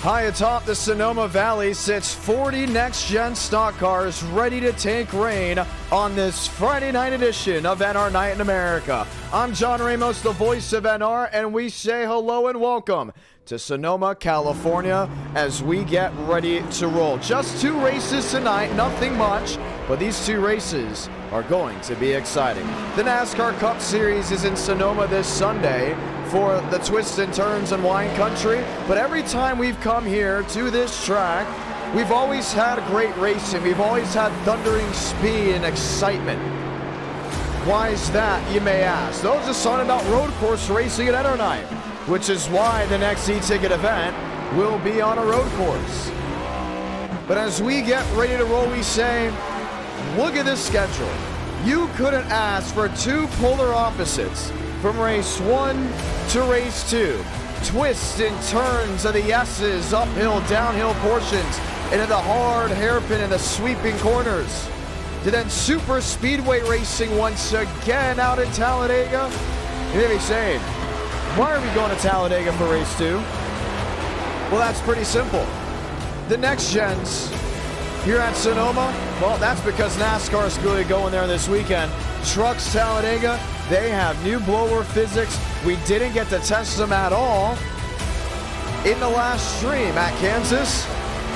High atop the Sonoma Valley sits 40 next-gen stock cars ready to take reign on this Friday night edition of NR Night in America. I'm John Ramos, the voice of NR, and we say hello and welcome to Sonoma, California, as we get ready to roll. Just 2 races tonight, nothing much, but these 2 races are going to be exciting. The NASCAR Cup Series is in Sonoma this Sunday for the twists and turns and wine country, but every time we've come here to this track, we've always had great racing. We've always had thundering speed and excitement. Why is that, you may ask? Those are something about road course racing at NR Night, which is why the next e-ticket event will be on a road course. But as we get ready to roll, we say, look at this schedule. You couldn't ask for 2 polar opposites from race 1 to race 2. Twists and turns of the yeses, uphill, downhill portions, into the hard hairpin and the sweeping corners. To then Superspeedway racing once again out at Talladega. You may be saying, why are we going to Talladega for race 2? Well, that's pretty simple. The next gens here at Sonoma, well, that's because NASCAR is really going there this weekend. Trucks Talladega, they have new blower physics. We didn't get to test them at all in the last stream at Kansas,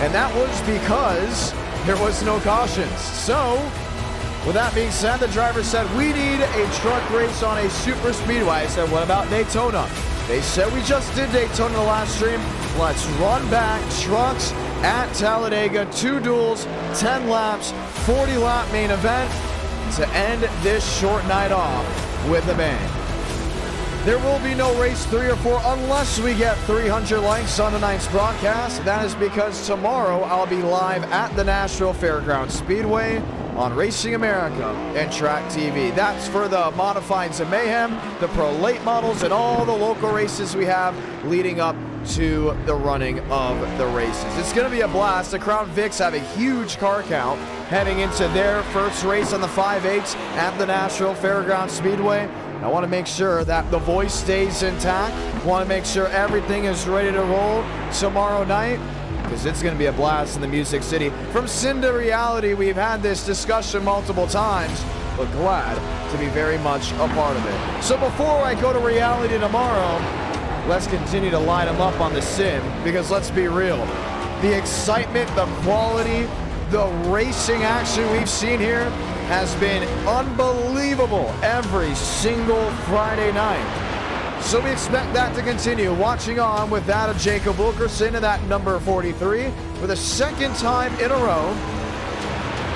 and that was because there was no cautions. So, with that being said, the driver said, we need a truck race on a super speedway. I said, what about Daytona? They said, we just did Daytona the last stream. Let's run back trucks at Talladega, 2 duels, 10 laps, 40-lap main event to end this short night off with a bang. There will be no race 3 or 4 unless we get 300 likes on tonight's broadcast. That is because tomorrow I'll be live at the Nashville Fairgrounds Speedway on Racing America and Track TV. That's for the Modifieds and Mayhem, the Pro Late Models, and all the local races we have leading up to the running of the races. It's going to be a blast. The Crown Vics have a huge car count heading into their first race on the 5/8 at the Nashville Fairgrounds Speedway. I want to make sure that the voice stays intact. I want to make sure everything is ready to roll tomorrow night, because it's going to be a blast in the Music City. From sin to reality, we've had this discussion multiple times, but glad to be very much a part of it. So before I go to reality tomorrow, let's continue to line them up on the sim, because let's be real. The excitement, the quality, the racing action we've seen here has been unbelievable every single Friday night. So we expect that to continue. Watching on with that of Jacob Wilkerson and that number 43 for the 2nd time in a row.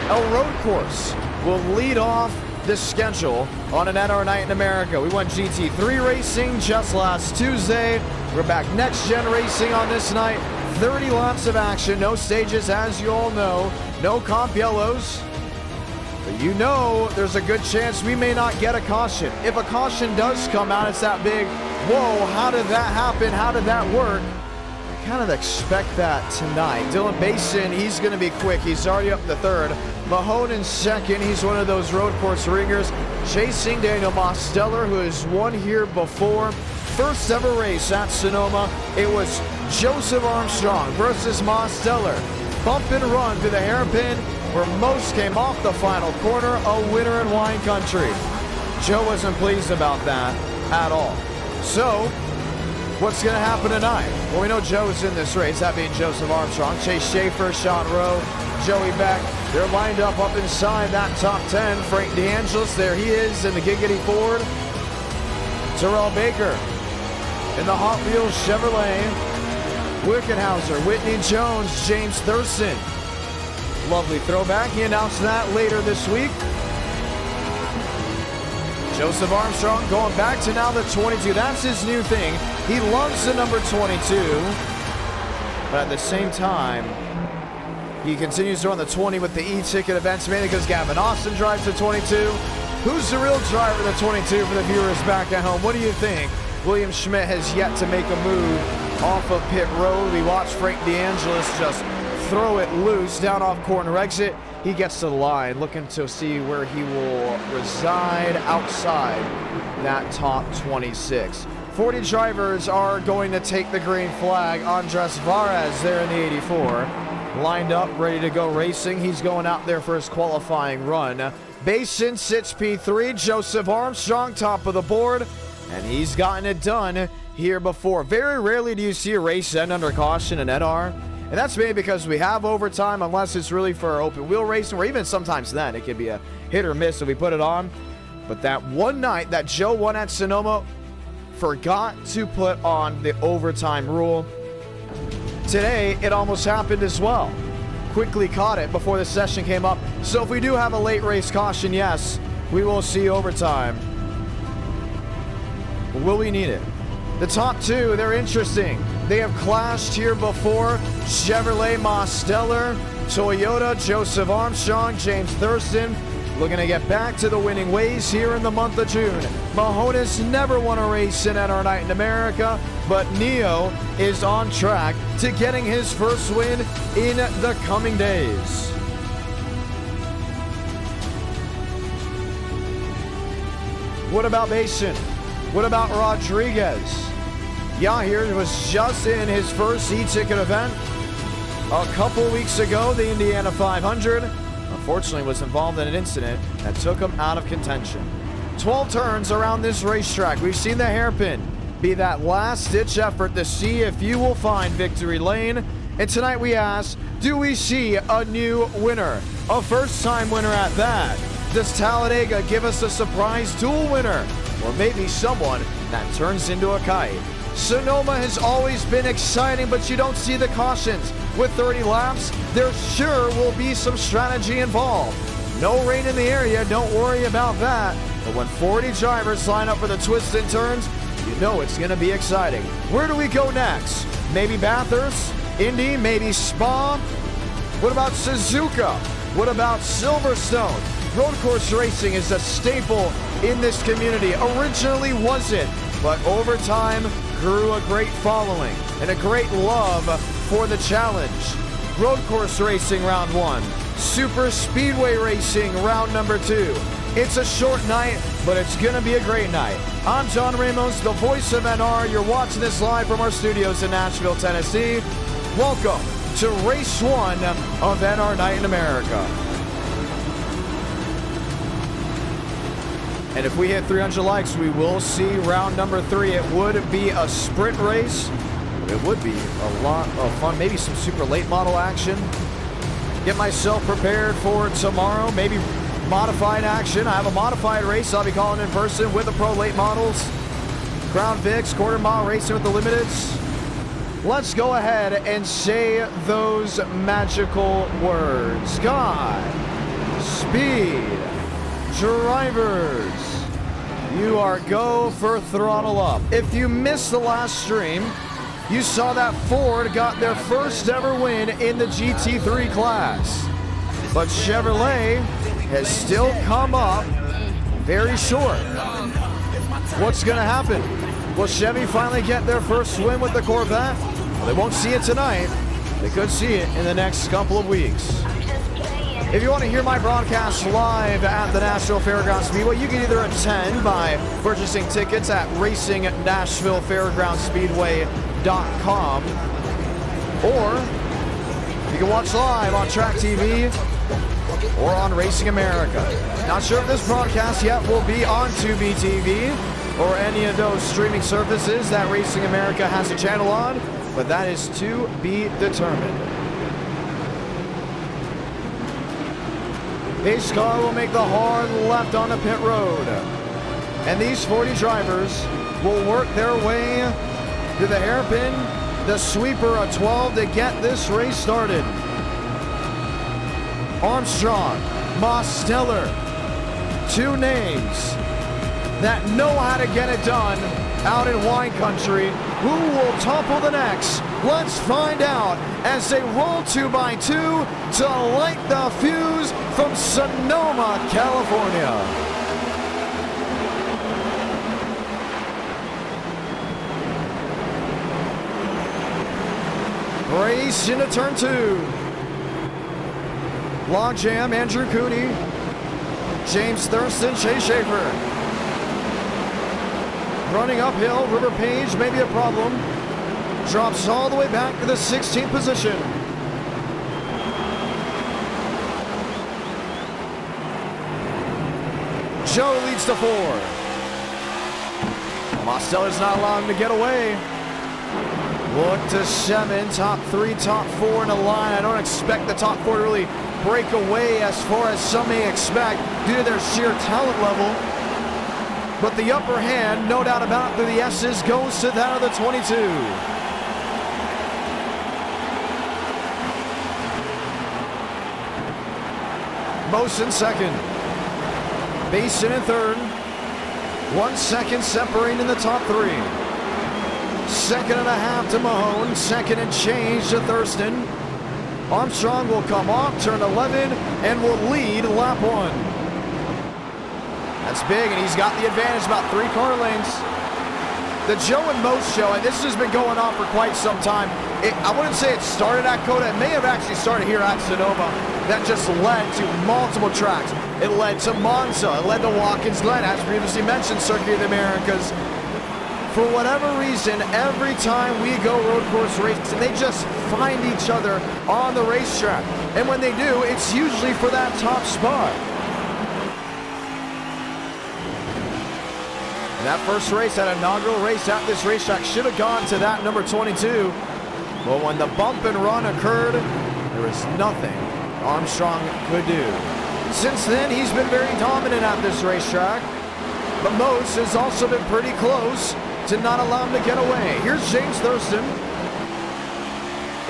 A road course will lead off the schedule on an NR Night in America. We went GT3 racing just last Tuesday. We're back next-gen racing on this night. 30 laps of action, no stages as you all know, no comp yellows. But you know there's a good chance we may not get a caution. If a caution does come out, it's that big, whoa, how did that happen? How did that work? I kind of expect that tonight. Dylan Basin, he's going to be quick. He's already up in the 3rd. Mahone in 2nd. He's one of those road course ringers. Chasing Daniel Mosteller, who has won here before. First ever race at Sonoma. It was Joseph Armstrong versus Mosteller. Bump and run to the hairpin, where most came off the final corner, a winner in wine country. Joe wasn't pleased about that at all. So, what's going to happen tonight? Well, we know Joe's in this race, that being Joseph Armstrong. Chase Schaefer, Sean Rowe, Joey Beck. They're lined up inside that top 10. Frank DeAngelis, there he is in the Giggity Ford. Terrell Baker in the Hot Wheels Chevrolet. Wickenhauser, Whitney Jones, James Thurston. Lovely throwback. He announced that later this week. Joseph Armstrong going back to now the 22. That's his new thing. He loves the number 22. But at the same time, he continues to run the 20 with the e-ticket events, mainly because Gavin Austin drives the 22. Who's the real driver of the 22 for the viewers back at home? What do you think? William Schmidt has yet to make a move off of pit road. We watched Frank DeAngelis just throw it loose down off corner exit. He gets to the line, looking to see where he will reside outside that top 26. 40 drivers are going to take the green flag. Andres Varez there in the 84. Lined up, ready to go racing. He's going out there for his qualifying run. Basin sits P3. Joseph Armstrong, top of the board. And he's gotten it done here before. Very rarely do you see a race end under caution in NR. And that's maybe because we have overtime, unless it's really for open wheel racing, or even sometimes then it could be a hit or miss if we put it on. But that one night that Joe won at Sonoma, forgot to put on the overtime rule. Today, it almost happened as well. Quickly caught it before the session came up. So if we do have a late race caution, yes, we will see overtime. But will we need it? The top two, they're interesting. They have clashed here before. Chevrolet, Mosteller, Toyota, Joseph Armstrong, James Thurston, looking to get back to the winning ways here in the month of June. Mahonis never won a race in NR Night in America, but Neo is on track to getting his first win in the coming days. What about Basin? What about Rodriguez? Yahir was just in his first e-ticket event a couple weeks ago, the Indiana 500. Unfortunately was involved in an incident that took him out of contention. 12 turns around this racetrack. We've seen the hairpin be that last-ditch effort to see if you will find victory lane. And tonight we ask, do we see a new winner? A first-time winner at that? Does Talladega give us a surprise duel winner? Or maybe someone that turns into a kite? Sonoma has always been exciting, but you don't see the cautions. With 30 laps, there sure will be some strategy involved. No rain in the area, don't worry about that. But when 40 drivers line up for the twists and turns, you know it's going to be exciting. Where do we go next? Maybe Bathurst, Indy, maybe Spa? What about Suzuka? What about Silverstone? Road course racing is a staple in this community. Originally wasn't, but over time grew a great following and a great love for the challenge. Road course racing round 1. Superspeedway racing round number 2. It's a short night, but it's going to be a great night. I'm John Ramos, the voice of NR. You're watching this live from our studios in Nashville, Tennessee. Welcome to race 1 of NR Night in America. And if we hit 300 likes, we will see round number 3. It would be a sprint race. It would be a lot of fun. Maybe some super late model action. Get myself prepared for tomorrow. Maybe modified action. I have a modified race I'll be calling in person with the pro late models. Crown Vics, quarter mile racing with the limiteds. Let's go ahead and say those magical words. God, speed, drivers, you are go for throttle up. If you missed the last stream, you saw that Ford got their first ever win in the GT3 class. But Chevrolet has still come up very short. What's going to happen? Will Chevy finally get their first win with the Corvette? Well, they won't see it tonight. They could see it in the next couple of weeks. If you want to hear my broadcast live at the Nashville Fairgrounds Speedway, you can either attend by purchasing tickets at RacingNashvilleFairgroundsSpeedway.com, or you can watch live on Track TV or on Racing America. Not sure if this broadcast yet will be on Tubi TV or any of those streaming services that Racing America has a channel on, but that is to be determined. Pace car will make the hard left on the pit road. And these 40 drivers will work their way to the hairpin, the sweeper of 12 to get this race started. Armstrong, Mosteller, two names that know how to get it done out in wine country. Who will topple the next? Let's find out as they roll 2x2 to light the fuse from Sonoma, California. Race into turn 2. Logjam, Andrew Cooney, James Thurston, Chase Schaefer. Running uphill, River Page may be a problem. Drops all the way back to the 16th position. Joe leads to 4. Mosteller's not allowing him to get away. Look to 7, top 3, top 4 in a line. I don't expect the top 4 to really break away as far as some may expect due to their sheer talent level. But the upper hand, no doubt about it, through the S's goes to that of the 22. Mosin second. Basin in third. 1 second separating the top 3. 2.5 to Mahone. 2nd and change to Thurston. Armstrong will come off, turn 11, and will lead lap 1. That's big, and he's got the advantage, about 3 car lengths. The Joe and Most show, and this has been going on for quite some time. I wouldn't say it started at COTA. It may have actually started here at Sonoma. That just led to multiple tracks. It led to Monza. It led to Watkins Glen, as previously mentioned, Circuit of the Americas. For whatever reason, every time we go road course racing, they just find each other on the racetrack. And when they do, it's usually for that top spot. And that first race, that inaugural race at this racetrack, should have gone to that number 22. But when the bump and run occurred, there was nothing Armstrong could do. Since then, he's been very dominant at this racetrack. But Most has also been pretty close to not allow him to get away. Here's James Thurston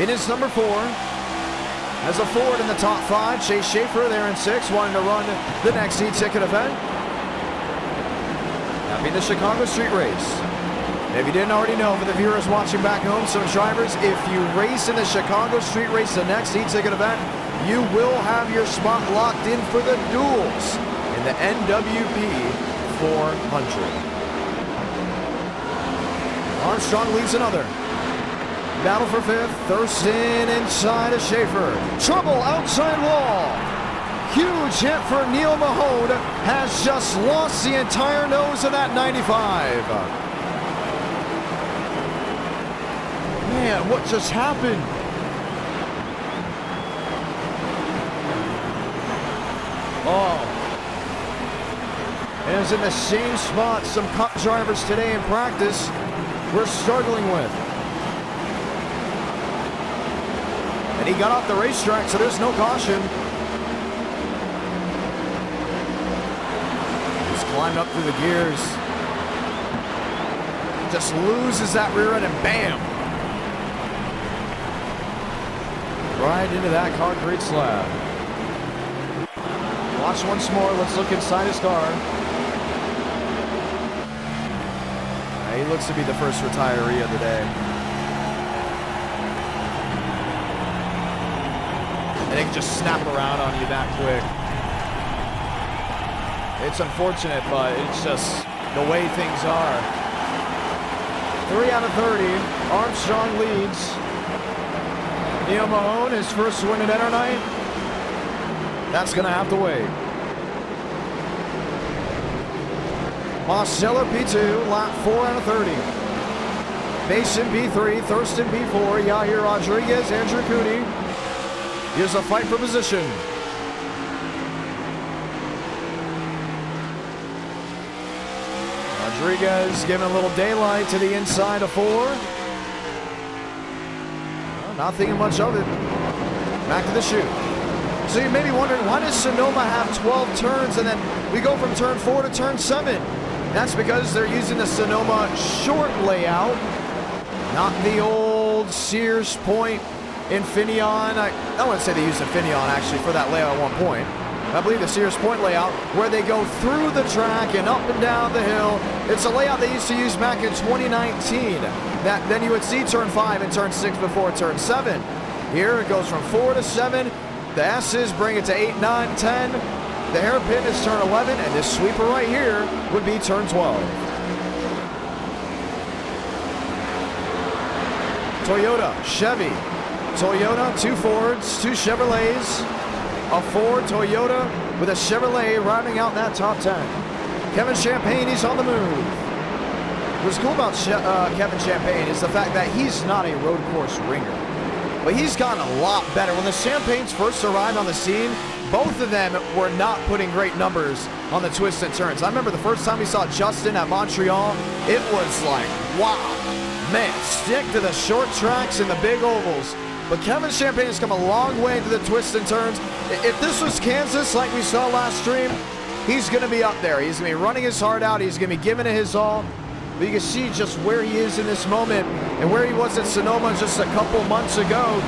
in his number 4. As a Ford in the top 5, Chase Schaefer there in 6, wanting to run the next e-ticket event. That'll be the Chicago Street Race. And if you didn't already know, for the viewers watching back home, some drivers, if you race in the Chicago Street Race, the next e-ticket event, you will have your spot locked in for the duels in the NWP 400. Armstrong leads another. Battle for 5th. Thurston inside of Schaefer. Trouble outside wall. Huge hit for Neil Mahone. Has just lost the entire nose of that 95. Man, what just happened? Oh. And it's in the same spot some Cup drivers today in practice we're struggling with. And he got off the racetrack, so there's no caution. He's climbed up through the gears. Just loses that rear end and bam! Right into that concrete slab. Watch once more. Let's look inside his car. He looks to be the first retiree of the day. And they can just snap around on you that quick. It's unfortunate, but it's just the way things are. 3 out of 30. Armstrong leads. Neil Mahone, his first win at Enter Night. That's going to have to wait. Mosteller P2, lap 4 out of 30. Mason P3, Thurston P4, Yahir Rodriguez, Andrew Cooney. Here's a fight for position. Rodriguez giving a little daylight to the inside of 4. Well, not thinking much of it. Back to the chute. So you may be wondering, why does Sonoma have 12 turns and then we go from turn 4 to turn 7? That's because they're using the Sonoma short layout, not the old Sears Point Infineon. I wouldn't say they used Infineon actually for that layout at one point. I believe the Sears Point layout, where they go through the track and up and down the hill. It's a layout they used to use back in 2019. Then you would see turn 5 and turn 6 before turn 7. Here it goes from 4 to 7. The S's bring it to 8, 9, 10. The hairpin is turn 11, and this sweeper right here would be turn 12. Toyota, Chevy. Toyota, 2 Fords, 2 Chevrolets. A Ford, Toyota with a Chevrolet rounding out that top 10. Kevin Champagne, he's on the move. What's cool about Kevin Champagne is the fact that he's not a road course ringer, but he's gotten a lot better. When the Champagnes first arrived on the scene, both of them were not putting great numbers on the twists and turns. I remember the first time we saw Justin at Montreal, it was like, wow, man, stick to the short tracks and the big ovals. But Kevin Champagne has come a long way to the twists and turns. If this was Kansas like we saw last stream, he's going to be up there. He's going to be running his heart out. He's going to be giving it his all. But you can see just where he is in this moment and where he was at Sonoma just a couple months ago.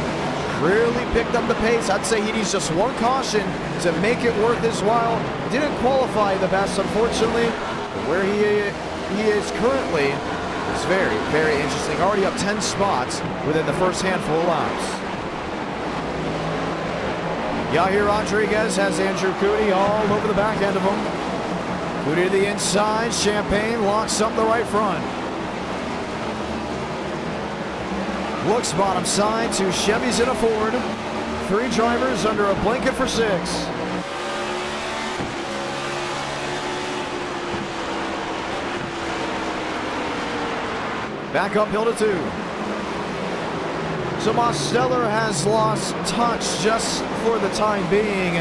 Really picked up the pace. I'd say he needs just one caution to make it worth his while. Didn't qualify the best, unfortunately. But where he is currently is very, very interesting. Already up 10 spots within the first handful of laps. Yair Rodriguez has Andrew Cooney all over the back end of him. Cooney to the inside. Champagne locks up the right front. Looks bottom side to Chevys in a Ford. 3 drivers under a blanket for 6. Back uphill to 2. So Mosteller has lost touch just for the time being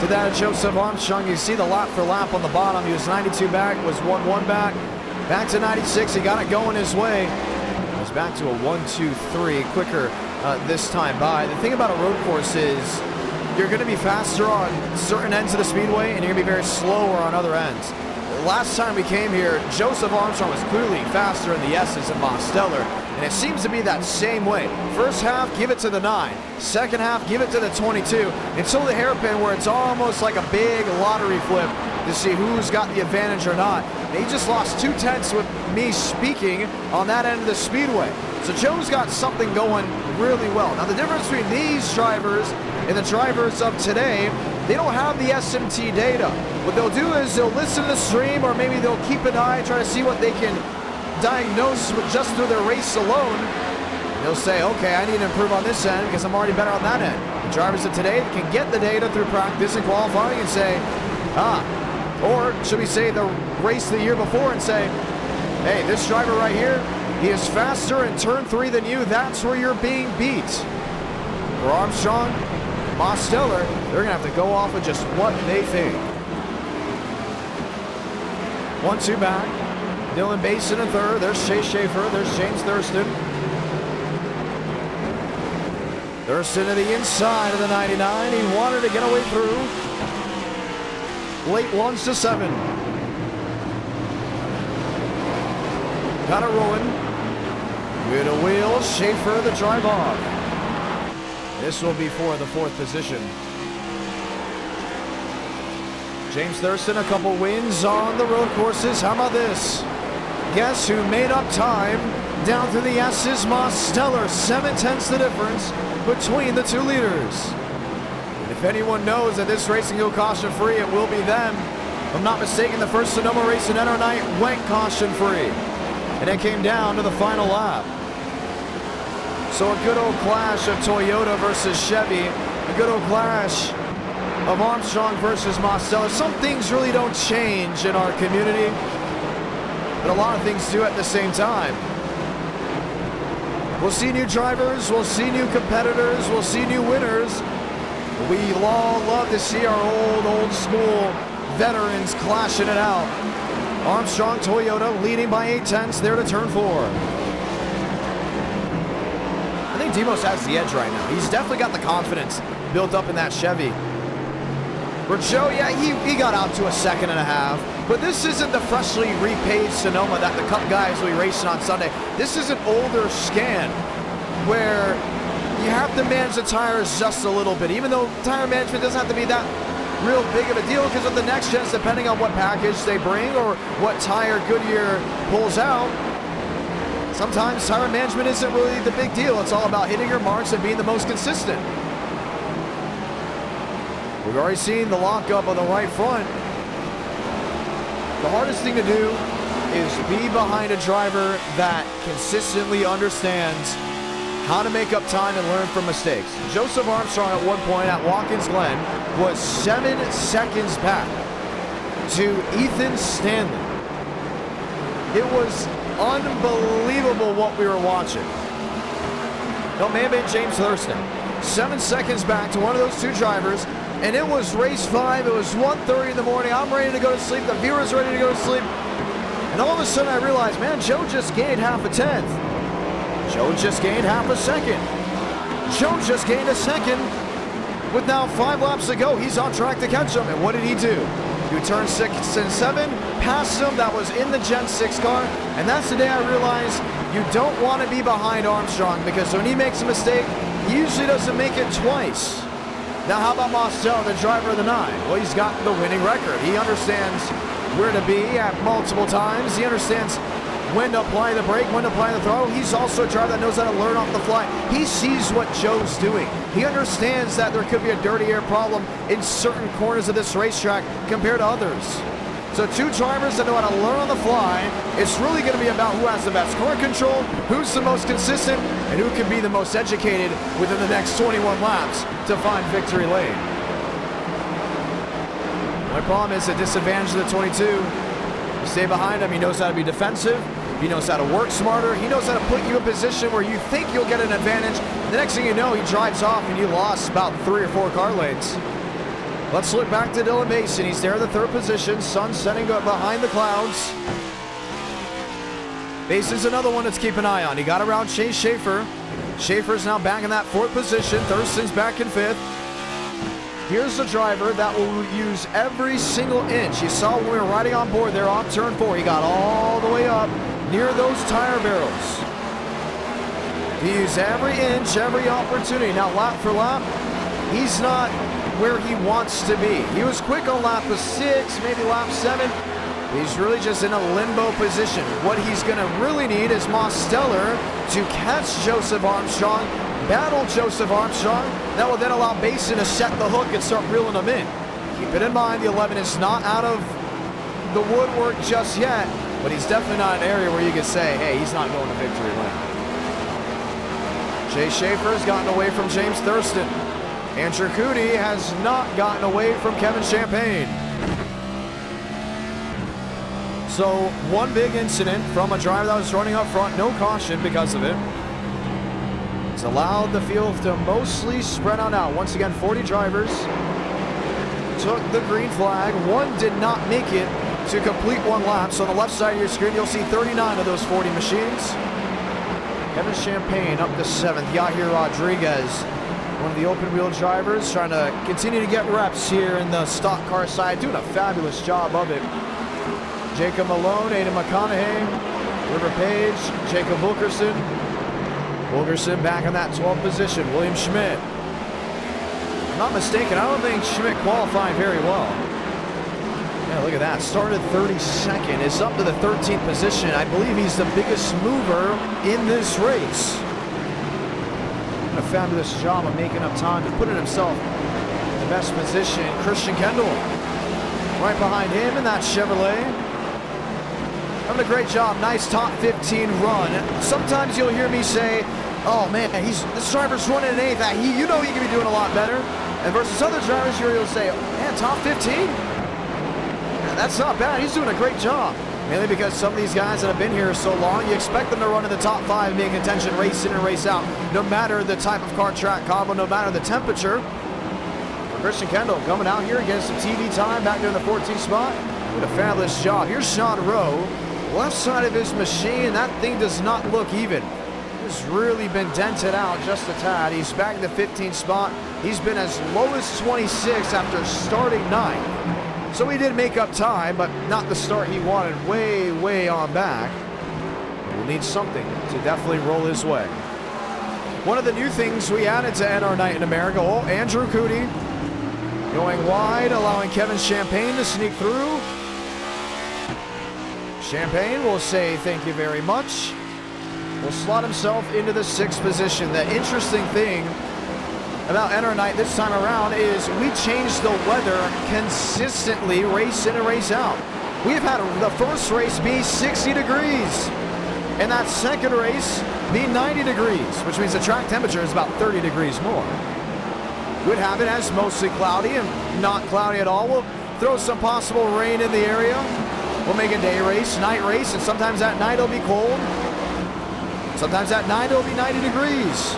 to that of Joseph Armstrong. You see the lap for lap on the bottom. He was 92 back, was 1-1 back. Back to 96. He got it going his way. Back to a 1-2-3, quicker this time by. The thing about a road course is you're going to be faster on certain ends of the speedway and you're going to be very slower on other ends. Last time we came here, Joseph Armstrong was clearly faster in the S's than Mosteller, and it seems to be that same way. First half, give it to the 9. Second half, give it to the 22, until the hairpin where it's almost like a big lottery flip to see who's got the advantage or not. And he just lost 2/10 with me speaking on that end of the speedway. So Joe's got something going really well. Now the difference between these drivers and the drivers of today, they don't have the SMT data. What they'll do is they'll listen to the stream, or maybe they'll keep an eye, try to see what they can diagnose with just through their race alone. They'll say, okay, I need to improve on this end because I'm already better on that end. The drivers of today can get the data through practice and qualifying and say, or should we say the race the year before and say, hey, this driver right here, he is faster in turn 3 than you. That's where you're being beat. For Armstrong, Mosteller, they're going to have to go off of just what they think. 1-2 back. Dylan Basin in third. There's Chase Schaefer. There's James Thurston. Thurston to the inside of the 99. He wanted to get away through. Late ones to 7. Got it rolling. With a wheel, Schaefer the drive off. This will be for the 4th position. James Thurston, a couple wins on the road courses. How about this? Guess who made up time down to the S's? Mosteller. 7/10 the difference between the 2 leaders. And if anyone knows that this race can go caution free, it will be them. If I'm not mistaken, the first Sonoma race in NR night went caution free. And it came down to the final lap. So a good old clash of Toyota versus Chevy. A good old clash of Armstrong versus Mosteller. Some things really don't change in our community, but a lot of things do at the same time. We'll see new drivers, we'll see new competitors, we'll see new winners. We all love to see our old school veterans clashing it out. Armstrong, Toyota, leading by 8/10 there to turn 4. I think Demos has the edge right now. He's definitely got the confidence built up in that Chevy. For Joe, yeah, he got out to a 2.5 seconds, but this isn't the freshly repaved Sonoma that the Cup guys will be racing on Sunday. This is an older scan where you have to manage the tires just a little bit, even though tire management doesn't have to be that real big of a deal, because with the next gens, depending on what package they bring or what tire Goodyear pulls out, sometimes tire management isn't really the big deal. It's all about hitting your marks and being the most consistent. We've already seen the lockup on the right front. The hardest thing to do is be behind a driver that consistently understands how to make up time and learn from mistakes. Joseph Armstrong at one point at Watkins Glen was 7 seconds back to Ethan Stanley. It was unbelievable what we were watching. No, may have been James Thurston. 7 seconds back to one of those two drivers, and it was race 5. It was 1:30 in the morning. I'm ready to go to sleep. The viewer's ready to go to sleep. And all of a sudden I realized, man, Joe just gained half a tenth. Joe just gained half a second. Joe just gained a second. With now 5 laps to go, he's on track to catch him. And what did he do? You turn 6 and 7, passed him. That was in the Gen 6 car. And that's the day I realized you don't want to be behind Armstrong, because when he makes a mistake, he usually doesn't make it twice. Now, how about Mostel, the driver of the 9? Well, he's got the winning record. He understands where to be at multiple times. He understands when to apply the brake, when to apply the throttle. He's also a driver that knows how to learn off the fly. He sees what Joe's doing. He understands that there could be a dirty air problem in certain corners of this racetrack compared to others. So two drivers that know how to learn on the fly. It's really going to be about who has the best car control, who's the most consistent, and who can be the most educated within the next 21 laps to find victory lane. My problem is the disadvantage of the 22. You stay behind him, he knows how to be defensive, he knows how to work smarter, he knows how to put you in a position where you think you'll get an advantage. The next thing you know, he drives off and you lost about 3 or 4 car lanes. Let's look back to Dylan Mason. He's there in the 3rd position, sun setting behind the clouds. Mason's another one to keep an eye on. He got around Chase Schaefer. Schaefer's now back in that 4th position. Thurston's back in 5th. Here's the driver that will use every single inch. You saw when we were riding on board there on turn 4. He got all the way up near those tire barrels. He used every inch, every opportunity. Now, lap for lap, he's not where he wants to be. He was quick on lap 6, maybe lap 7. He's really just in a limbo position. What he's going to really need is Mosteller to catch Joseph Armstrong, battle Joseph Armstrong. That will then allow Mason to set the hook and start reeling him in. Keep it in mind, the 11 is not out of the woodwork just yet, but he's definitely not an area where you can say, hey, he's not going to victory lane. Chase Schaefer's gotten away from James Thurston. Andrew Cootie has not gotten away from Kevin Champagne. So one big incident from a driver that was running up front, no caution because of it. It's allowed the field to mostly spread on out. Once again, 40 drivers took the green flag. One did not make it to complete 1 lap. So on the left side of your screen, you'll see 39 of those 40 machines. Kevin Champagne up to 7th. Yahir Rodriguez, one of the open wheel drivers, trying to continue to get reps here in the stock car side, doing a fabulous job of it. Jacob Malone, Aidan McConaughey, River Page, Jacob Wilkerson. Wilkerson back in that 12th position. William Schmidt. If I'm not mistaken, I don't think Schmidt qualified very well. Yeah, look at that. Started 32nd. Is up to the 13th position. I believe he's the biggest mover in this race. A fabulous job of making up time to putting himself in the best position. Christian Kendall right behind him in that Chevrolet. Having a great job. Nice top 15 run. Sometimes you'll hear me say, oh man, this driver's running an 8th. You know he can be doing a lot better. And versus other drivers, you'll say, man, top 15? That's not bad. He's doing a great job. Mainly because some of these guys that have been here so long, you expect them to run in the top 5 and be in contention race in and race out, no matter the type of car track combo, no matter the temperature. For Christian Kendall coming out here, getting some TV time back there in the 14th spot. Doing a fabulous job. Here's Sean Rowe. Left side of his machine, that thing does not look even. It's really been dented out just a tad. He's back in the 15th spot. He's been as low as 26 after starting 9th. So he did make up time, but not the start he wanted. Way, way on back. We'll need something to definitely roll his way. One of the new things we added to end our night in America, Andrew Cootie going wide, allowing Kevin Champagne to sneak through. Champagne will say thank you very much. Will slot himself into the 6th position. The interesting thing about Enter Night this time around is we changed the weather consistently, race in and race out. We've had the first race be 60 degrees, and that second race be 90 degrees, which means the track temperature is about 30 degrees more. Good habit as mostly cloudy and not cloudy at all. We'll throw some possible rain in the area. We'll make a day race, night race, and sometimes at night it'll be cold. Sometimes at night it'll be 90 degrees.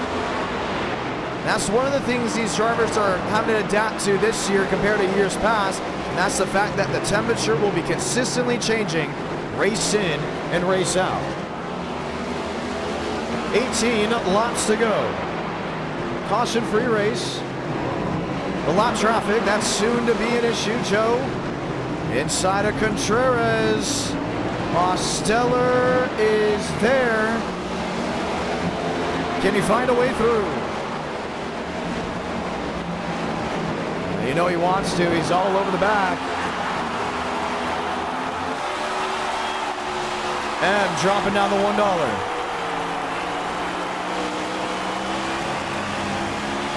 That's one of the things these drivers are having to adapt to this year compared to years past. And that's the fact that the temperature will be consistently changing race in and race out. 18 laps to go. Caution-free race. The lap traffic, that's soon to be an issue. Joe inside of Contreras. Mosteller is there. Can he find a way through? You know he wants to. He's all over the back. And dropping down the $1.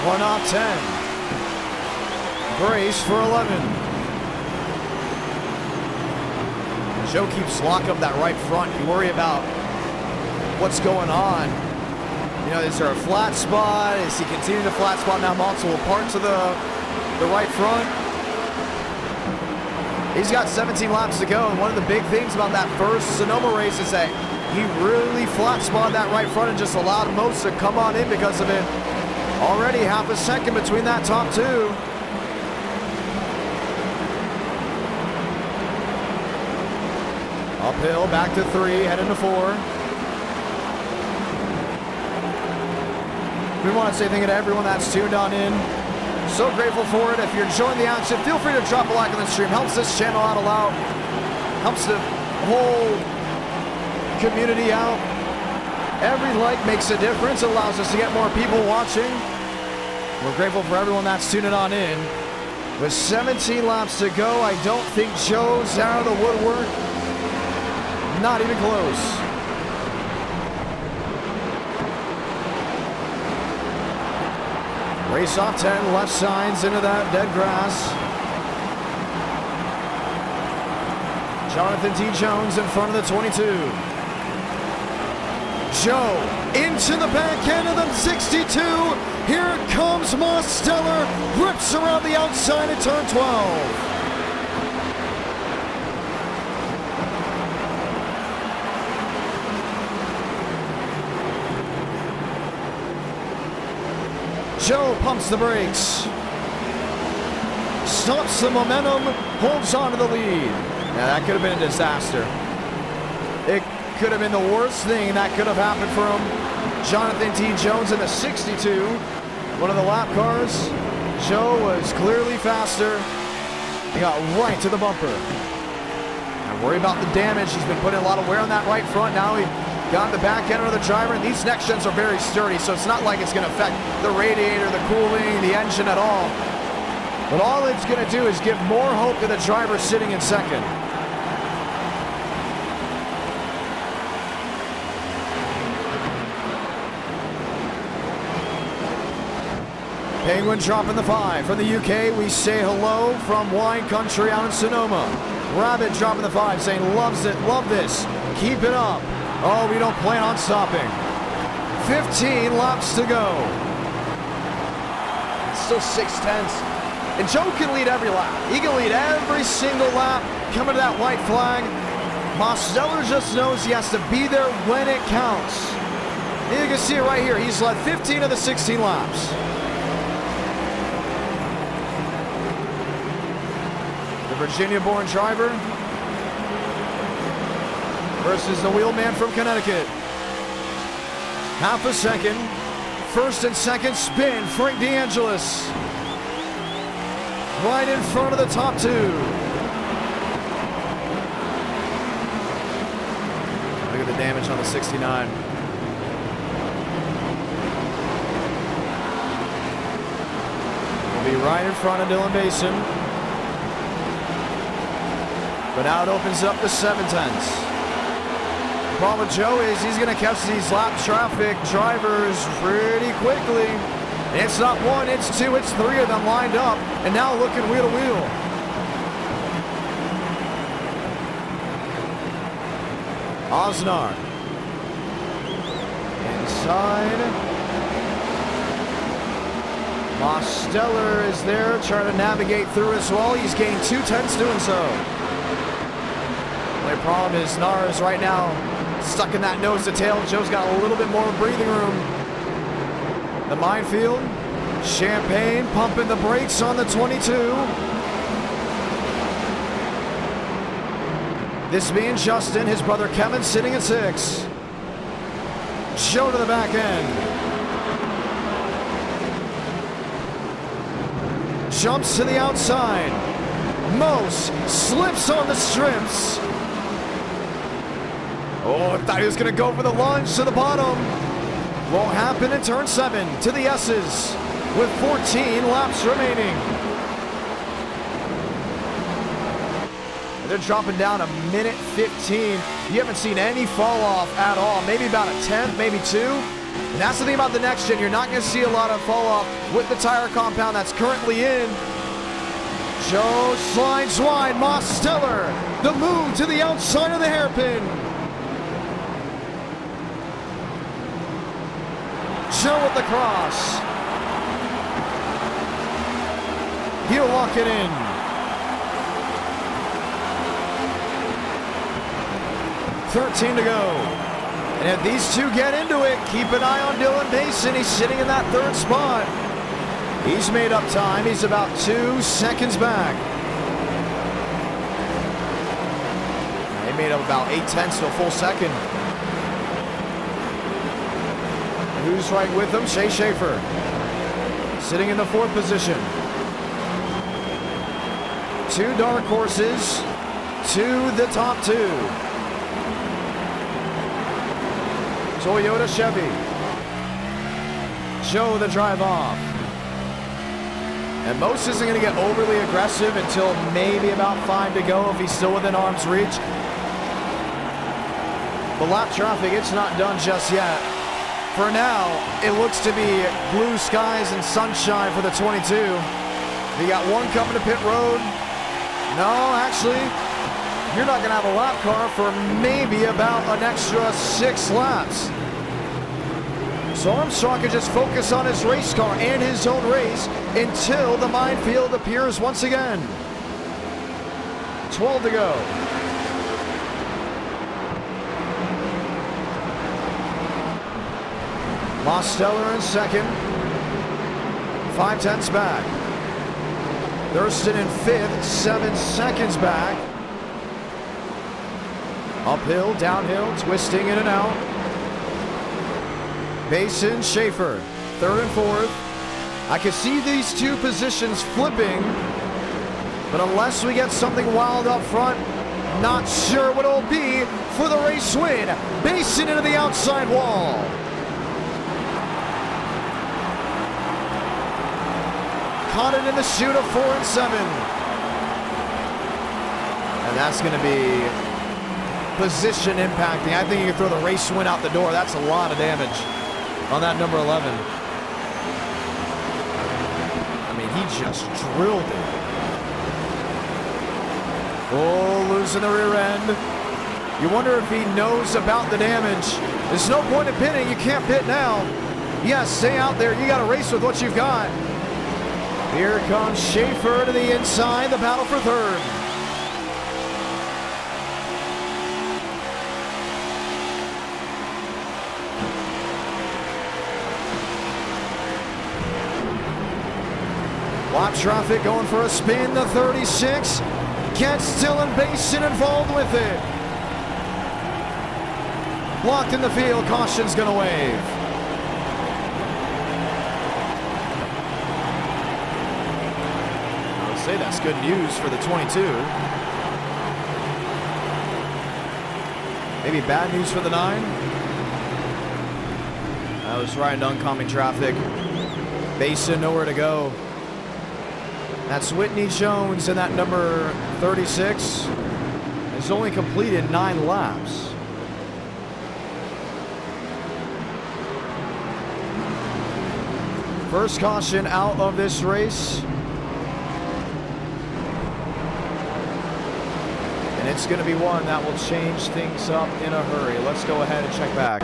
1 off 10. Brace for 11. Joe keeps lock up that right front. You worry about what's going on. You know, is there a flat spot? Is he continuing to flat spot now multiple parts of the right front? He's got 17 laps to go, and one of the big things about that first Sonoma race is that he really flat spotted that right front and just allowed most to come on in because of it. Already half a second between that top two. Uphill, back to 3, heading to 4. We want to say thank you to everyone that's tuned on in. So grateful for it. If you're enjoying the action, feel free to drop a like on the stream. Helps this channel out a lot. Helps the whole community out. Every like makes a difference. It allows us to get more people watching. We're grateful for everyone that's tuning on in. With 17 laps to go, I don't think Joe's out of the woodwork. Not even close. Race off 10, left signs into that dead grass. Jonathan T. Jones in front of the 22. Joe into the back end of the 62. Here comes Mosteller. Rips around the outside at turn 12. Joe pumps the brakes, stops the momentum, holds on to the lead. Now that could have been a disaster. It could have been the worst thing that could have happened for him. Jonathan T. Jones in the 62, one of the lap cars. Joe was clearly faster. He got right to the bumper. I worry about the damage. He's been putting a lot of wear on that right front. Now he got the back end of the driver, and these next gens are very sturdy, so it's not like it's going to affect the radiator, the cooling, the engine at all. But all it's going to do is give more hope to the driver sitting in second. Penguin dropping the 5. From the UK, we say hello from wine country out in Sonoma. Rabbit dropping the 5, saying loves it, love this, keep it up. Oh, we don't plan on stopping. 15 laps to go. It's still 6/10. And Joe can lead every lap. He can lead every single lap. Coming to that white flag. Mosteller just knows he has to be there when it counts. And you can see it right here. He's led 15 of the 16 laps. The Virginia-born driver versus the wheelman from Connecticut. Half a second. First and second spin. Frank DeAngelis. Right in front of the top two. Look at the damage on the 69. We'll be right in front of Dylan Basin. But now it opens up to 7/10. The problem with Joe is he's going to catch these lap traffic drivers pretty quickly. It's not one, it's two, it's three of them lined up, and now looking wheel to wheel. Osnar. Inside. Mosteller is there trying to navigate through as well. He's gained 2/10 doing so. The problem is Nars right now stuck in that nose to tail. Joe's got a little bit more breathing room. The minefield. Champagne pumping the brakes on the 22. This being Justin, his brother Kevin sitting at 6. Joe to the back end. Jumps to the outside. Mose slips on the strips. Oh, I thought he was going to go for the lunge to the bottom. Won't happen in turn 7 to the S's with 14 laps remaining. They're dropping down a minute 15. You haven't seen any fall off at all. Maybe about a 10th, maybe 2. And that's the thing about the next gen. You're not going to see a lot of fall off with the tire compound that's currently in. Joe slides wide. Moss Stellar. The move to the outside of the hairpin. Joe with the cross. He'll lock it in. $13 to go. And if these two get into it, keep an eye on Dylan Mason. He's sitting in that 3rd spot. He's made up time. He's about 2 seconds back. He made up about 8/10 to a full second. Who's right with him? Shea Schaefer. Sitting in the 4th position. 2 dark horses to the top 2. Toyota Chevy. Joe the drive off. And Mose isn't going to get overly aggressive until maybe about 5 to go if he's still within arm's reach. The lap traffic, it's not done just yet. For now, it looks to be blue skies and sunshine for the 22. You got one coming to pit road. No, actually, you're not going to have a lap car for maybe about an extra 6 laps. So Armstrong can just focus on his race car and his own race until the minefield appears once again. 12 to go. Mosteller in 2nd. 5/10 back. Thurston in 5th, 7 seconds back. Uphill, downhill, twisting in and out. Mason, Schaefer, 3rd and 4th. I can see these 2 positions flipping, but unless we get something wild up front, not sure what it'll be for the race win. Mason into the outside wall. Caught it in the chute of 4 and 7. And that's going to be position impacting. I think you can throw the race win out the door. That's a lot of damage on that number 11. I mean, he just drilled it. Oh, losing the rear end. You wonder if he knows about the damage. There's no point in pitting. You can't pit now. Yes, stay out there. You got to race with what you've got. Here comes Schaefer to the inside, the battle for 3rd. Lap traffic going for a spin, the 36. Gets Dylan Mason involved with it. Blocked in the field, caution's gonna wave. Say that's good news for the 22. Maybe bad news for the 9. I was right into oncoming traffic. Basin nowhere to go. That's Whitney Jones in that number 36. Has only completed 9 laps. First caution out of this race. And it's going to be one that will change things up in a hurry. Let's go ahead and check back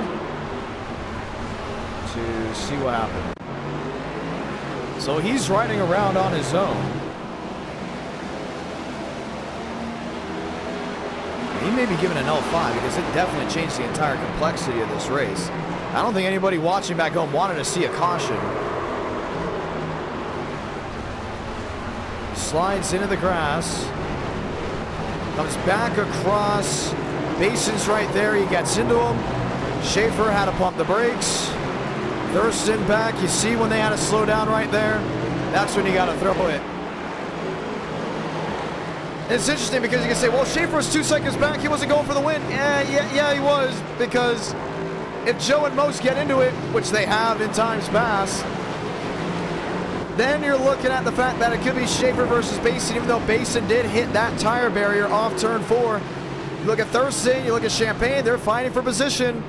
to see what happened. So he's riding around on his own. He may be given an L5 because it definitely changed the entire complexity of this race. I don't think anybody watching back home wanted to see a caution. Slides into the grass. Comes back across. Basin's right there. He gets into him. Schaefer had to pump the brakes. Thurston back. You see when they had to slow down right there? That's when you got to throw it. It's interesting because you can say, well, Schaefer was 2 seconds back. He wasn't going for the win. Yeah, he was. Because if Joe and Most get into it, which they have in times past, then you're looking at the fact that it could be Schaefer versus Basin, even though Basin did hit that tire barrier off turn 4. You look at Thurston, you look at Champagne, they're fighting for position.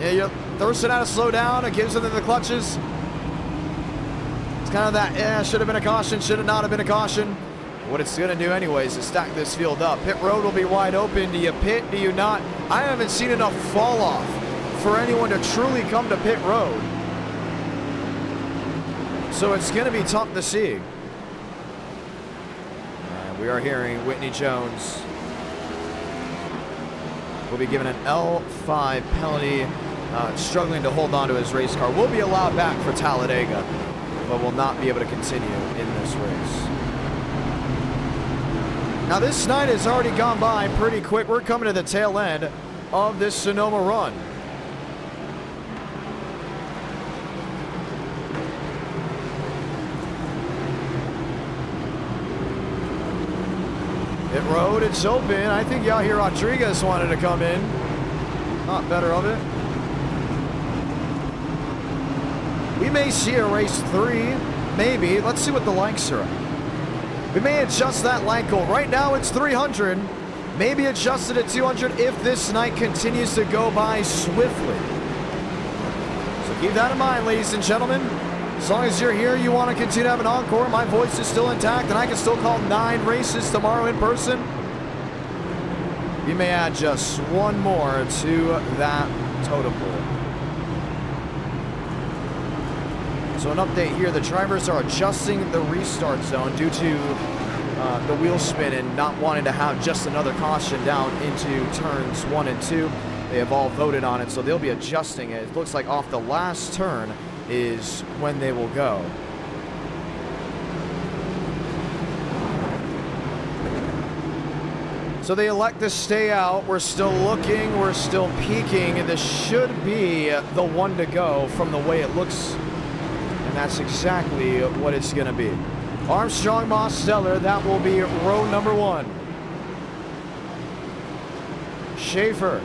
Yeah, Thurston had to slow down. It gives them the clutches. It's kind of that, should have been a caution, should have not have been a caution. What it's going to do anyways is stack this field up. Pit road will be wide open. Do you pit? Do you not? I haven't seen enough fall off for anyone to truly come to pit road. So it's going to be tough to see. And we are hearing Whitney Jones will be given an L5 penalty, struggling to hold on to his race car. Will be allowed back for Talladega, but will not be able to continue in this race. Now this night has already gone by pretty quick. We're coming to the tail end of this Sonoma run. Pit road, it's open. I think Yahir Rodriguez wanted to come in. Not better of it. We may see a race 3, maybe. Let's see what the likes are. We may adjust that like goal. Right now it's 300. Maybe adjust it at 200 if this night continues to go by swiftly. So keep that in mind, ladies and gentlemen. As long as you're here, you want to continue to have an encore. My voice is still intact, and I can still call 9 races tomorrow in person. You may add just one more to that total pool. So an update here, the drivers are adjusting the restart zone due to the wheel spin and not wanting to have just another caution down into turns 1 and 2. They have all voted on it, so they'll be adjusting it. It looks like off the last turn is when they will go. So they elect to stay out. We're still looking, we're still peeking, and this should be the one to go from the way it looks. And that's exactly what it's going to be. Armstrong, Moss, Stellar, that will be row number 1. Schaefer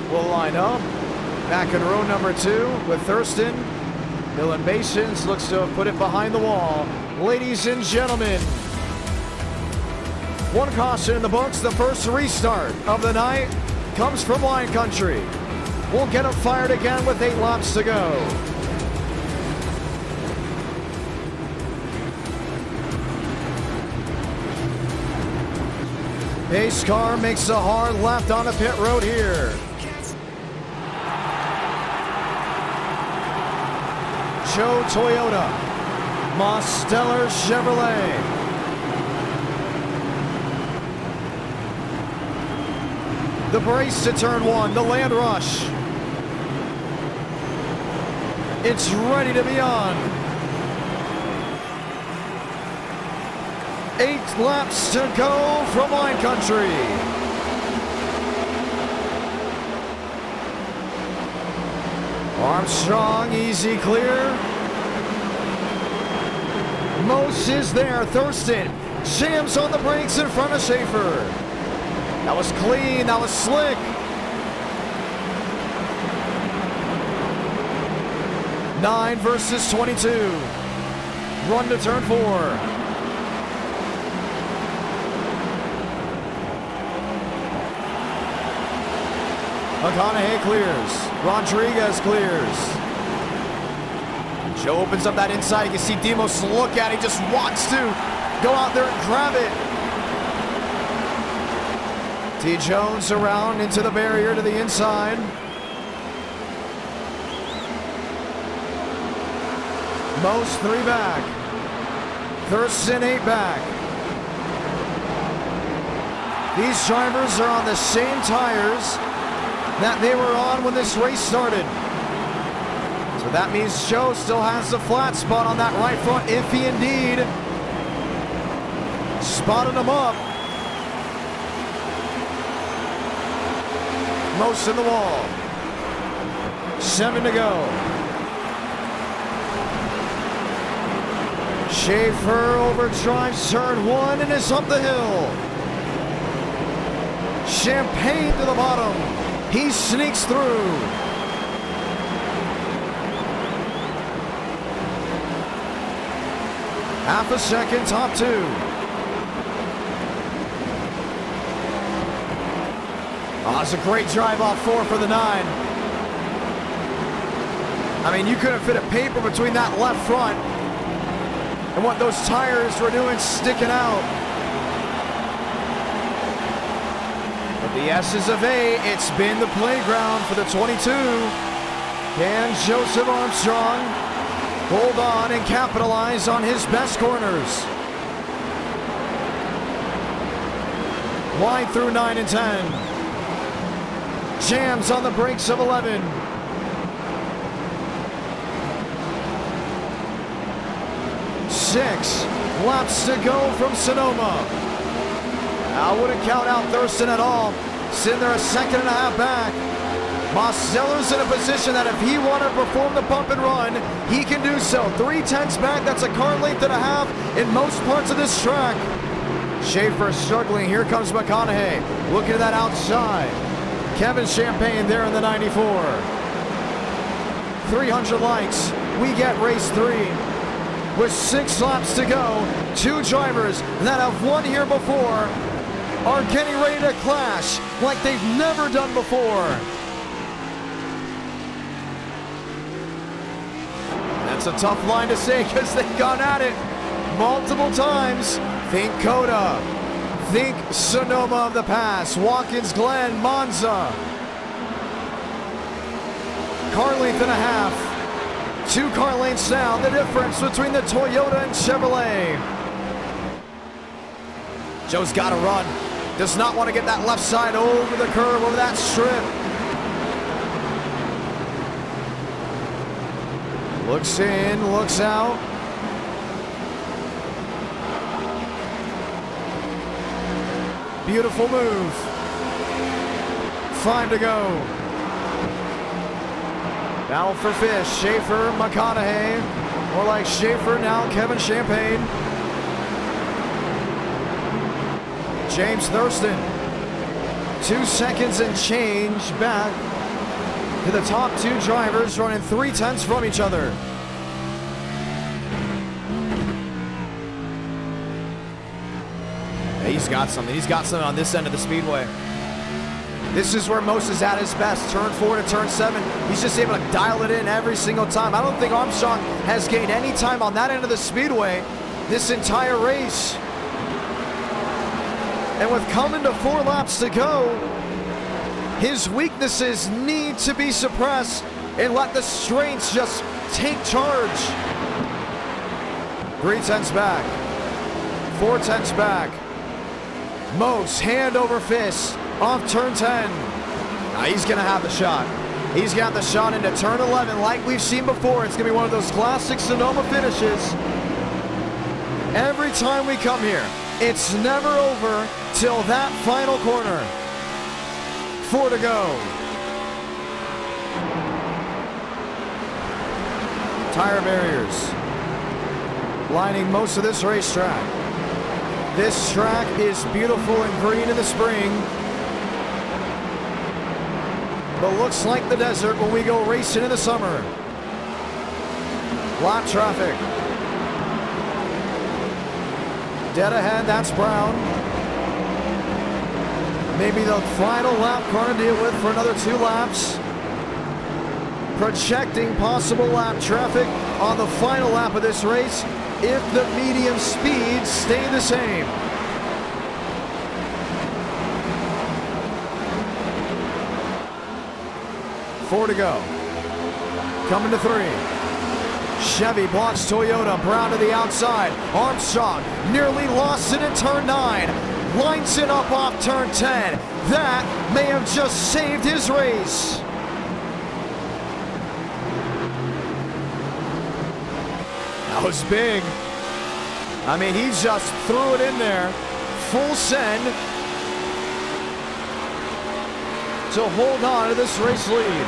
will line up. Back in row number 2 with Thurston. Dylan Basins looks to have put it behind the wall. Ladies and gentlemen, one caution in the books. The first restart of the night comes from Wine Country. We'll get it fired again with 8 laps to go. Pace car makes a hard left on the pit road here. Joe Toyota, Moss Stellar Chevrolet. The brace to turn 1, the land rush. It's ready to be on. 8 laps to go from Wine Country. Armstrong, easy clear. Most is there. Thurston jams on the brakes in front of Schaefer. That was clean. That was slick. Nine versus 22. Run to turn 4. McConaughey clears. Rodriguez clears. Joe opens up that inside. You can see Demos look at it. He just wants to go out there and grab it. T. Jones around into the barrier to the inside. Most 3 back. Thurston 8 back. These drivers are on the same tires that they were on when this race started. So that means Joe still has the flat spot on that right front if he indeed spotted him up. Most in the wall. 7 to go. Schaefer overdrives turn 1 and is up the hill. Champagne to the bottom. He sneaks through. Half a second, top 2. Oh, it's a great drive off 4 for the 9. I mean, you couldn't fit a paper between that left front and what those tires were doing sticking out. But the S's of A, it's been the playground for the 22. Can Joseph Armstrong hold on and capitalize on his best corners? Wide through 9 and 10. Jams on the brakes of 11. Six laps to go from Sonoma. I wouldn't count out Thurston at all. Sitting there a second and a half back. Marcello's in a position that if he wanted to perform the bump and run, he can do so. 3/10 back, that's a car length and a half in most parts of this track. Schaefer struggling, here comes McConaughey. Looking at that outside. Kevin Champagne there in the 94. 300 likes, we get race 3. With 6 laps to go, 2 drivers that have won here before are getting ready to clash like they've never done before. That's a tough line to say because they've gone at it multiple times. Think Coda, think Sonoma of the past, Watkins Glen, Monza. Car length and a half. 2 car lengths now, the difference between the Toyota and Chevrolet. Joe's got to run. Does not want to get that left side over the curve, over that strip. Looks in, looks out. Beautiful move. 5 to go. Now for Fish, Schaefer, McConaughey. More like Schaefer now, Kevin Champagne. James Thurston. 2 seconds and change back to the top 2 drivers running 3/10 from each other. He's got something. He's got something on this end of the speedway. This is where Most is at his best. Turn 4 to turn 7. He's just able to dial it in every single time. I don't think Armstrong has gained any time on that end of the speedway this entire race. And with coming to 4 laps to go, his weaknesses need to be suppressed and let the strengths just take charge. 3/10 back. 4/10 back. Most hand over fist. Off turn 10. Now he's going to have the shot. He's got the shot into turn 11 like we've seen before. It's going to be one of those classic Sonoma finishes. Every time we come here, it's never over till that final corner. 4 to go. Tire barriers lining most of this racetrack. This track is beautiful and green in the spring, but looks like the desert when we go racing in the summer. Lot traffic. Dead ahead, that's Brown. Maybe the final lap car to deal with for another 2 laps. Projecting possible lap traffic on the final lap of this race if the medium speeds stay the same. Four to go. Coming to 3. Chevy blocks Toyota. Brown to the outside. Armstrong nearly lost it in turn 9. lines it up off turn 10. That may have just saved his race. That was big. I mean, he just threw it in there. Full send to hold on to this race lead.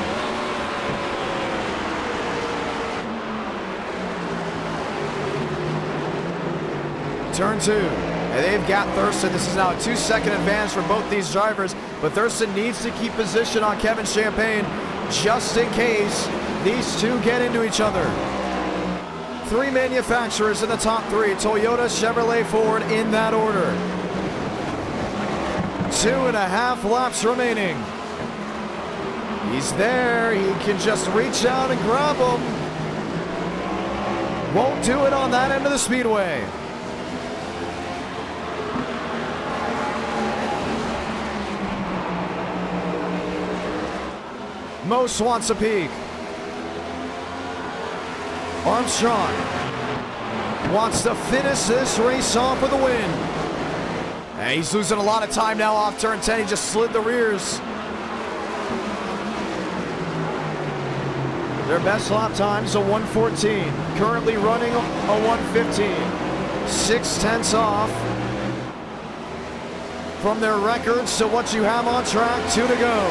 Turn 2. And they've got Thurston. This is now a 2-second advantage for both these drivers, but Thurston needs to keep position on Kevin Champagne just in case these two get into each other. 3 manufacturers in the top 3, Toyota, Chevrolet, Ford, in that order. 2.5 laps remaining. He's there. He can just reach out and grab him. Won't do it on that end of the speedway. Most wants a peek. Armstrong wants to finish this race off with a win. And he's losing a lot of time now off turn 10. He just slid the rears. Their best lap time's a 1:14. Currently running a 1:15. 0.6 off from their records to what you have on track. 2 to go.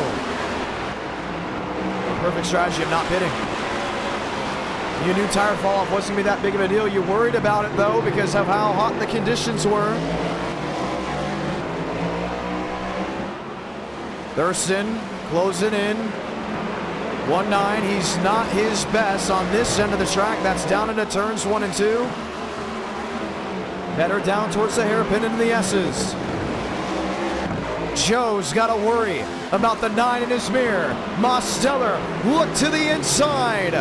Perfect strategy of not pitting. You knew tire fall off wasn't going to be that big of a deal. You worried about it though because of how hot the conditions were. Thurston closing in. 1.9. He's not his best on this end of the track. That's down into turns 1 and 2. Better down towards the hairpin into the S's. Joe's got to worry about the 9 in his mirror. Mosteller, look to the inside.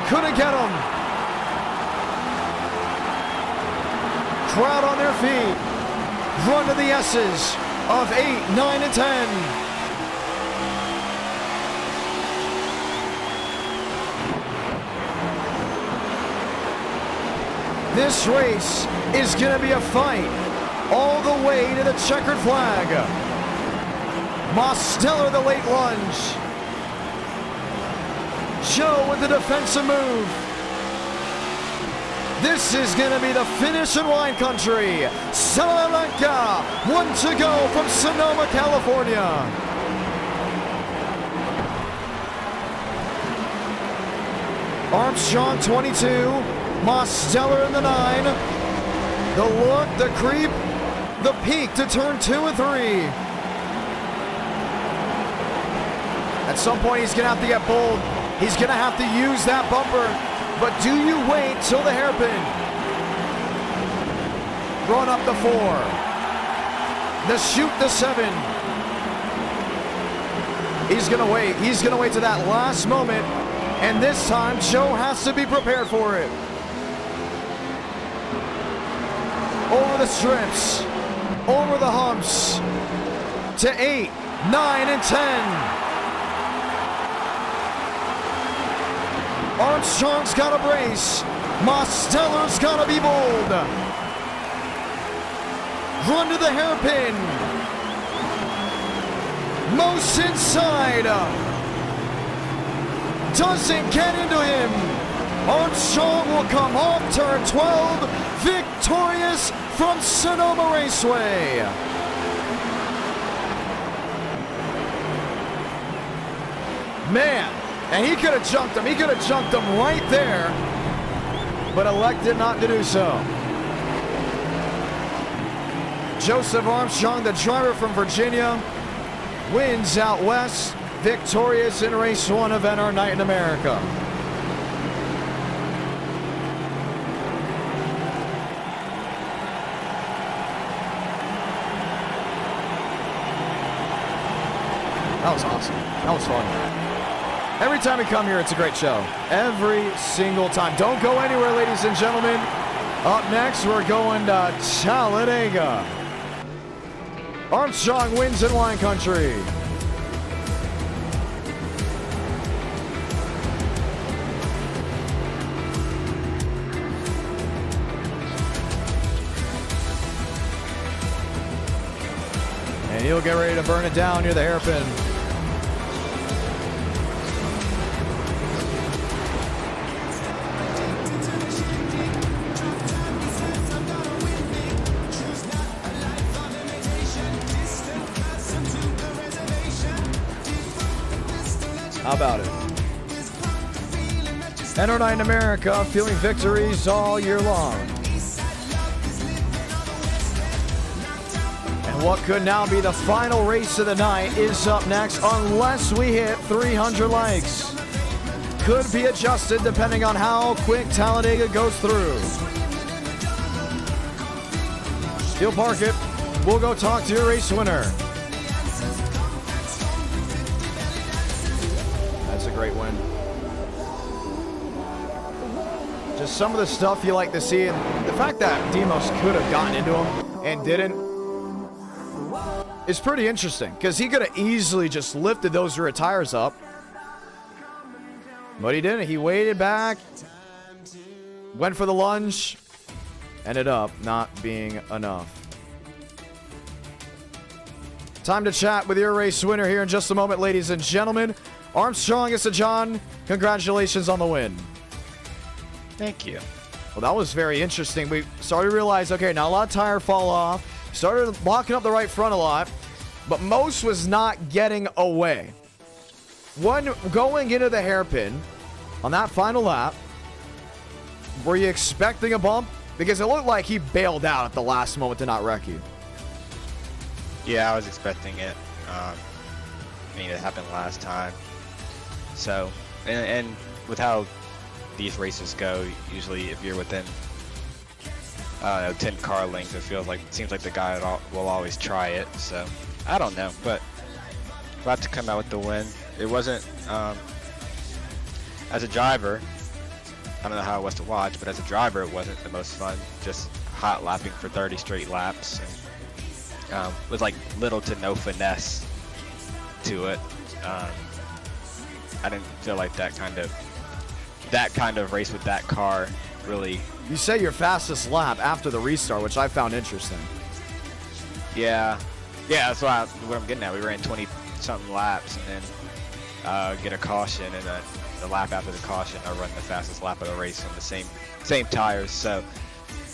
Couldn't get him. Crowd on their feet. Run to the S's of 8, 9, and 10. This race is going to be a fight all the way to the checkered flag. Mosteller the late lunge. Joe with the defensive move. This is going to be the finish in wine country. Salamanca, 1 to go from Sonoma, California. Armstrong 22, Mosteller in the 9. The look, the creep, the peak to turn 2 and 3. At some point he's going to have to get bold. He's going to have to use that bumper. But do you wait till the hairpin? Run up the 4. The shoot the 7. He's going to wait. He's going to wait to that last moment. And this time, Joe has to be prepared for it. Over the strips. Over the humps. To 8, 9, and 10. Armstrong's got to brace. Mosteller's got to be bold. Run to the hairpin. Most inside. Doesn't get into him. Armstrong will come off turn 12, victorious from Sonoma Raceway. Man. And he could have jumped him. He could have jumped him right there, but elected not to do so. Joseph Armstrong, the driver from Virginia, wins out west, victorious in race 1 of NR Night in America. That was awesome. That was fun. Every time we come here, it's a great show. Every single time. Don't go anywhere, ladies and gentlemen. Up next, we're going to Talladega. Armstrong wins in wine country. And he'll get ready to burn it down near the hairpin. How about it? NR Night in America, feeling victories all year long. And what could now be the final race of the night is up next, unless we hit 300 likes. Could be adjusted depending on how quick Talladega goes through. You'll park it. We'll go talk to your race winner. That's a great win. Just some of the stuff you like to see, and the fact that Demos could have gotten into him and didn't is pretty interesting, because he could have easily just lifted those rear tires up, but he didn't. He waited back, went for the lunge, ended up not being enough. Time to chat with your race winner here in just a moment, ladies and gentlemen. Armstrong is to John. Congratulations on the win. Thank you. Well, that was very interesting. We started to realize, okay, now a lot of tire fall off. Started locking up the right front a lot, but most was not getting away. When going into the hairpin on that final lap, were you expecting a bump? Because it looked like he bailed out at the last moment to not wreck you. Yeah, I was expecting it. I mean, it happened last time. So, and with how these races go, usually if you're within 10 car lengths, it seems like the guy will always try it. So I don't know, but glad to come out with the win. It wasn't as a driver, I don't know how it was to watch, but as a driver it wasn't the most fun, just hot lapping for 30 straight laps, and with like little to no finesse to it. I didn't feel like that kind of race with that car really. You say your fastest lap after the restart, which I found interesting. Yeah, that's what I'm getting at. We ran 20-something laps and then get a caution, and then the lap after the caution, I run the fastest lap of the race on the same tires. So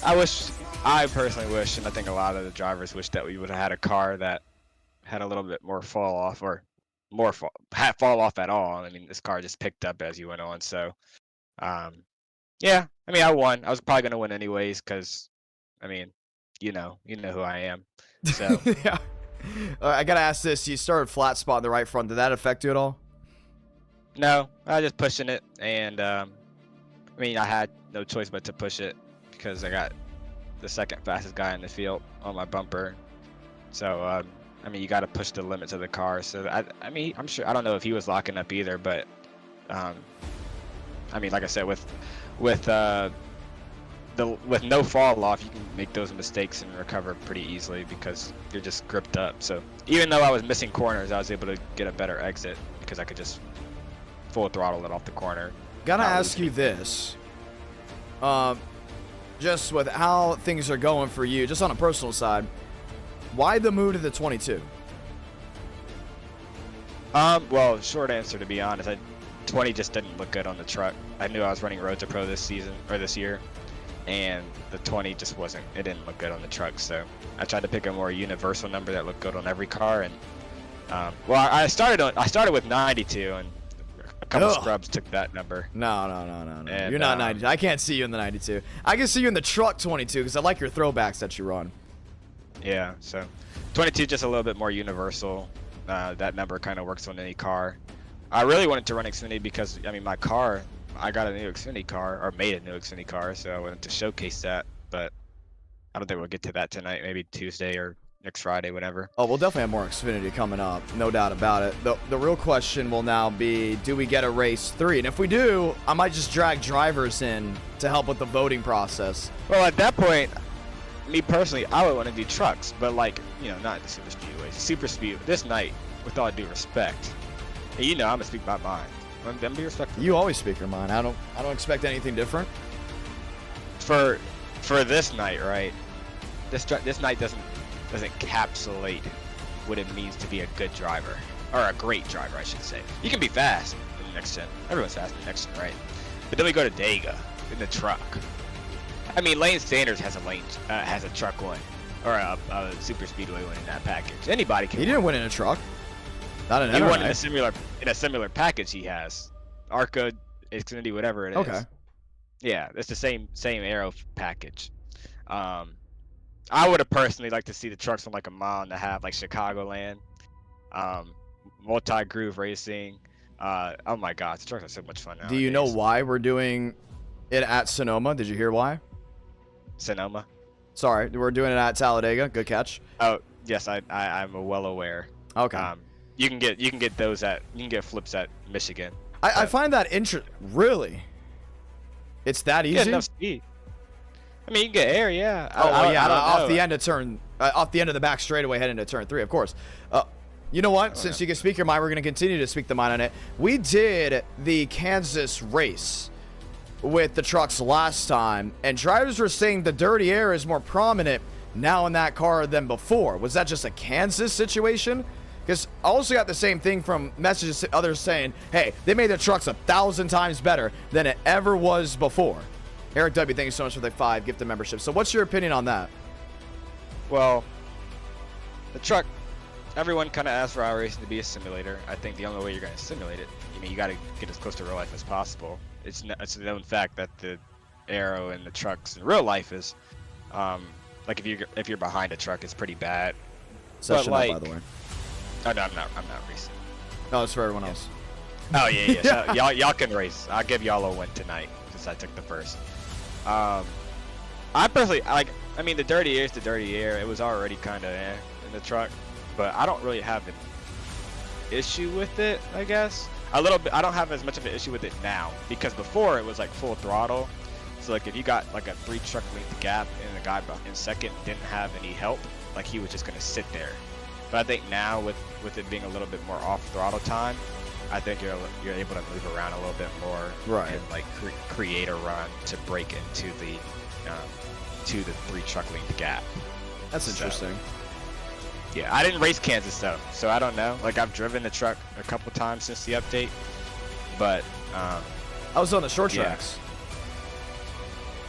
I personally wish, and I think a lot of the drivers wish, that we would have had a car that had a little bit more fall off, or more fall off at all. I mean, this car just picked up as you went on. So, yeah, I mean, I won. I was probably going to win anyways, because, I mean, you know who I am. So yeah. I got to ask this. You started flat spot in the right front. Did that affect you at all? No, I was just pushing it. And, I mean, I had no choice but to push it, because I got the second fastest guy in the field on my bumper. So, I mean, you got to push the limits of the car. So, I mean, I'm sure, I don't know if he was locking up either, but, I mean, like I said, with no fall off, you can make those mistakes and recover pretty easily because you're just gripped up. So even though I was missing corners, I was able to get a better exit because I could just full throttle it off the corner. Gotta ask you this. Just with how things are going for you, just on a personal side, why the move to the 22? Well, short answer, to be honest, 20 just didn't look good on the truck. I knew I was running Road to Pro this year, and the 20 just it didn't look good on the truck. So I tried to pick a more universal number that looked good on every car. And well, I started with 92, and a couple scrubs took that number. No. And, you're not 92. I can't see you in the 92. I can see you in the truck 22 because I like your throwbacks that you run. Yeah, so 22 just a little bit more universal. That number kind of works on any car. I really wanted to run Xfinity because, I mean, my car, I got a new Xfinity car, or made a new Xfinity car, so I wanted to showcase that. But I don't think we'll get to that tonight. Maybe Tuesday or next Friday, whatever. Oh, we'll definitely have more Xfinity coming up, no doubt about it. The real question will now be, do we get a race 3? And if we do, I might just drag drivers in to help with the voting process. Well, at that point, me personally, I would want to do trucks, but like, not the Superspeedway. Superspeed this night, with all due respect. I'm gonna speak my mind. I'm gonna be respectful. You always speak your mind. I don't expect anything different. For this night, right? This night doesn't encapsulate what it means to be a good driver, or a great driver, I should say. You can be fast in the next gen. Everyone's fast in the next gen, right? But then we go to Dega in the truck. I mean, Lane Sanders has a truck win, or a Superspeedway win in that package. Anybody can. He didn't win in a truck. Not an He won in a similar package. He has Arca, Xfinity, whatever it is. Okay. Yeah, it's the same aero package. I would have personally liked to see the trucks on like a mile and a half, like Chicagoland, multi-groove racing. Oh my gosh, the trucks are so much fun nowadays. Do you know why we're doing it at Sonoma? Did you hear why? Sonoma? Sorry, we're doing it at Talladega. Good catch. Oh yes, I'm well aware. Okay. You can get those you can get flips at Michigan. I find that interesting. Really? It's that easy? Yeah, enough speed. I mean, you can get air, yeah. Off the end of off the end of the back straightaway, heading to turn 3, of course. You know what? Since you can speak your mind, we're going to continue to speak the mind on it. We did the Kansas race with the trucks last time, and drivers were saying the dirty air is more prominent now in that car than before. Was that just a Kansas situation? Because I also got the same thing from messages to others saying, hey, they made the trucks 1,000 times better than it ever was before. Eric W., thank you so much for the 5 gift membership. So what's your opinion on that? Well, the truck, everyone kind of asks for iRacing to be a simulator. I think the only way you're going to simulate it, you got to get as close to real life as possible. It's a known fact that the aero in the trucks in real life is, like if you're behind a truck, it's pretty bad. Session but like, up, by the way. Oh no, I'm not racing. No, it's for everyone else. Oh yeah. So y'all can race. I'll give y'all a win tonight since I took the first. I personally I mean, the dirty air is the dirty air. It was already kind of in the truck, but I don't really have an issue with it. I guess a little bit. I don't have as much of an issue with it now because before it was like full throttle. So like if you got like a 3 truck length gap and the guy in second didn't have any help, like he was just gonna sit there. But I think now with it being a little bit more off throttle time, I think you're able to move around a little bit more, right? And like create a run to break into the 3 truck length gap. That's interesting. Yeah, I didn't race Kansas though, so I don't know. Like I've driven the truck a couple times since the update, but I was on the short tracks.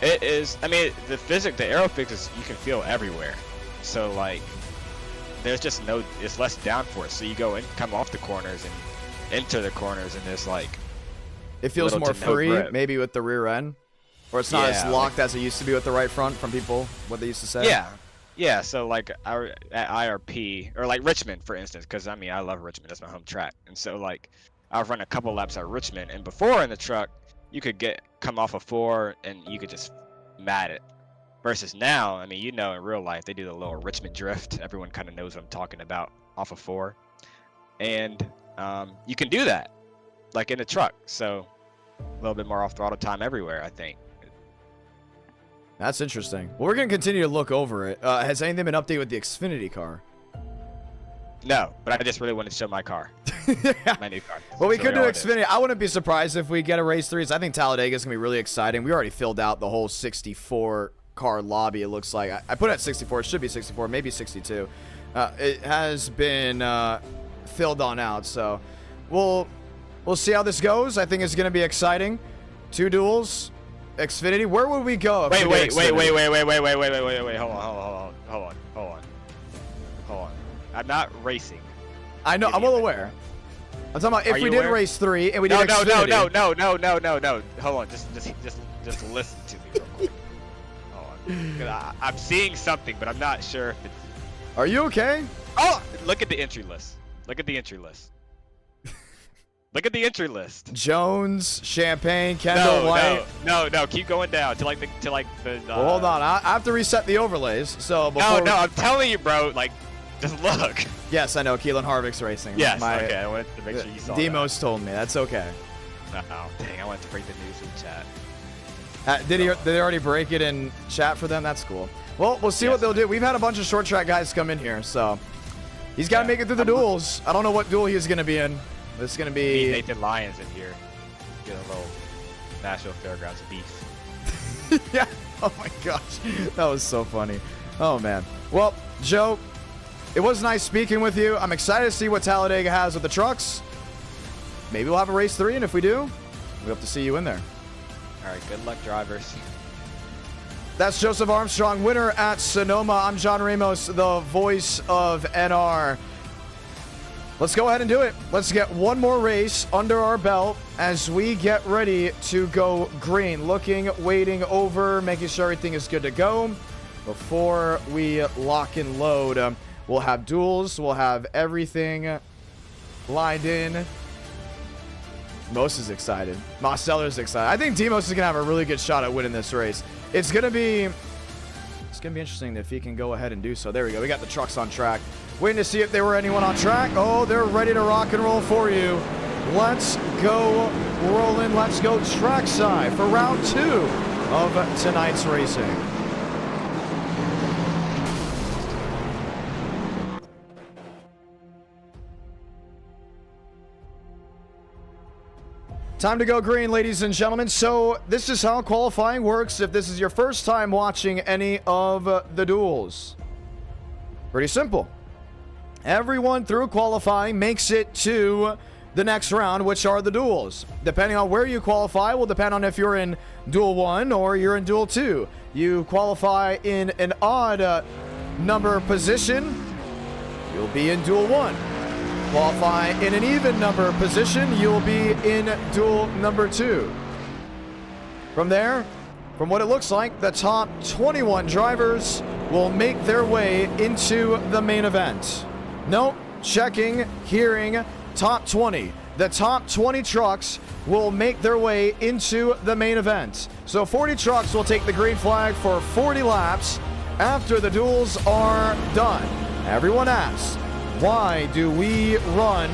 It is. I mean, the aero physics you can feel everywhere. So like, there's just it's less downforce. So you go and come off the corners and enter the corners, and there's like, it feels more free, maybe with the rear end, or it's not as locked as it used to be with the right front. From people, what they used to say. Yeah. So like at IRP or like Richmond, for instance, because I mean I love Richmond. That's my home track, and so like I've run a couple laps at Richmond, and before in the truck, you could come off a 4 and you could just mat it. Versus now, I mean, in real life, they do the little Richmond drift. Everyone kind of knows what I'm talking about off of 4. And you can do that, like in the truck. So a little bit more off throttle time everywhere, I think. That's interesting. Well, we're going to continue to look over it. Has anything been updated with the Xfinity car? No, but I just really wanted to show my car. My new car. Well, we could do Xfinity. I wouldn't be surprised if we get a race 3. I think Talladega is going to be really exciting. We already filled out the whole 64 car lobby, it looks like. I put it at 64. It should be 64, maybe 62. It has been filled on out, so we'll see how this goes. I think it's going to be exciting. 2 duels, Xfinity. Where would we go? Wait. Hold on. I'm not racing. I know. I'm well aware. I'm talking about if we did race 3 and we did Xfinity. No. Hold on. Just listen to me real quick. Hold on. I'm seeing something, but I'm not sure if it's... Are you okay? Oh! Look at the entry list. Look at the entry list. Jones, Champagne, Kendall, White. No. Keep going down to like the. Well, hold on. I have to reset the overlays. So before No. I'm telling you, bro. Like, just look. Yes, I know. Keelan Harvick's racing. Yes. Okay. I wanted to make sure you saw Demos told me. That's okay. Oh, dang! I wanted to break the news in chat. Did they already break it in chat for them? That's cool. Well, we'll see what they'll do. We've had a bunch of short track guys come in here, so he's got to make it through the duels. I don't know what duel he's going to be in. It's going to be Nathan Lyons in here. Get a little National Fairgrounds beef. Yeah. Oh my gosh, that was so funny. Oh man. Well, Joe, It was nice speaking with you. I'm excited to see what Talladega has with the trucks. Maybe we'll have a race 3, and if we do, we hope to see you in there. All right, good luck, drivers. That's Joseph Armstrong, winner at Sonoma. I'm John Ramos, the voice of NR. Let's go ahead and do it. Let's get one more race under our belt as we get ready to go green. Looking, waiting over, making sure everything is good to go before we lock and load. We'll have duels. We'll have everything lined in. Most is excited. Marcello's excited. I think Demos is going to have a really good shot at winning this race. It's going to be interesting if he can go ahead and do so. There we go. We got the trucks on track. Waiting to see if there were anyone on track. Oh, they're ready to rock and roll for you. Let's go rolling. Let's go trackside for round 2 of tonight's racing. Time to go green, ladies and gentlemen. So this is how qualifying works if this is your first time watching any of the duels. Pretty simple. Everyone through qualifying makes it to the next round, which are the duels. Depending on where you qualify will depend on if you're in Duel 1 or you're in Duel 2. You qualify in an odd number position, you'll be in Duel 1. Qualify in an even number position, you'll be in duel number 2. From there, from what it looks like, the top 21 drivers will make their way into the main event. Nope, checking, hearing, top 20. The top 20 trucks will make their way into the main event. So 40 trucks will take the green flag for 40 laps after the duels are done. Everyone asks, why do we run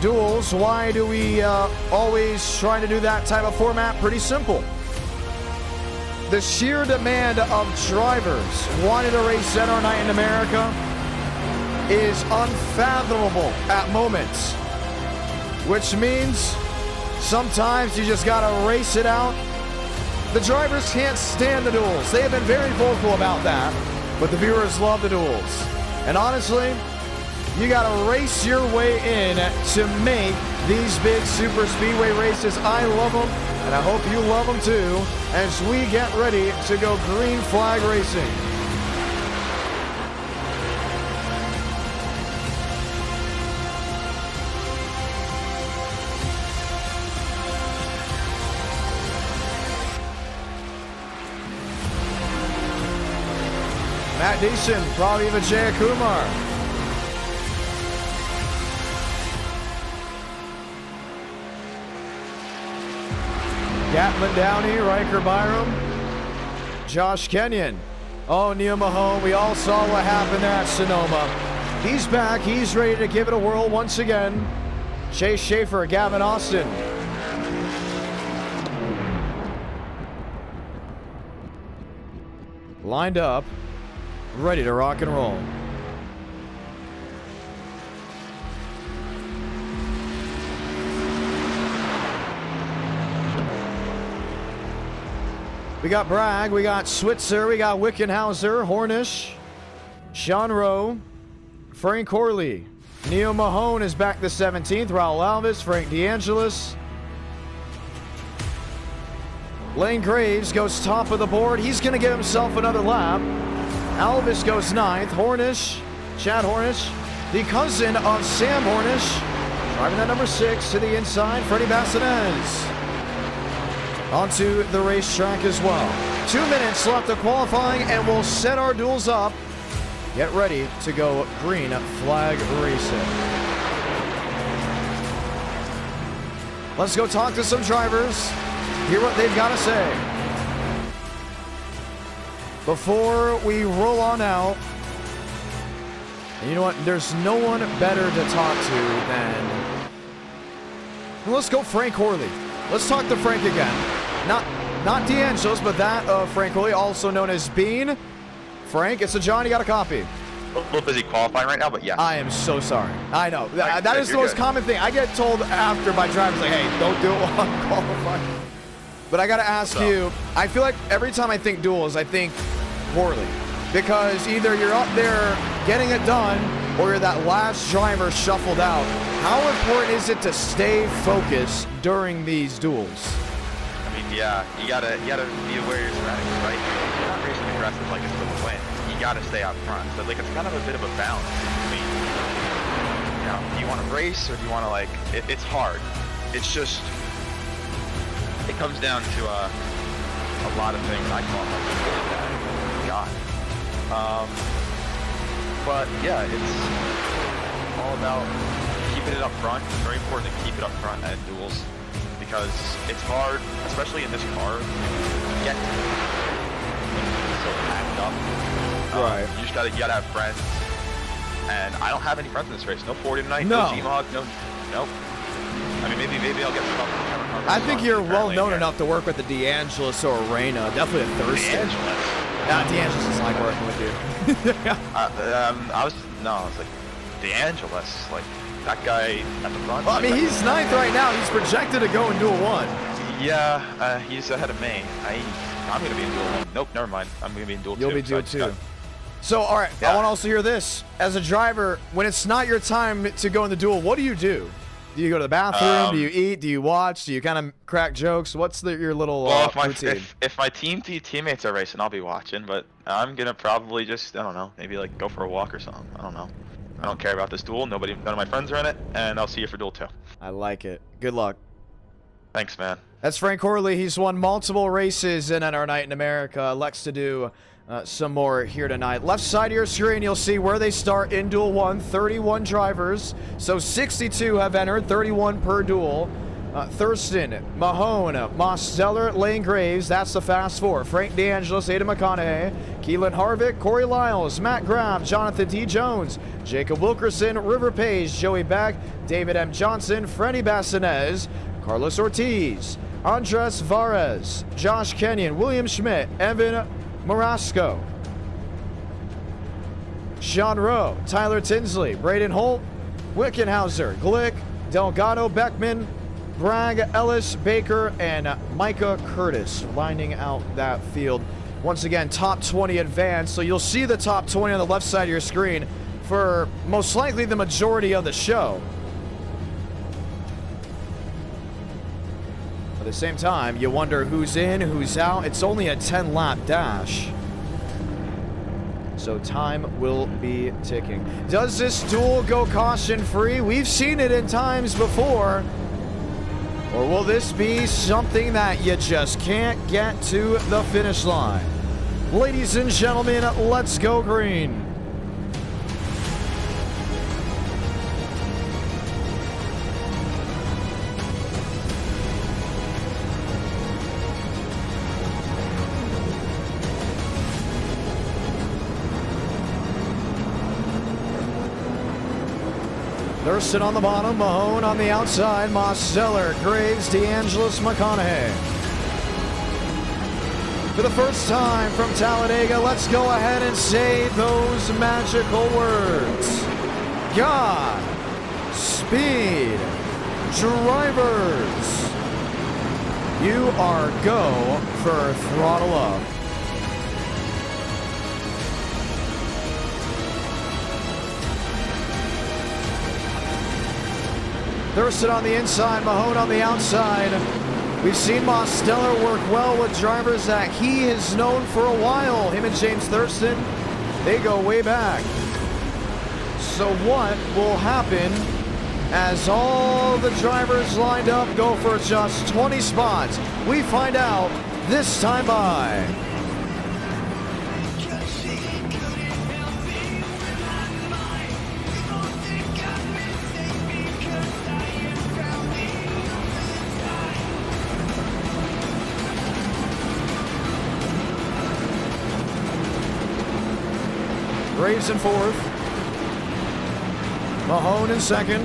duels? Why do we always try to do that type of format? Pretty simple. The sheer demand of drivers wanting to race NR Night in America is unfathomable at moments, which means sometimes you just gotta race it out. The drivers can't stand the duels. They have been very vocal about that, but the viewers love the duels. And honestly, you gotta race your way in to make these big super speedway races. I love them, and I hope you love them too, as we get ready to go green flag racing. Matt Deason, probably even Jay Kumar. Gatlin Downey, Riker Byram, Josh Kenyon. Oh, Neil Mahone, we all saw what happened there at Sonoma. He's back, he's ready to give it a whirl once again. Chase Schaefer, Gavin Austin. Lined up, ready to rock and roll. We got Bragg, we got Switzer, we got Wickenhauser, Hornish, Sean Rowe, Frank Corley. Neil Mahone is back the 17th. Raul Alves, Frank DeAngelis. Lane Graves goes top of the board. He's going to give himself another lap. Alvis goes 9th. Hornish, Chad Hornish, the cousin of Sam Hornish, driving that number 6 to the inside. Freddie Bassinez onto the racetrack as well. 2 minutes left of qualifying, and we'll set our duels up. Get ready to go green flag racing. Let's go talk to some drivers, hear what they've got to say before we roll on out. And you know what? There's no one better to talk to than... Well, let's go Frank Corley. Let's talk to Frank again. Not DeAngelis, but that of Frank Corley, also known as Bean. Frank, it's a John. You got a copy. A little busy qualifying right now, but yeah. I am so sorry. I know. Right, that is the most good. common thing. I get told after by drivers, like, hey, don't do it while I'm qualifying. But I got to ask you, I feel like every time I think duels, I think Corley. Because either you're up there getting it done, or you're that last driver shuffled out. How important is it to stay focused during these duels? I mean, yeah, you gotta be aware of your surroundings, right? You're not racing aggressive like it's for the win. You gotta stay out front. So like it's kind of a bit of a balance between, you know, do you want to race or do you want to like? It's hard. It's just it comes down to a lot of things. I call it like God. But yeah, it's all about keeping it up front. It's very important to keep it up front at duels because it's hard, especially in this car, to get so packed up. Right. You gotta have friends, and I don't have any friends in this race. No 40 tonight. No. No G-Mod. Nope. I mean, maybe I'll get some. I think you're well known enough to work with the DeAngelis or Arena. Definitely a Thurston. DeAngelis is like working with you. I was like DeAngelis, like that guy at the front. Well, I mean, he's ninth right now. He's projected to go in Duel 1. Yeah, he's ahead of me. I'm gonna be in Duel 1. Nope, never mind. I'm gonna be in Duel 2. You'll be Duel 2. So, all right, Yeah. I want to also hear this. As a driver, when it's not your time to go in the duel, what do you do? Do you go to the bathroom? Do you eat? Do you watch? Do you kind of crack jokes? What's your little routine? If my teammates are racing, I'll be watching. But I'm gonna probably just, I don't know, maybe like go for a walk or something. I don't know. I don't care about this duel. None of my friends are in it, and I'll see you for Duel 2. I like it. Good luck. Thanks, man. That's Frank Corley. He's won multiple races in NR Night in America. Elects to do some more here tonight. Left side of your screen, you'll see where they start in Duel 1. 31 drivers. So 62 have entered, 31 per duel. Thurston, Mahone, Mosteller, Lane Graves, that's the fast four. Frank DeAngelis, Ada McConaughey, Keelan Harvick, Corey Lyles, Matt Graham, Jonathan T. Jones, Jacob Wilkerson, River Page, Joey Beck, David M. Johnson, Freddie Bassinez, Carlos Ortiz, Andres Varez, Josh Kenyon, William Schmidt, Evan Marasco, Sean Rowe, Tyler Tinsley, Braden Holt, Wickenhauser, Glick, Delgado, Beckman, Bragg, Ellis, Baker, and Micah Curtis lining out that field. Once again, top 20 advanced, so you'll see the top 20 on the left side of your screen for most likely the majority of the show. At the same time, you wonder who's in, who's out. It's only a 10-lap dash, so time will be ticking. Does this duel go caution-free? We've seen it in times before. Or will this be something that you just can't get to the finish line? Ladies and gentlemen, let's go green. Thurston on the bottom, Mahone on the outside, Mosteller, Graves, DeAngelis, McConaughey. For the first time from Talladega, let's go ahead and say those magical words. God, speed, drivers. You are go for throttle up. Thurston on the inside, Mahone on the outside. We've seen Mosteller work well with drivers that he has known for a while. Him and James Thurston, they go way back. So what will happen as all the drivers lined up go for just 20 spots? We find out this time by Graves in fourth, Mahone in second,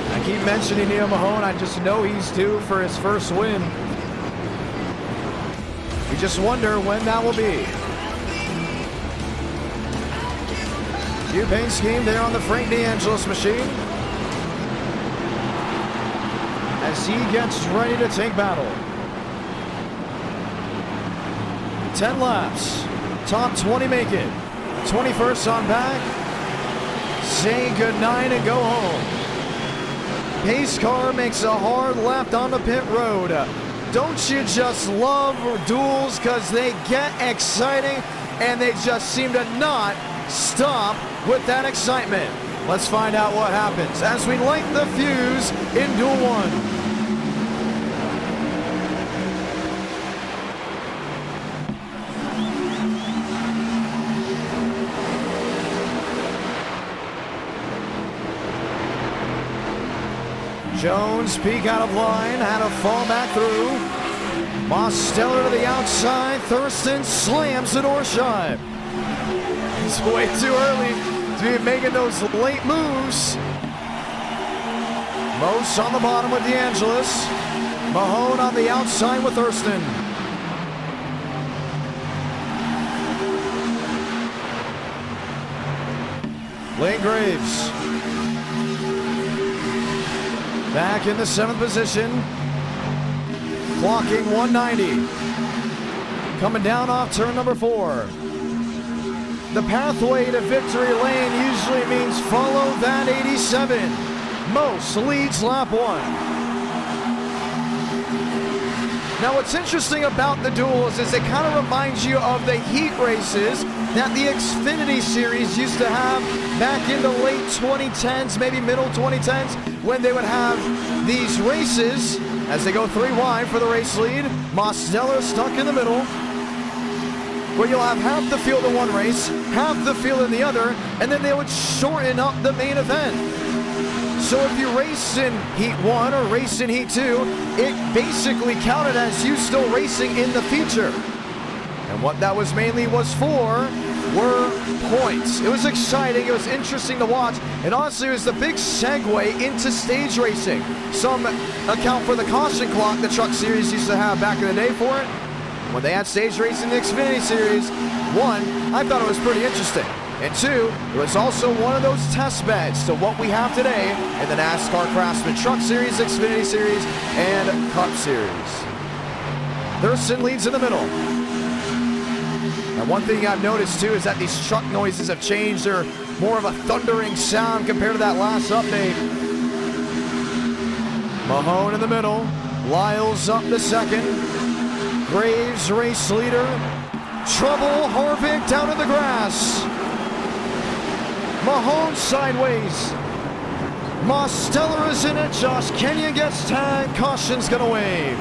I keep mentioning Neil Mahone, I just know he's due for his first win. We just wonder when that will be. New paint scheme there on the Frank DeAngelis machine as he gets ready to take battle. 10 laps. Top 20 make it. 21st on back. Say goodnight and go home. Pace car makes a hard left on the pit road. Don't you just love duels because they get exciting and they just seem to not stop with that excitement. Let's find out what happens as we light the fuse in Duel 1. Jones peek out of line, had to fall back through. Mosteller to the outside, Thurston slams the door shut. It's way too early to be making those late moves. Most on the bottom with DeAngelis. Mahone on the outside with Thurston. Lane Graves. Back in the 7th position. Clocking 190. Coming down off turn number 4. The pathway to victory lane usually means follow that 87. Most leads lap 1. Now what's interesting about the duels is it kind of reminds you of the heat races that the Xfinity Series used to have back in the late 2010s, maybe middle 2010s, when they would have these races as they go 3 wide for the race lead. Mosteller stuck in the middle, where you'll have half the field in one race, half the field in the other, and then they would shorten up the main event. So if you race in Heat 1 or race in Heat 2, it basically counted as you still racing in the feature. And what that was mainly was for were points. It was exciting, it was interesting to watch, and honestly it was the big segue into stage racing. Some account for the caution clock the Truck Series used to have back in the day for it. When they had stage racing in the Xfinity Series, 1, I thought it was pretty interesting. And 2, it was also one of those test beds to what we have today in the NASCAR Craftsman Truck Series, Xfinity Series, and Cup Series. Thurston leads in the middle. And one thing I've noticed too is that these truck noises have changed. They're more of a thundering sound compared to that last update. Mahone in the middle. Lyles up the 2nd. Graves race leader. Trouble, Harvick down in the grass. Mahone sideways. Mosteller is in it. Josh Kenyon gets tagged. Caution's gonna wave.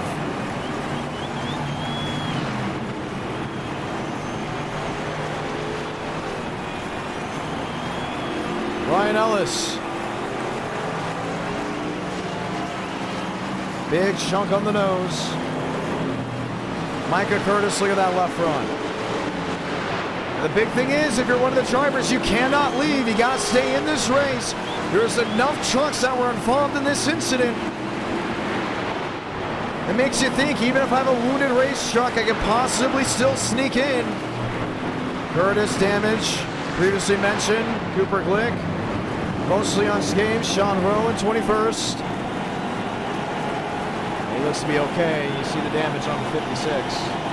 Ryan Ellis. Big chunk on the nose. Micah Curtis, look at that left front. And the big thing is, if you're one of the drivers, you cannot leave. You got to stay in this race. There's enough trucks that were involved in this incident. It makes you think, even if I have a wounded race truck, I could possibly still sneak in. Curtis damage, previously mentioned. Cooper Glick, mostly unscathed. Sean Rowe in 21st. He looks to be okay. You see the damage on the 56.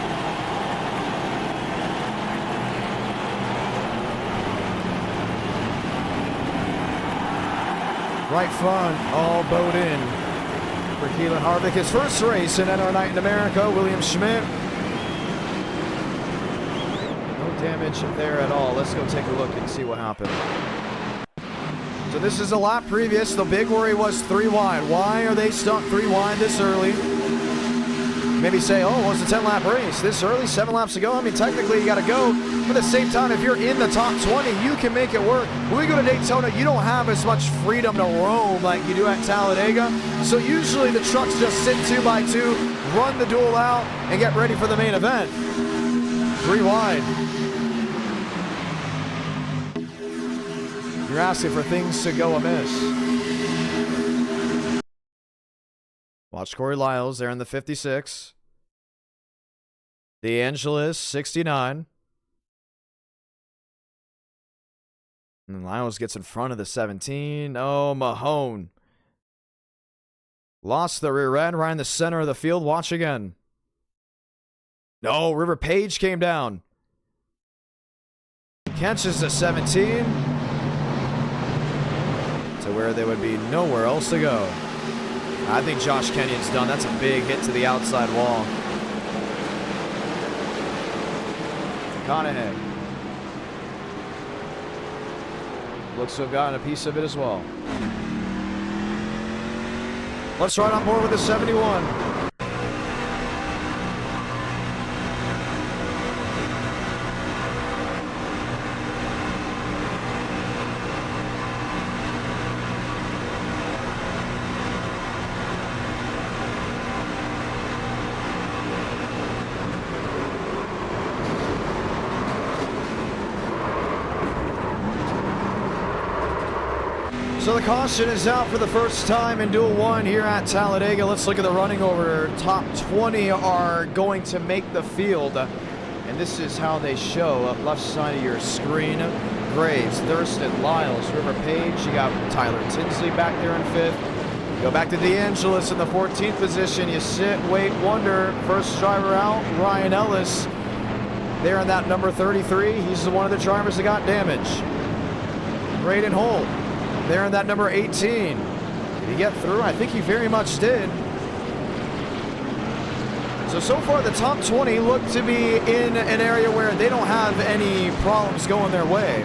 Right front, all bowed in for Keelan Harvick. His first race in NR Night in America. William Schmidt. No damage there at all. Let's go take a look and see what happened. So this is a lap previous. The big worry was 3 wide. Why are they stuck 3 wide this early? Maybe say, oh, well, it's a 10-lap race. This early, 7 laps to go. I mean, technically, you got to go. But at the same time, if you're in the top 20, you can make it work. When we go to Daytona, you don't have as much freedom to roam like you do at Talladega. So usually the trucks just sit 2 by 2, run the duel out, and get ready for the main event. 3 wide. You're asking for things to go amiss. Watch Corey Lyles there in the 56. DeAngelis, 69. And Lyles gets in front of the 17. Oh, Mahone. Lost the rear end right in the center of the field. Watch again. No, River Page came down. Catches the 17 to where there would be nowhere else to go. I think Josh Kenyon's done. That's a big hit to the outside wall. McConaughey looks to have gotten a piece of it as well. Let's ride on board with the 71. So the caution is out for the first time in Duel 1 here at Talladega. Let's look at the running order. Top 20 are going to make the field. And this is how they show up left side of your screen. Graves, Thurston, Lyles, River Page. You got Tyler Tinsley back there in 5th. Go back to DeAngelis in the 14th position. You sit, wait, wonder. First driver out, Ryan Ellis. There in that number 33. He's the one of the drivers that got damaged. Braden Holt. There in that number 18. Did he get through? I think he very much did. So far the top 20 look to be in an area where they don't have any problems going their way.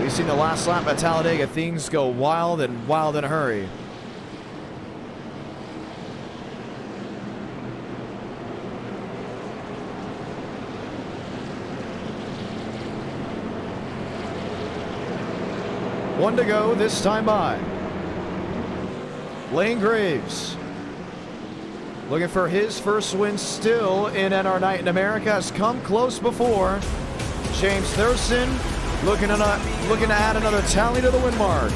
We've seen the last lap at Talladega. Things go wild and wild in a hurry. One to go this time by. Lane Graves looking for his first win still in NR Night in America. Has come close before. James Thurston looking to add another tally to the win mark.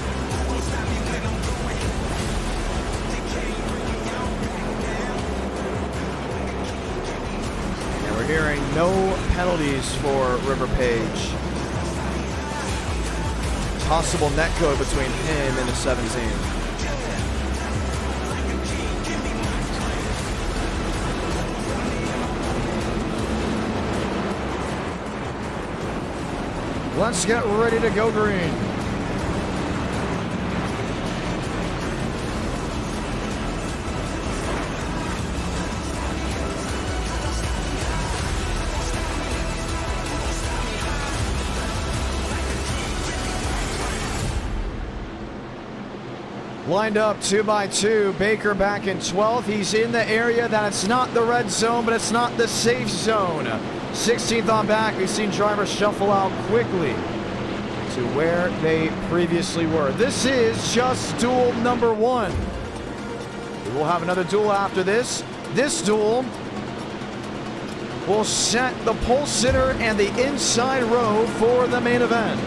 And we're hearing no penalties for River Page. Possible net code between him and the 17. Let's get ready to go green. Lined up 2 by 2. Baker back in 12th. He's in the area that it's not the red zone, but it's not the safe zone. 16th on back. We've seen drivers shuffle out quickly to where they previously were. This is just duel number 1. We will have another duel after this. This duel will set the pole sitter and the inside row for the main event.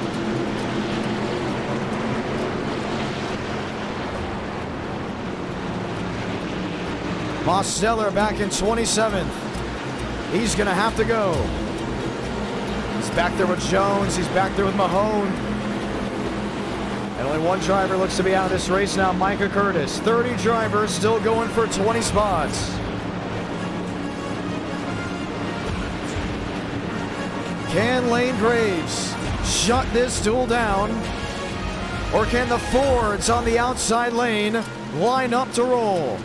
Mosteller back in 27th. He's going to have to go. He's back there with Jones. He's back there with Mahone. And only one driver looks to be out of this race now, Micah Curtis. 30 drivers still going for 20 spots. Can Lane Graves shut this duel down? Or can the Fords on the outside lane line up to roll?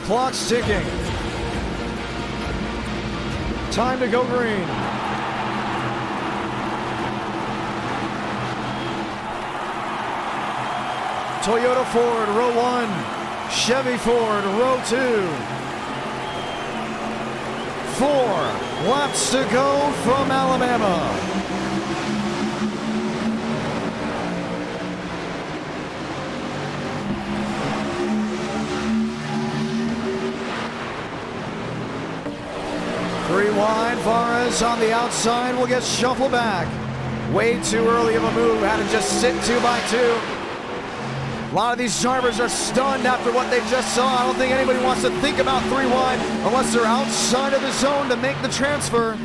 Clock's ticking. Time to go green. Toyota Ford, row 1. Chevy Ford, row 2. 4 laps to go from Alabama. Three wide, Vargas on the outside will get shuffled back. Way too early of a move, had to just sit 2 by 2. A lot of these drivers are stunned after what they just saw. I don't think anybody wants to think about 3 wide unless they're outside of the zone to make the transfer.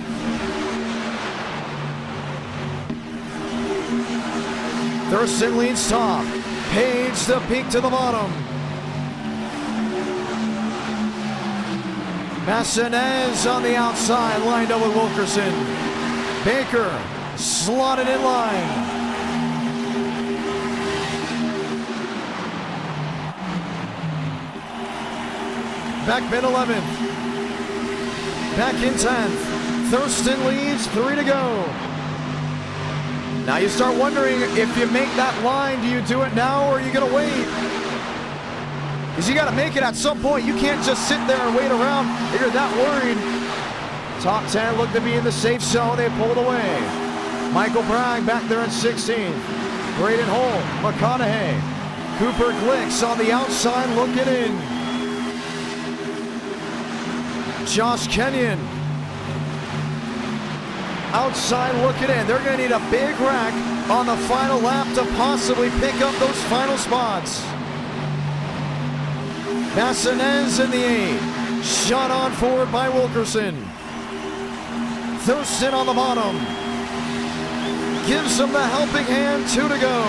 Thurston leads top. Page the peak to the bottom. Massinez on the outside, lined up with Wilkerson. Baker slotted in line. Beckman 11th. Back in 10th. Thurston leads, 3 to go. Now you start wondering, if you make that line, do you do it now or are you going to wait? Because you got to make it at some point. You can't just sit there and wait around if you're that worried. Top 10 look to be in the safe zone. They pulled away. Michael Bragg back there in 16th. Braden Holt, McConaughey. Cooper Glicks on the outside looking in. Josh Kenyon outside looking in. They're going to need a big wreck on the final lap to possibly pick up those final spots. Massinez in the 8. Shot on forward by Wilkerson. Thurston on the bottom. Gives him the helping hand, 2 to go.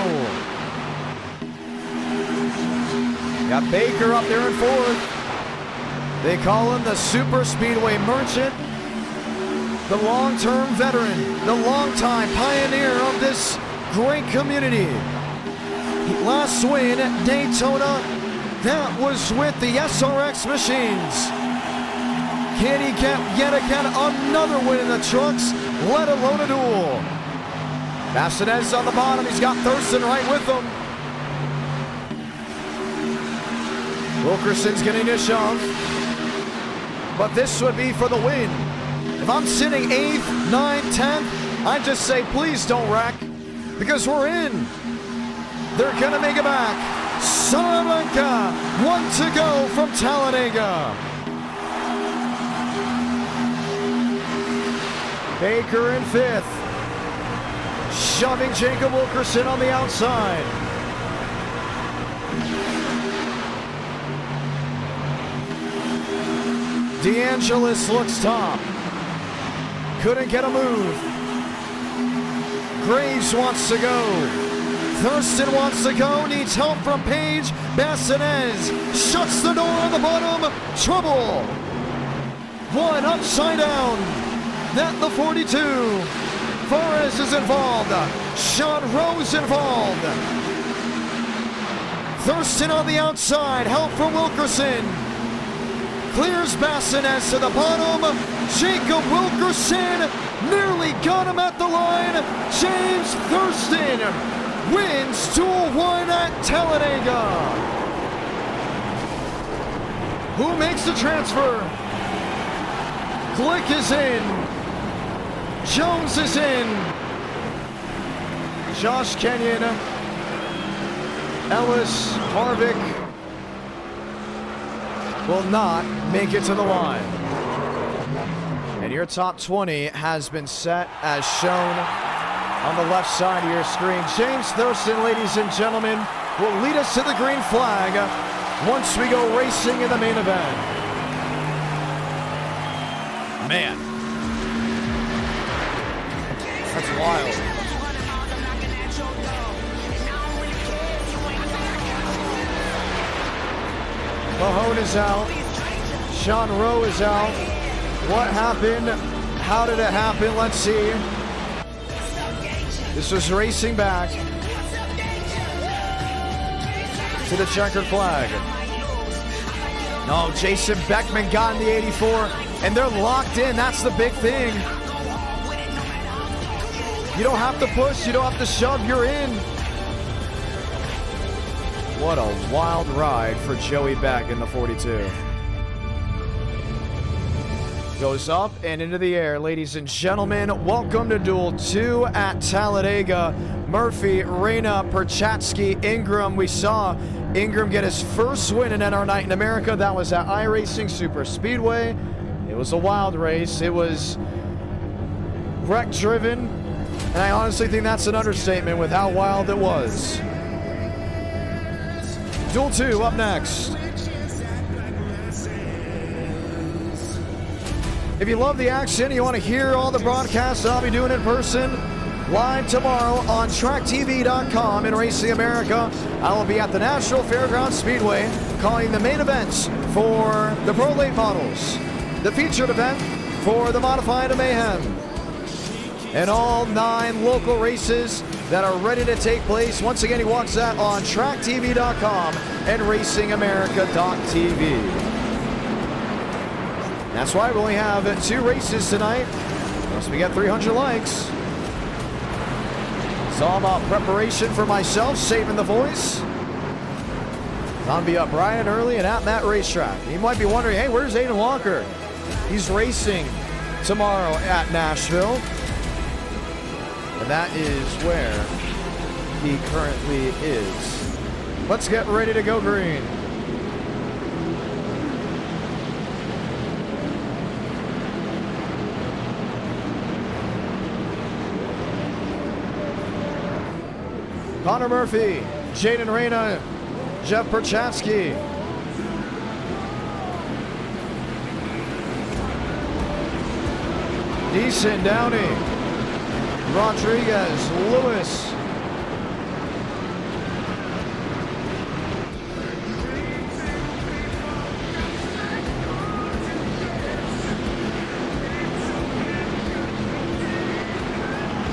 Got Baker up there in 4th. They call him the Superspeedway Merchant. The long-term veteran, the long-time pioneer of this great community. Last win at Daytona, that was with the SRX machines. Can he get yet again another win in the trucks, let alone a duel? Massinez on the bottom, he's got Thurston right with him. Wilkerson's getting a shove, but this would be for the win. If I'm sitting 8th, 9th, 10th, I'd just say, please don't wreck, because we're in. They're gonna make it back. Salamanca, 1 to go from Talladega. Baker in 5th. Shoving Jacob Wilkerson on the outside. DeAngelis looks top. Couldn't get a move. Graves wants to go. Thurston wants to go. Needs help from Page. Massinez shuts the door on the bottom. Trouble. 1 upside down. That the 42. Forrest is involved. Sean Rose involved. Thurston on the outside. Help from Wilkerson. Clears Massinez to the bottom. Jacob Wilkerson nearly got him at the line. James Thurston wins Duel 1 at Talladega. Who makes the transfer? Glick is in. Jones is in. Josh Kenyon, Ellis, Harvick will not make it to the line. And your top 20 has been set as shown on the left side of your screen. James Thurston, ladies and gentlemen, will lead us to the green flag once we go racing in the main event. Man. That's wild. Mahone is out. Sean Rowe is out. What happened? How did it happen? Let's see. This was racing back to the checkered flag. No, Jason Beckman got in the 84, and they're locked in. That's the big thing. You don't have to push, you don't have to shove, you're in. What a wild ride for Joey Beck in the 42. Goes up and into the air, ladies and gentlemen. Welcome to Duel 2 at Talladega. Murphy, Reyna, Perchatsky, Ingram. We saw Ingram get his first win in NR Night in America. That was at iRacing Superspeedway. It was a wild race. It was wreck driven. And I honestly think that's an understatement with how wild it was. Duel 2 up next. If you love the action, you want to hear all the broadcasts I'll be doing in person, live tomorrow on tracktv.com in Racing America. I will be at the National Fairgrounds Speedway calling the main events for the Pro Late Models. the featured event for the Modified Mayhem. And all 9 local races that are ready to take place. Once again, he watches that on tracktv.com and racingamerica.tv. That's why we only have 2 races tonight. Once we get 300 likes. It's all about preparation for myself, saving the voice. I'll be up bright and early and at that racetrack. You might be wondering, hey, where's Aiden Walker? He's racing tomorrow at Nashville. And that is where he currently is. Let's get ready to go green. Connor Murphy, Jaden Reyna, Jeff Perchatsky. Deason, Downey, Rodriguez, Lewis.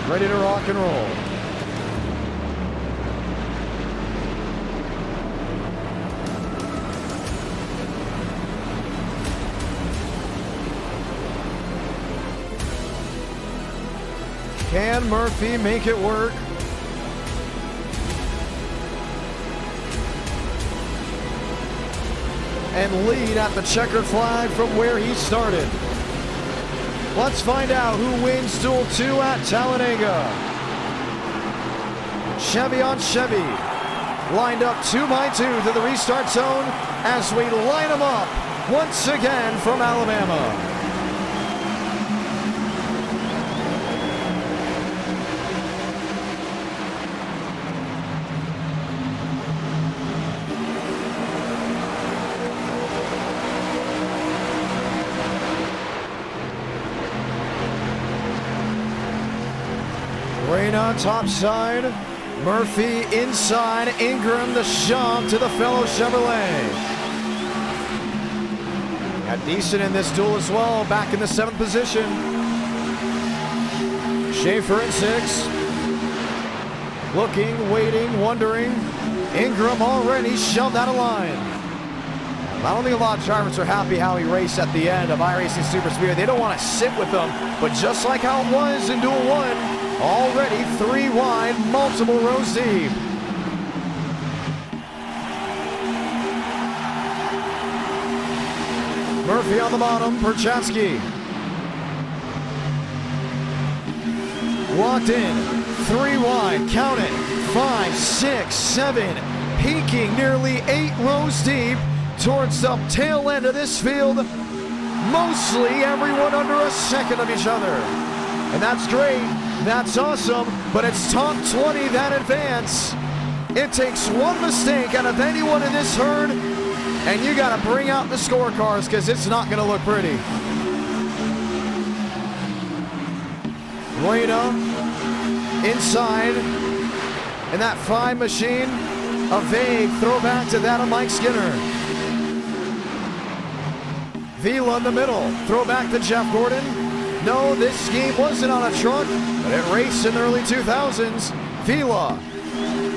Ready to rock and roll. Can Murphy make it work? And lead at the checkered flag from where he started. Let's find out who wins Duel 2 at Talladega. Chevy on Chevy. Lined up 2x2 to the restart zone as we line them up once again from Alabama. Reyna top side, Murphy inside, Ingram the shove to the fellow Chevrolet. Got Deason in this duel as well, back in the 7th position. Schaefer in 6. Looking, waiting, wondering. Ingram already shoved out of line. I don't think a lot of drivers are happy how he raced at the end of iRacing Superspeedway. They don't want to sit with them, but just like how it was in Duel 1, already 3 wide, multiple rows deep. Murphy on the bottom, Perchatsky. Locked in, 3 wide, count it, 5, 6, 7, peaking nearly 8 rows deep towards the tail end of this field. Mostly everyone under a second of each other. And that's great. That's awesome, but it's top 20 that advance. It takes one mistake out of anyone in this herd, and you got to bring out the scorecards because it's not going to look pretty. Reyna inside, and that 5 machine, a vague throwback to that of Mike Skinner. Vila in the middle, throwback to Jeff Gordon. No, this scheme wasn't on a truck, but it raced in the early 2000s. Vila,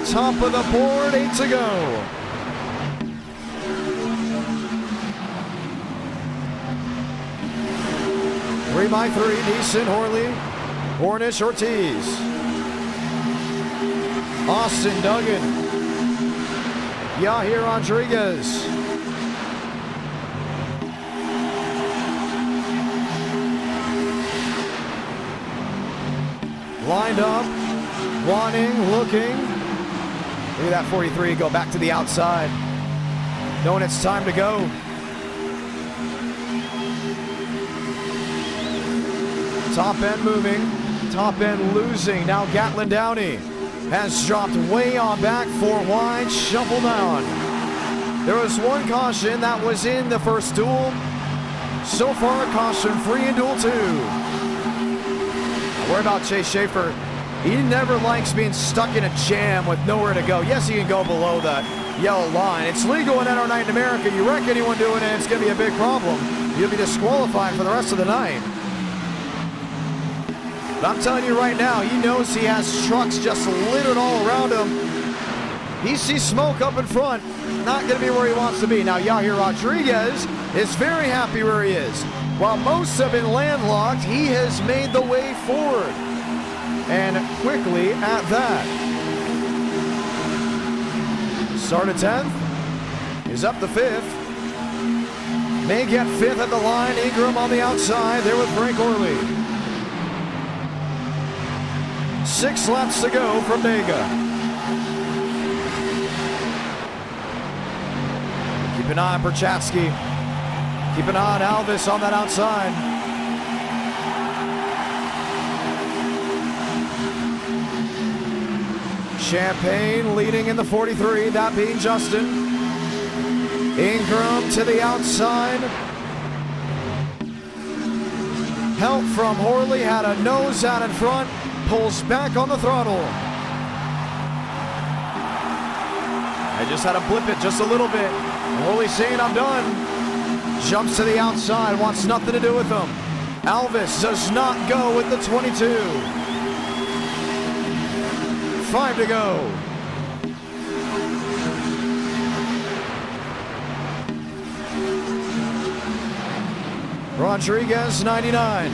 top of the board, 8 to go. Three by 3, Deason, Horley, Hornish, Ortiz. Austin, Duggan. Yahir Rodriguez. Lined up, wanting, looking. Look at that 43 go back to the outside. Knowing it's time to go. Top end moving, top end losing. Now Gatlin Downey has dropped way on back, 4 wide, shuffled down. There was 1 caution that was in the first duel. So far, caution free in Duel 2. Worry about Chase Schaefer. He never likes being stuck in a jam with nowhere to go. Yes, he can go below the yellow line. It's legal in NR Night in America. You wreck anyone doing it, it's going to be a big problem. He'll be disqualified for the rest of the night. But I'm telling you right now, he knows he has trucks just littered all around him. He sees smoke up in front. Not going to be where he wants to be. Now, Yahir Rodriguez is very happy where he is. While most have been landlocked, he has made the way forward. And quickly at that. Started 10th. He's up to 5th. May get 5th at the line. Ingram on the outside. There with Frank Orley. 6 laps to go from Dega. Keep an eye on Perchatsky. Keep an eye on Alvis on that outside. Champagne leading in the 43, that being Justin. Ingram to the outside. Help from Horley, had a nose out in front, pulls back on the throttle. I just had to blip it just a little bit. Horley saying I'm done. Jumps to the outside, wants nothing to do with them. Alvis does not go with the 22. 5 to go. Rodriguez 99.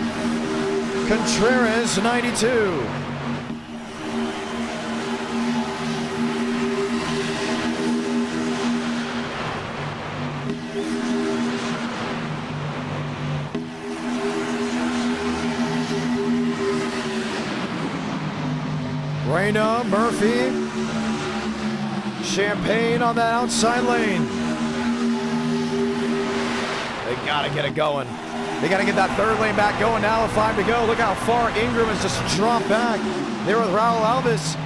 Contreras 92. Reyna, Murphy, Champagne on that outside lane. They gotta get it going. They gotta get that third lane back going now with 5 to go. Look how far Ingram has just dropped back there with Raul Alvis.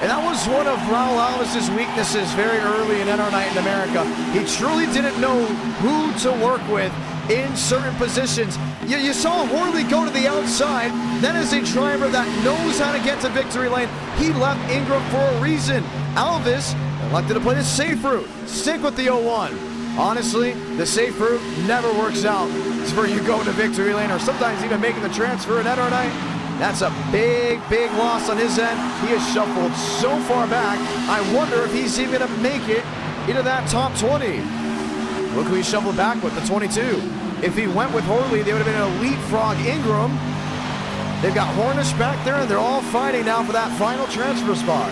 And that was one of Raul Alvis' weaknesses very early in NR Night in America. He truly didn't know who to work with in certain positions. You saw Horley go to the outside. Then as a driver that knows how to get to victory lane, he left Ingram for a reason. Alvis elected to play the safe route. Stick with the 01. Honestly, the safe route never works out. It's where you go to victory lane or sometimes even making the transfer in NR Night. That's a big, big loss on his end. He has shuffled so far back, I wonder if he's even going to make it into that top 20. Look who he shuffled back with, the 22. If he went with Horley, they would have been an leapfrog Ingram. They've got Hornish back there, and they're all fighting now for that final transfer spot.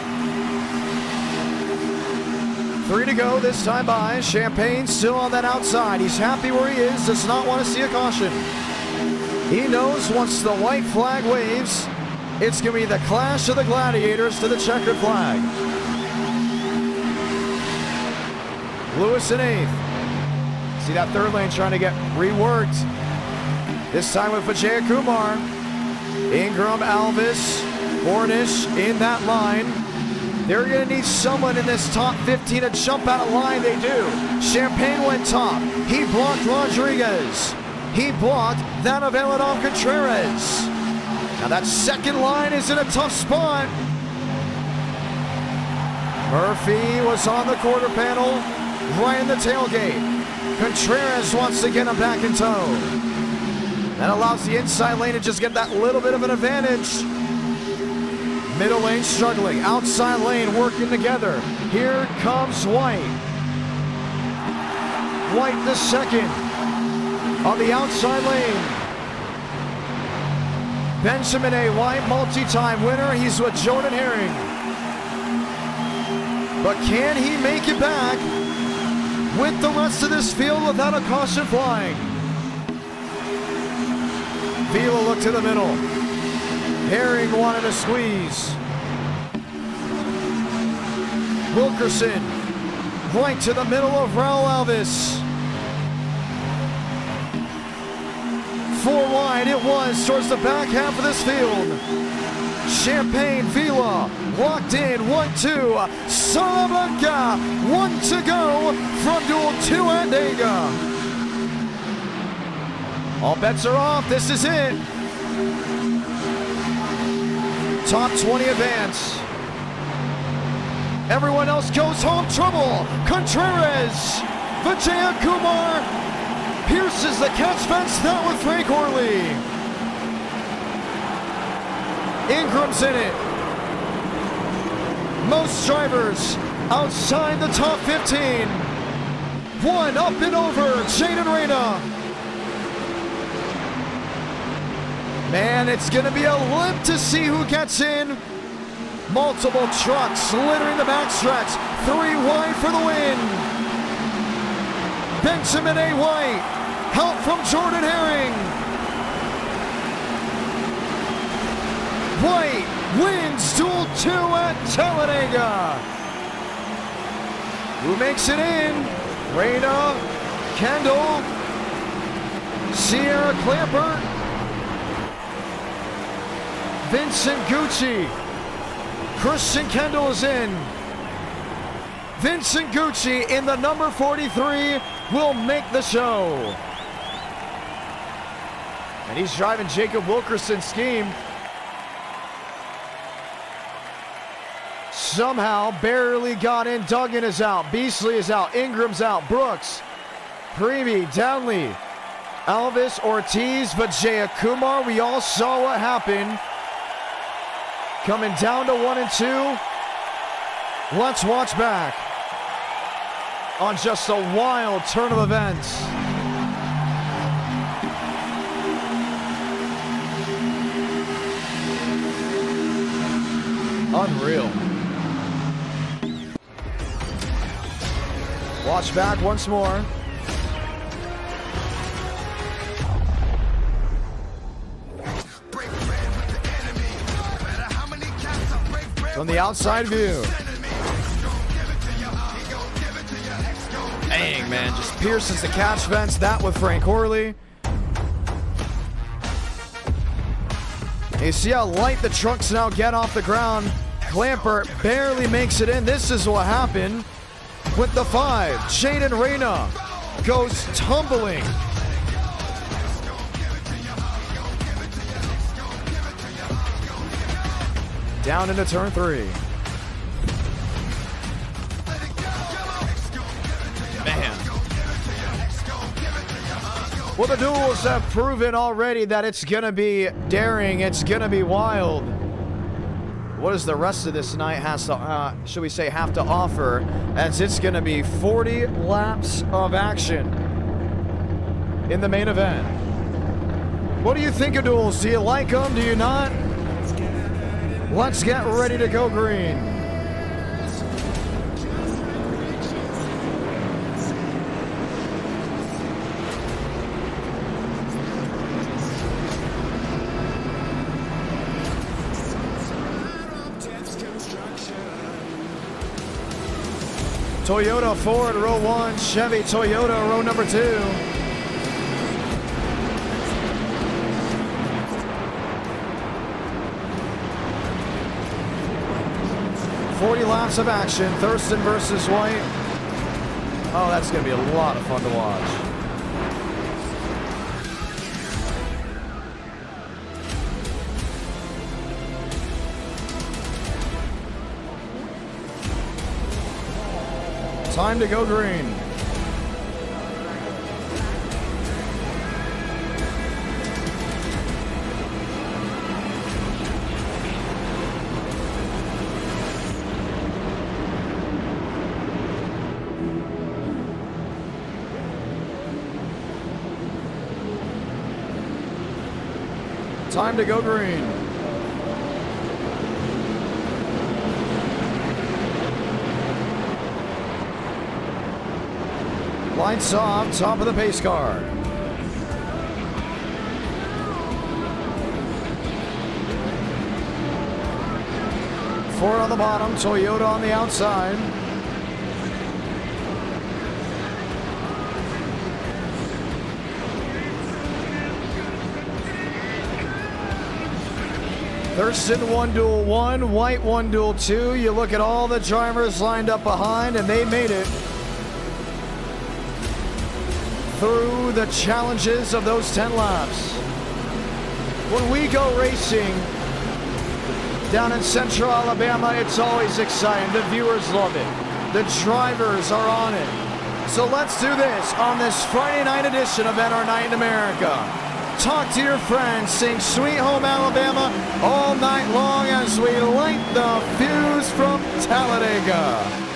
3 to go this time by. Champagne still on that outside. He's happy where he is, does not want to see a caution. He knows once the white flag waves, it's going to be the clash of the gladiators to the checkered flag. Lewis in 8th. See that third lane trying to get reworked. This time with Vijay Kumar. Ingram, Alvis, Hornish in that line. They're going to need someone in this top 15 to jump out of line. They do. Champagne went top. He blocked Rodriguez. He blocked that of Eladon Contreras. Now that second line is in a tough spot. Murphy was on the quarter panel, right in the tailgate. Contreras wants to get him back in tow. That allows the inside lane to just get that little bit of an advantage. Middle lane struggling, outside lane working together. Here comes White. White the second on the outside lane. Benjamin A. White, multi-time winner. He's with Jordan Herring. But can he make it back with the rest of this field without a caution flying? Vila looked to the middle. Herring wanted a squeeze. Wilkerson right to the middle of Raul Alvis. 4 wide it was towards the back half of this field. Champagne, Vila locked in, 1-2. Salamanca, 1 to go from duel 2 at Dega. All bets are off, this is it. Top 20 advance. Everyone else goes home, trouble. Contreras, Vijay Kumar, Pierce Pierces the catch fence, that with Frank Orley. Ingram's in it. Most drivers outside the top 15. One up and over, Jaden Reyna. Man, it's gonna be a limp to see who gets in. Multiple trucks littering the backstretch. 3 wide for the win. Benjamin A. White, help from Jordan Herring. White wins Duel 2 at Talladega. Who makes it in? Reyna, Kendall, Sierra Clamper, Vincent Gucci. Christian Kendall is in. Vincent Gucci in the number 43 will make the show. And he's driving Jacob Wilkerson's scheme. Somehow barely got in. Duggan is out. Beasley is out. Ingram's out. Brooks, Prevey, Downley, Elvis, Ortiz, Vijaya Kumar. We all saw what happened. Coming down to 1 and 2. Let's watch back on just a wild turn of events. Unreal. Watch back once more. From the outside view. Dang, man, just pierces the catch fence. That with Frank Orley. You see how light the trucks now get off the ground. Clamper barely makes it in. This is what happened with the 5. Jaden Reyna goes tumbling. Down into turn 3. Man. Well, the duels have proven already that it's going to be daring. It's going to be wild. What does the rest of this night has to, should we say, have to offer? As it's going to be 40 laps of action in the main event. What do you think of duels? Do you like them? Do you not? Let's get ready to go green. Toyota Ford row 1, Chevy Toyota row number 2. .40 laps of action. Thurston versus White. Oh, that's going to be a lot of fun to watch. Time to go green. Time to go green. Lights off, top of the pace car. Ford on the bottom, Toyota on the outside. Thurston 1 duel 1, White 1 duel 2. You look at all the drivers lined up behind, and they made it through the challenges of those 10 laps. When we go racing down in Central Alabama, it's always exciting. The viewers love it. The drivers are on it. So let's do this on this Friday night edition of NR Night in America. Talk to your friends, sing Sweet Home Alabama all night long as we light the fuse from Talladega.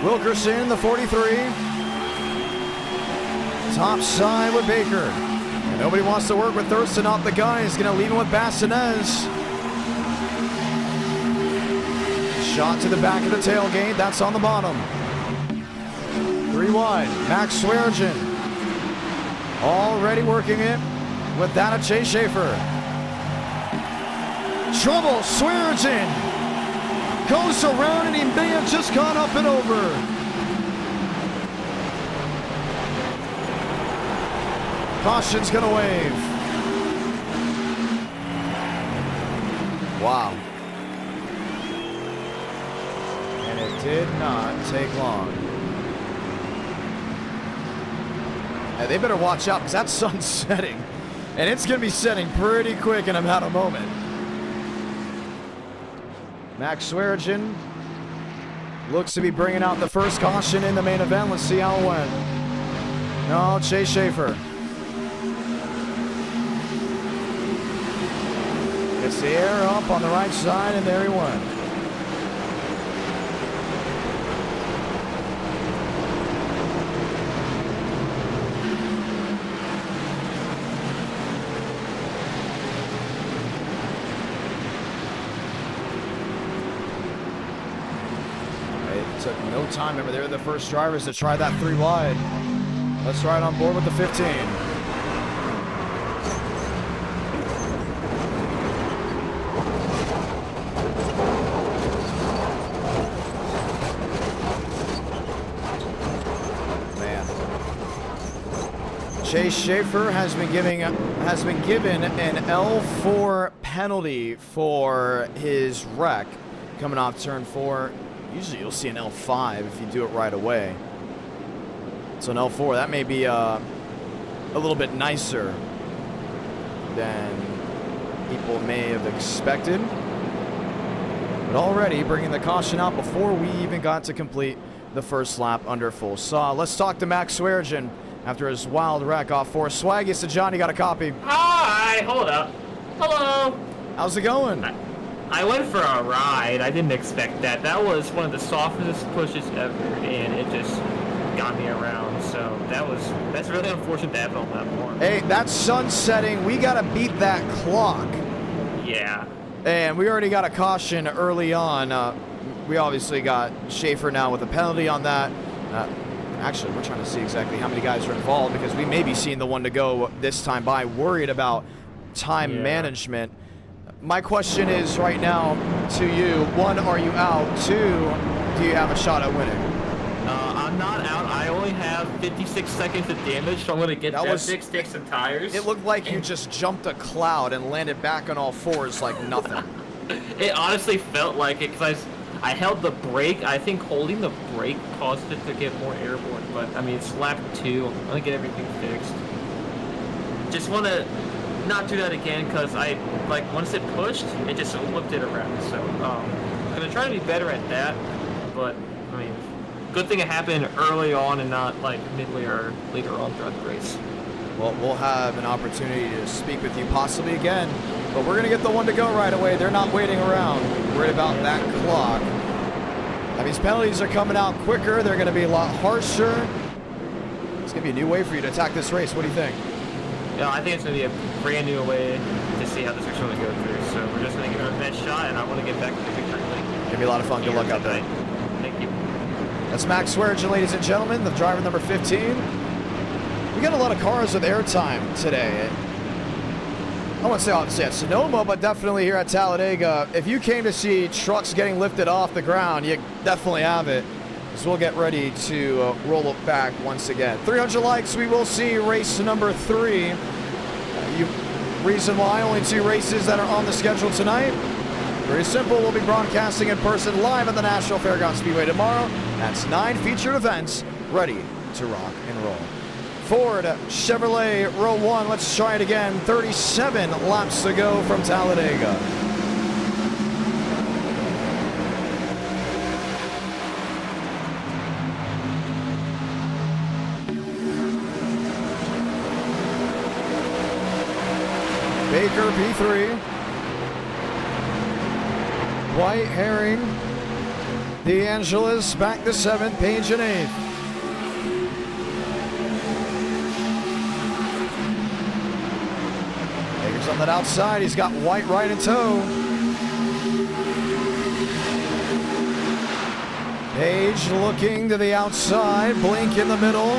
Wilkerson, the 43. Top side with Baker. And nobody wants to work with Thurston off the gun. He's going to leave him with Bassinez. Shot to the back of the tailgate. That's on the bottom. 3 wide. Max Swearengin. Already working it with that of Chase Schaefer. Trouble. Swearengin goes around and he may have just gone up and over. Caution's gonna wave. Wow. And it did not take long. Hey, they better watch out because that sun's setting. And it's gonna be setting pretty quick in about a moment. Max Swearengin looks to be bringing out the first caution in the main event. Let's see how it went. No, Chase Schaefer. Gets the air up on the right side, and there he went. Took no time. Remember, they were the first drivers to try that 3 wide. Let's ride on board with the 15. Man. Chase Schaefer has been given an L4 penalty for his wreck coming off turn 4. Usually you'll see an L5 if you do it right away. So an L4, that may be a little bit nicer than people may have expected. But already bringing the caution out before we even got to complete the first lap under full saw. Let's talk to Max Swearengin after his wild wreck off 4. Swaggy, so John, you got a copy. Hi, hold up. Hello. How's it going? I went for a ride. I didn't expect that. That was one of the softest pushes ever, and it just got me around. So that's really unfortunate to happen on that one. Hey, that sun's setting. We got to beat that clock. Yeah. And we already got a caution early on. We obviously got Schaefer now with a penalty on that. Actually, we're trying to see exactly how many guys are involved because we may be seeing the one to go this time by, worried about time management. My question is right now to you, 1, are you out? 2, do you have a shot at winning? I'm not out. I only have 56 seconds of damage, so I'm going to get that fixed, take some tires. It looked like you just jumped a cloud and landed back on all 4s like nothing. It honestly felt like it because I held the brake. I think holding the brake caused it to get more airborne, but I mean, it's lap 2. I'm going to get everything fixed. Just want to not do that again because once it pushed, it just whipped it around. So I'm gonna try to be better at that. But I mean, good thing it happened early on and not like midway or later on throughout the race. Well, we'll have an opportunity to speak with you possibly again, but we're gonna get the one to go right away. They're not waiting around. Worried about that clock. And these penalties are coming out quicker. They're gonna be a lot harsher. It's gonna be a new way for you to attack this race. What do you think? Yeah, I think it's going to be a brand new way to see how this is going to go through. So we're just going to give it our best shot, and I want to get back to the victory lane. Gonna be a lot of fun. Good luck out there. Thank you. That's Max Swearengin, ladies and gentlemen, the driver number 15. We got a lot of cars with airtime today. I won't say obviously at Sonoma, but definitely here at Talladega. If you came to see trucks getting lifted off the ground, you definitely have it. So we'll get ready to roll it back once again. 300 likes, we will see race number 3. Reason why, only 2 races that are on the schedule tonight. Very simple, we'll be broadcasting in person live at the National Fairgrounds Speedway tomorrow. That's 9 featured events ready to rock and roll. Ford, Chevrolet, row 1. Let's try it again. 37 laps to go from Talladega. Baker, P3. White, Herring, DeAngelis back to 7th, Page in 8th. Baker's on that outside. He's got White right in tow. Page looking to the outside. Blink in the middle.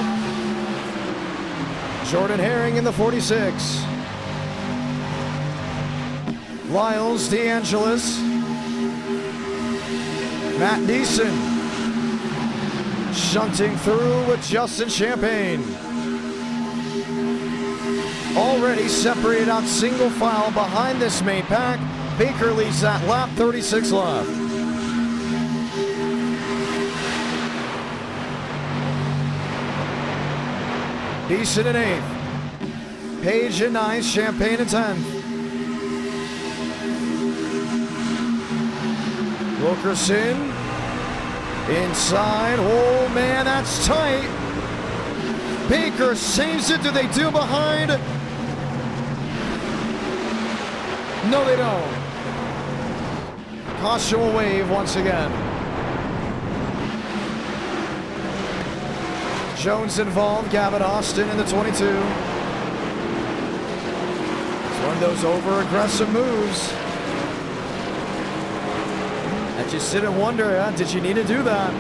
Jordan Herring in the 46. Lyles, DeAngelis. Matt Neeson shunting through with Justin Champagne. Already separated out single file behind this main pack. Baker leads that lap, 36 left. Neeson in 8th. Page in 9th, Champagne in 10th. Wilkerson inside. Oh man, that's tight. Baker saves it. Do they do behind? No, they don't. Caution will wave once again. Jones involved. Gavin Austin in the 22. It's one of those over-aggressive moves. I just sit and wonder, did you need to do that?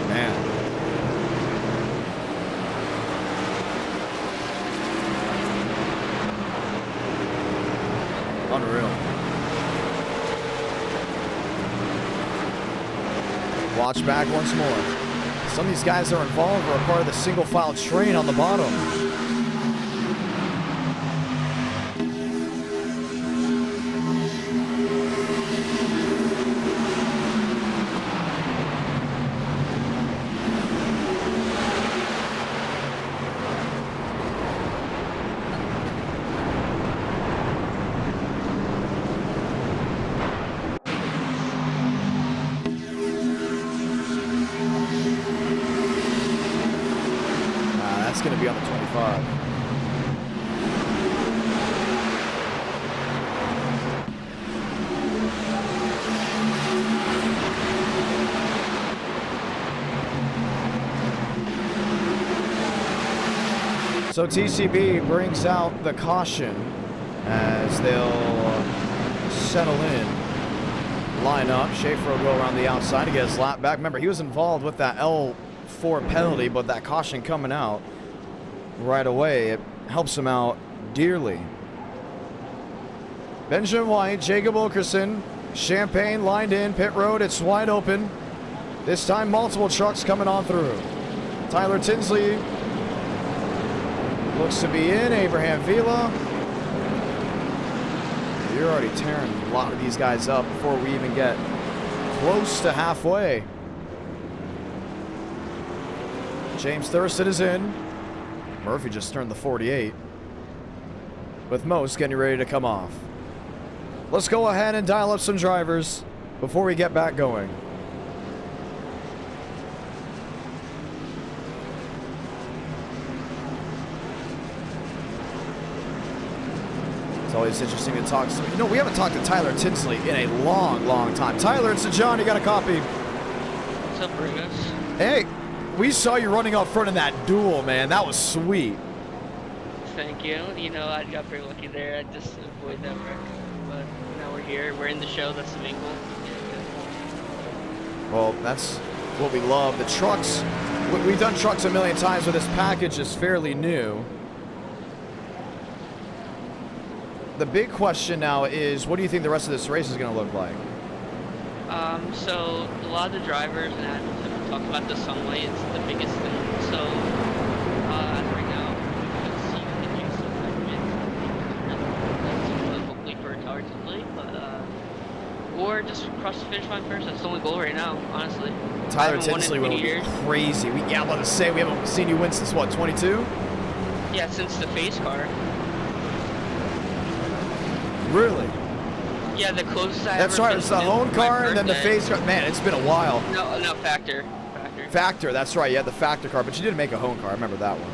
Man. Unreal. Watch back once more. Some of these guys that are involved are a part of the single file train on the bottom. Going to be on the 25. So TCB brings out the caution as they'll settle in. Line up. Schaefer will go around the outside to get his lap back. Remember, he was involved with that L4 penalty, but that caution coming out right away, it helps him out dearly. Benjamin White, Jacob Wilkerson, Champagne lined in, pit road, it's wide open. This time multiple trucks coming on through. Tyler Tinsley looks to be in, Abraham Vila. You're already tearing a lot of these guys up before we even get close to halfway. James Thurston is in. Murphy just turned the 48. With most getting ready to come off. Let's go ahead and dial up some drivers before we get back going. It's always interesting to talk to. You know, we haven't talked to Tyler Tinsley in a long, long time. Tyler, it's John. You got a copy. What's up, Ramos? Hey. We saw you running up front in that duel, man. That was sweet. Thank you. You know, I got pretty lucky there. I just avoided that wreck. But now we're here. We're in the show. That's the main goal. Well, that's what we love. The trucks, we've done trucks a million times, but this package is fairly new. The big question now is, what do you think the rest of this race is going to look like? So a lot of the drivers and admins have talked about the sunlight. It's the biggest thing. So as of right now, we can see the use of that hopefully for targetedly, but or just cross the finish line first. That's the only goal right now, honestly. Tyler I haven't won in Tinsley would 20 be years. crazy. Yeah, I'm about to say, we haven't seen you win since what, 22? Yeah, since the face car. Really? Yeah, the closest I That's ever right, it's the finished home is my car and then the birthday. face car. Man, it's been a while. No, Factor. Factor, that's right, you had the Factor car, but you did make a home car, I remember that one.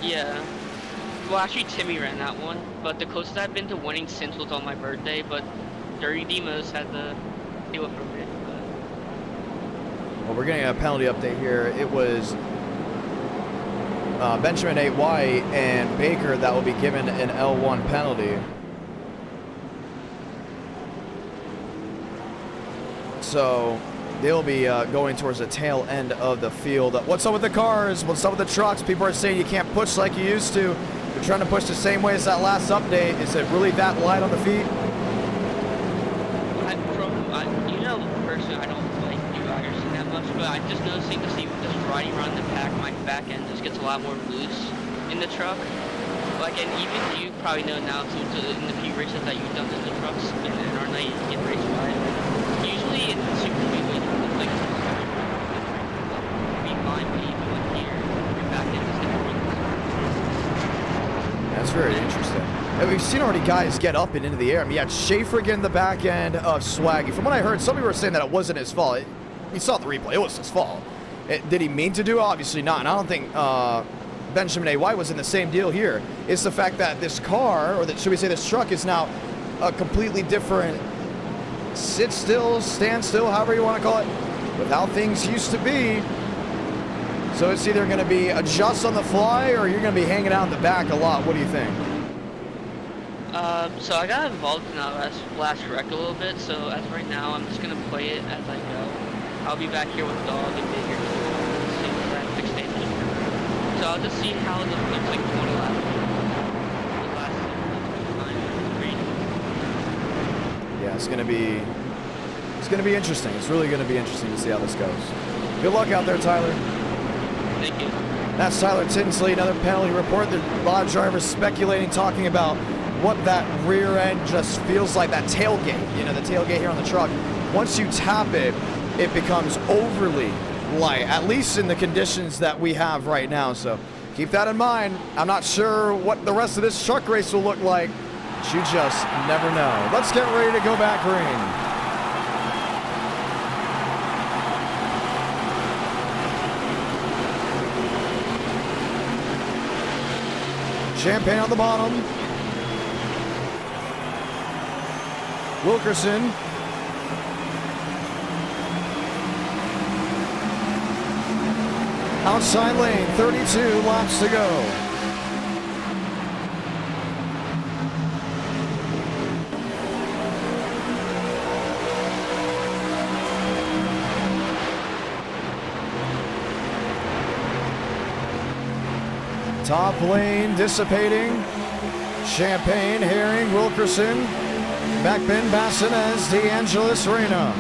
Yeah. Well, actually, Timmy ran that one, but the closest I've been to winning since was on my birthday, but Dirty Demos had the deal from it. Well, we're getting a penalty update here. It was Benjamin A. White and Baker that will be given an L1 penalty. So they'll be going towards the tail end of the field. What's up with the cars? What's up with the trucks? People are saying you can't push like you used to. You're trying to push the same way as that last update. Is it really that light on the feet? Personally, I don't like do iRacing that much, but I just noticing to see just riding around the pack, my back end just gets a lot more loose in the truck. Like, and even you probably know now too, in the few races that you've done in the trucks and in our night get raced by. Usually in the Superspeedway, it's like be fine, but even like here, your back end is gonna be loose. That's very interesting. And we've seen already guys get up and into the air. I mean, you had Schaefer getting the back end of Swaggy. From what I heard, some people were saying that it wasn't his fault. We saw the replay. It was his fault. Did he mean to do it? Obviously not. And I don't think Benjamin A. White was in the same deal here. It's the fact that this car, or should we say this truck, is now a completely different sit still, stand still, however you want to call it, with how things used to be. So it's either going to be adjust on the fly or you're going to be hanging out in the back a lot. What do you think? So I got involved in that last wreck a little bit, so as right now, I'm just gonna play it as I go. I'll be back here with Dog and Baker to see where that fixed stage is. So I'll just see how it looks like 20 laps. The last time. Yeah, it's gonna be interesting. It's really gonna be interesting to see how this goes. Good luck out there, Tyler. Thank you. That's Tyler Tinsley. Another penalty report. There are a lot of drivers speculating, talking about what that rear end just feels like, that tailgate, you know, the tailgate here on the truck. Once you tap it, it becomes overly light, at least in the conditions that we have right now. So keep that in mind. I'm not sure what the rest of this truck race will look like. But you just never know. Let's get ready to go back green. Champagne on the bottom. Wilkerson. Outside lane, 32 laps to go. Top lane dissipating. Champagne, Herring, Wilkerson. Backbin, Bassinez, DeAngelis, Reyna.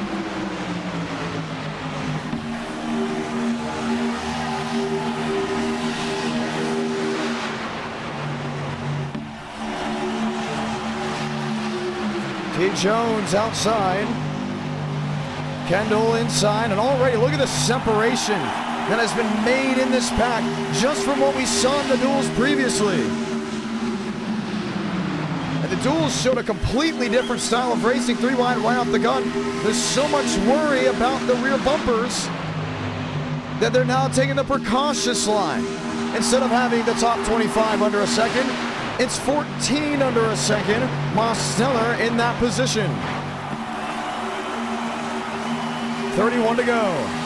T. Jones outside. Kendall inside, and already look at the separation that has been made in this pack just from what we saw in the duels previously. And the duels showed a completely different style of racing, 3 wide right off the gun. There's so much worry about the rear bumpers that they're now taking the precautious line. Instead of having the top 25 under a second, it's 14 under a second. Mosteller in that position. 31 to go.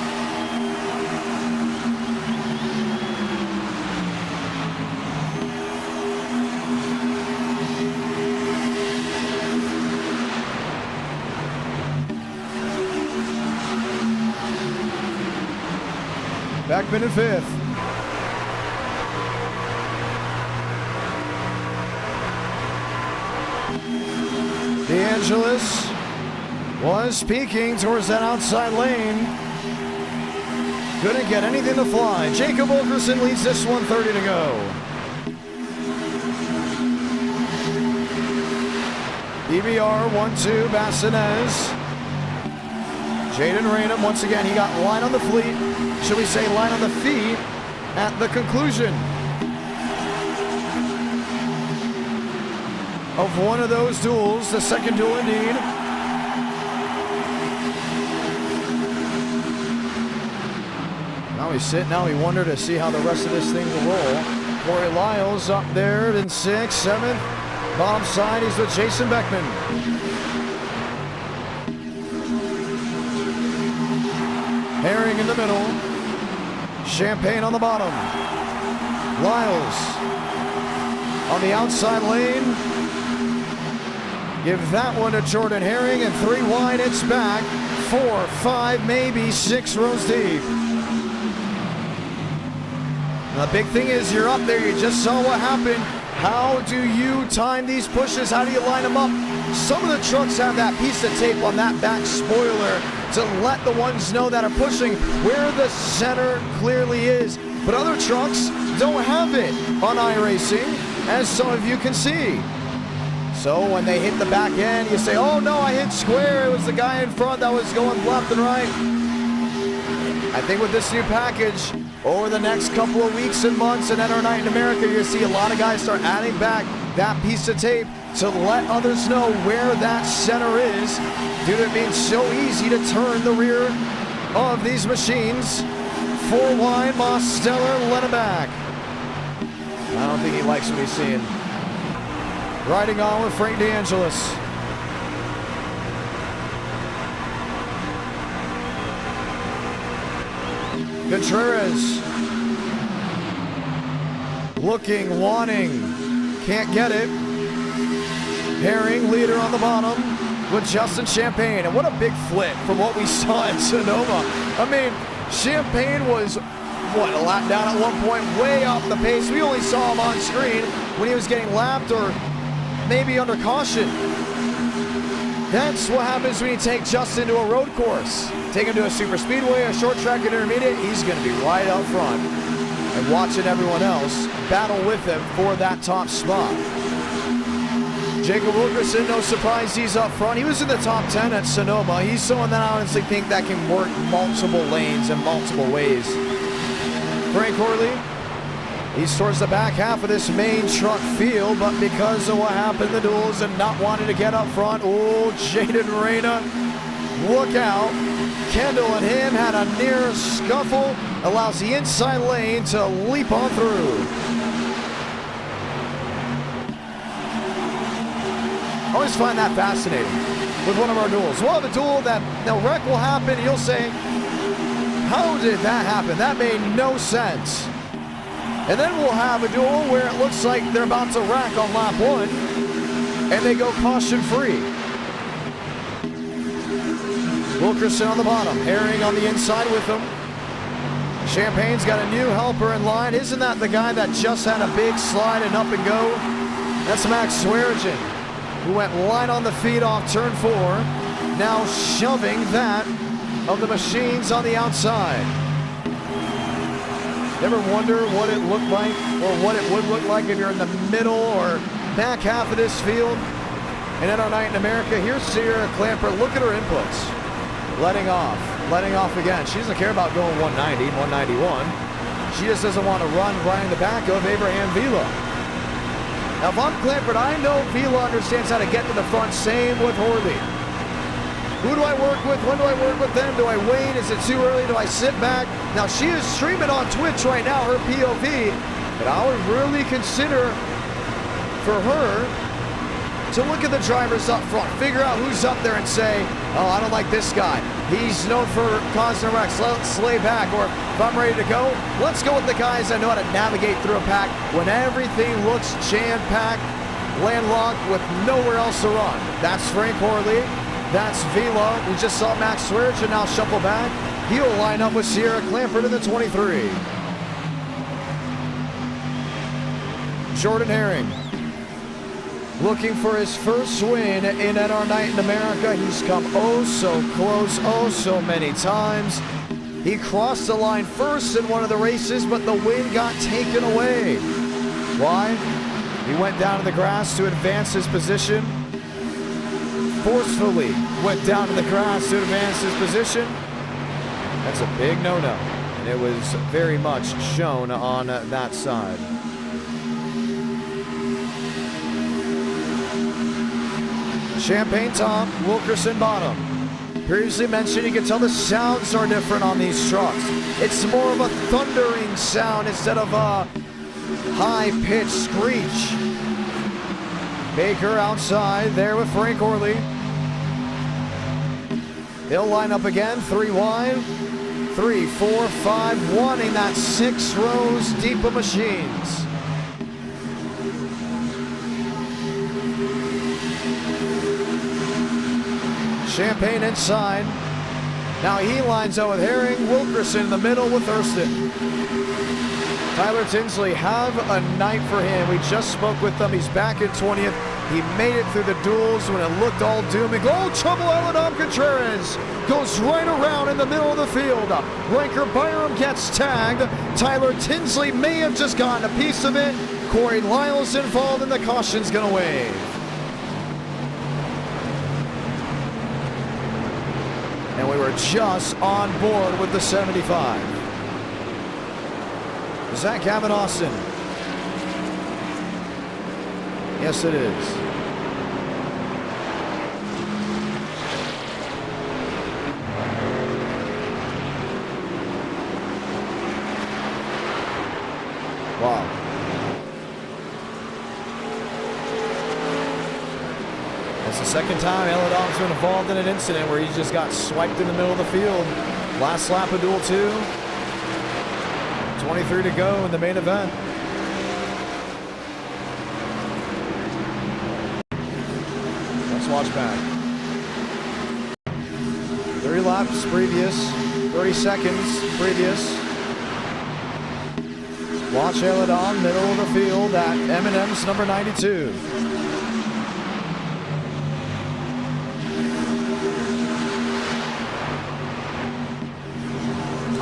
Backman in 5th. DeAngelis was peeking towards that outside lane. Couldn't get anything to fly. Jacob Wilkerson leads this one, 30 to go. EBR 1-2, Bassinez. Jaden Raynham, once again, he got line on the fleet. Should we say line on the feet at the conclusion of one of those duels, the second duel indeed. Now we sit, now we wonder to see how the rest of this thing will roll. Corey Lyles up there in 6th, 7th. Bottom side, he's with Jason Beckman. Herring in the middle. Champagne on the bottom. Lyles on the outside lane. Give that one to Jordan Herring, and 3 wide, it's back. 4, 5, maybe 6 rows deep. The big thing is you're up there, you just saw what happened. How do you time these pushes? How do you line them up? Some of the trucks have that piece of tape on that back spoiler to let the ones know that are pushing where the center clearly is. But other trucks don't have it on iRacing, as some of you can see. So when they hit the back end, you say, oh no, I hit square. It was the guy in front that was going left and right. I think with this new package, over the next couple of weeks and months and at our night in America, you're going to see a lot of guys start adding back that piece of tape to let others know where that center is. Dude, it means so easy to turn the rear of these machines. 4 wide, Mosteller let him back. I don't think he likes what he's seeing. Riding on with Frank DeAngelis. Contreras looking, wanting, can't get it. Herring, leader on the bottom with Justin Champagne. And what a big flip from what we saw in Sonoma. I mean, Champagne was, what, a lap down at one point, way off the pace. We only saw him on screen when he was getting lapped or maybe under caution. That's what happens when you take Justin to a road course. Take him to a Superspeedway, a short track and intermediate, he's going to be right out front and watching everyone else battle with him for that top spot. Jacob Wilkerson, no surprise, he's up front. He was in the top 10 at Sonoma. He's someone that I honestly think that can work multiple lanes in multiple ways. Frank Horley, he's towards the back half of this main truck field, but because of what happened in the duels and not wanting to get up front, oh, Jaden Reyna, look out. Kendall and him had a near scuffle, allows the inside lane to leap on through. I always find that fascinating with one of our duels. We'll have a duel that, now wreck will happen, you'll say, how did that happen? That made no sense. And then we'll have a duel where it looks like they're about to wreck on lap 1, and they go caution free. Wilkerson on the bottom, Herring on the inside with him. Champagne's got a new helper in line. Isn't that the guy that just had a big slide and up and go? That's Max Swearigan, who went line on the feet off turn 4, now shoving that of the machines on the outside. Ever wonder what it looked like, or what it would look like if you're in the middle or back half of this field? And at our night in America, here's Sierra Clamper. Look at her inputs. Letting off again. She doesn't care about going 190, 191. She just doesn't want to run right in the back of Abraham Vila. Now, if I'm Clamper, I know Vila understands how to get to the front. Same with Horley. Who do I work with? When do I work with them? Do I wait? Is it too early? Do I sit back? Now, she is streaming on Twitch right now, her POV, but I would really consider for her to look at the drivers up front, figure out who's up there and say, oh, I don't like this guy. He's known for causing wrecks. Let's lay back. Or if I'm ready to go, let's go with the guys that know how to navigate through a pack when everything looks jam-packed, landlocked with nowhere else to run. That's Frank Horley. That's Vila. We just saw Max Swearigan now shuffle back. He'll line up with Sierra Clamper to the 23. Jordan Herring, looking for his first win in At Our Night in America. He's come oh so close, oh so many times. He crossed the line first in one of the races, but the win got taken away. Why? He went down to the grass to advance his position. forcefully went down to the grass to advance his position. That's a big no-no, and it was very much shown on that side. Champagne top, Wilkerson bottom. Previously mentioned, you can tell the sounds are different on these trucks. It's more of a thundering sound instead of a high-pitched screech. Baker outside there with Frank Orley. He'll line up again, 3 wide. 3, 4, 5, wanting that 6 rows deep of machines. Champagne inside. Now he lines up with Herring. Wilkerson in the middle with Thurston. Tyler Tinsley, have a night for him. We just spoke with him. He's back in 20th. He made it through the duels when it looked all doom and gloom. Trouble Adam Contreras goes right around in the middle of the field. Riker Byram gets tagged. Tyler Tinsley may have just gotten a piece of it. Corey Lyles involved, and the caution's going to wave. And we were just on board with the 75. Is that Gavin Austin? Yes, it is. Wow. That's the second time Eladon's been involved in an incident where he just got swiped in the middle of the field. Last lap of Duel 2. 23 to go in the main event. Let's watch back. 30 laps previous, 30 seconds previous. Watch Eladon, middle of the field at M&M's number 92.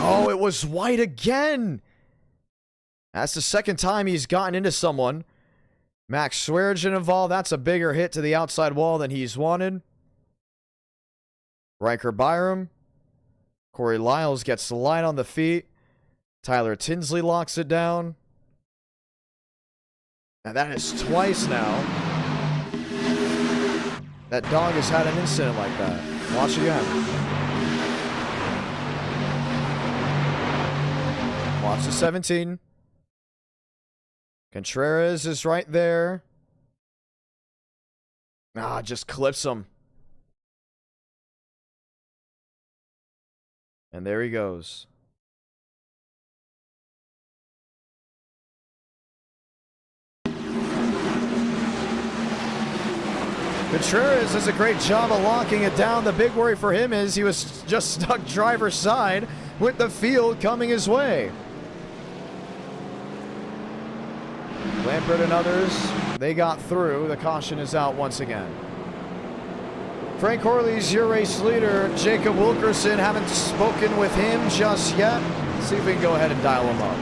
Oh, it was white again. That's the second time he's gotten into someone. Max Swearengin involved. That's a bigger hit to the outside wall than he's wanted. Riker Byram. Corey Lyles gets the line on the feet. Tyler Tinsley locks it down. And that is twice now that dog has had an incident like that. Watch again. Watch the 17. Contreras is right there. Ah, just clips him. And there he goes. Contreras does a great job of locking it down. The big worry for him is he was just stuck driver's side with the field coming his way. Lampert and others, they got through. The caution is out once again. Frank Horley's your race leader. Jacob Wilkerson, haven't spoken with him just yet. Let's see if we can go ahead and dial him up.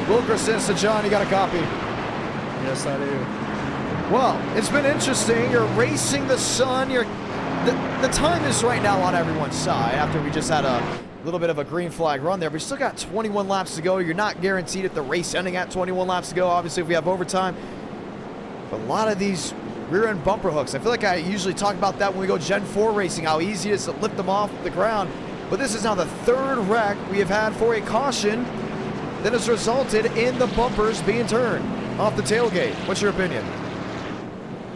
Wilkerson, so John, you got a copy? Yes, I do. Well, it's been interesting. You're racing the sun. The time is right now on everyone's side after we just had a little bit of a green flag run there. We still got 21 laps to go. You're not guaranteed at the race ending at 21 laps to go, obviously, if we have overtime. But a lot of these rear-end bumper hooks, I feel like I usually talk about that when we go Gen 4 racing, how easy it is to lift them off the ground. But this is now the third wreck we have had for a caution that has resulted in the bumpers being turned off the tailgate. What's your opinion?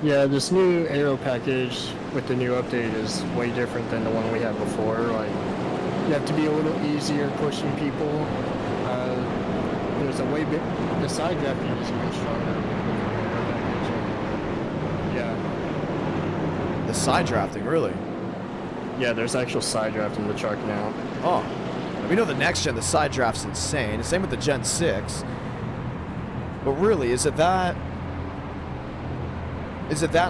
Yeah, this new aero package with the new update is way different than the one we had before. Like, you have to be a little easier pushing people. There's a way big. The side drafting is much stronger. Yeah. The side drafting, really? Yeah, there's actual side draft in the truck now. Oh. We know the next gen, the side draft's insane. Same with the Gen 6. But really, is it that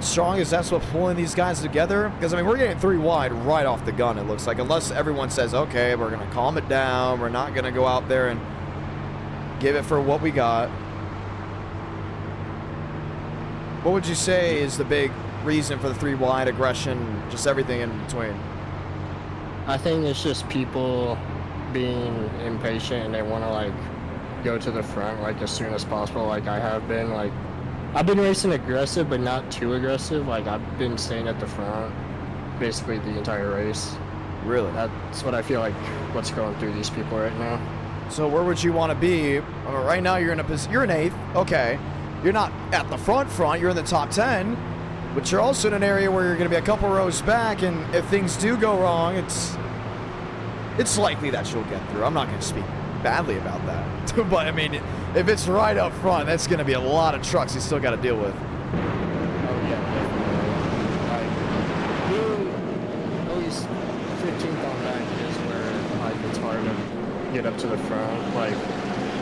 strong? Is that what's pulling these guys together? Because, I mean, we're getting 3 wide right off the gun, it looks like. Unless everyone says, okay, we're going to calm it down. We're not going to go out there and give it for what we got. What would you say is the big reason for the 3 wide aggression, just everything in between? I think it's just people being impatient and they want to like go to the front like as soon as possible. Like I have been. Like I've been racing aggressive, but not too aggressive. Like I've been staying at the front basically the entire race. Really? That's what I feel like what's going through these people right now. So where would you want to be? Right now you're in you're in 8th. Okay. You're not at the front, you're in the top 10, but you're also in an area where you're going to be a couple rows back, and if things do go wrong, it's likely that you'll get through. I'm not going to speak badly about that, but I mean, if it's right up front, that's going to be a lot of trucks you still got to deal with. Oh yeah, definitely. Like being at least 15th on that is where like it's hard to get up to the front. Like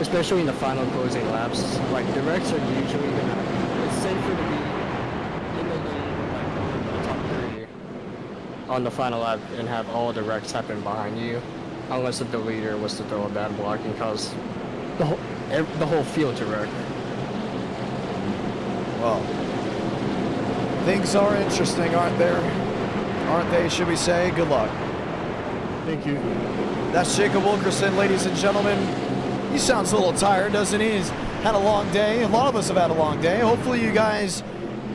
especially in the final closing laps, like the wrecks are usually gonna. It's safer to be in the lead, like the top 3 on the final lap, and have all the wrecks happen behind you, unless the leader was to throw a bad block and cause the whole field to wreck. Well, things are interesting, aren't there? Aren't they? Should we say? Good luck. Thank you. That's Jacob Wilkerson, ladies and gentlemen. He sounds a little tired, doesn't he? He's had a long day. A lot of us have had a long day. Hopefully you guys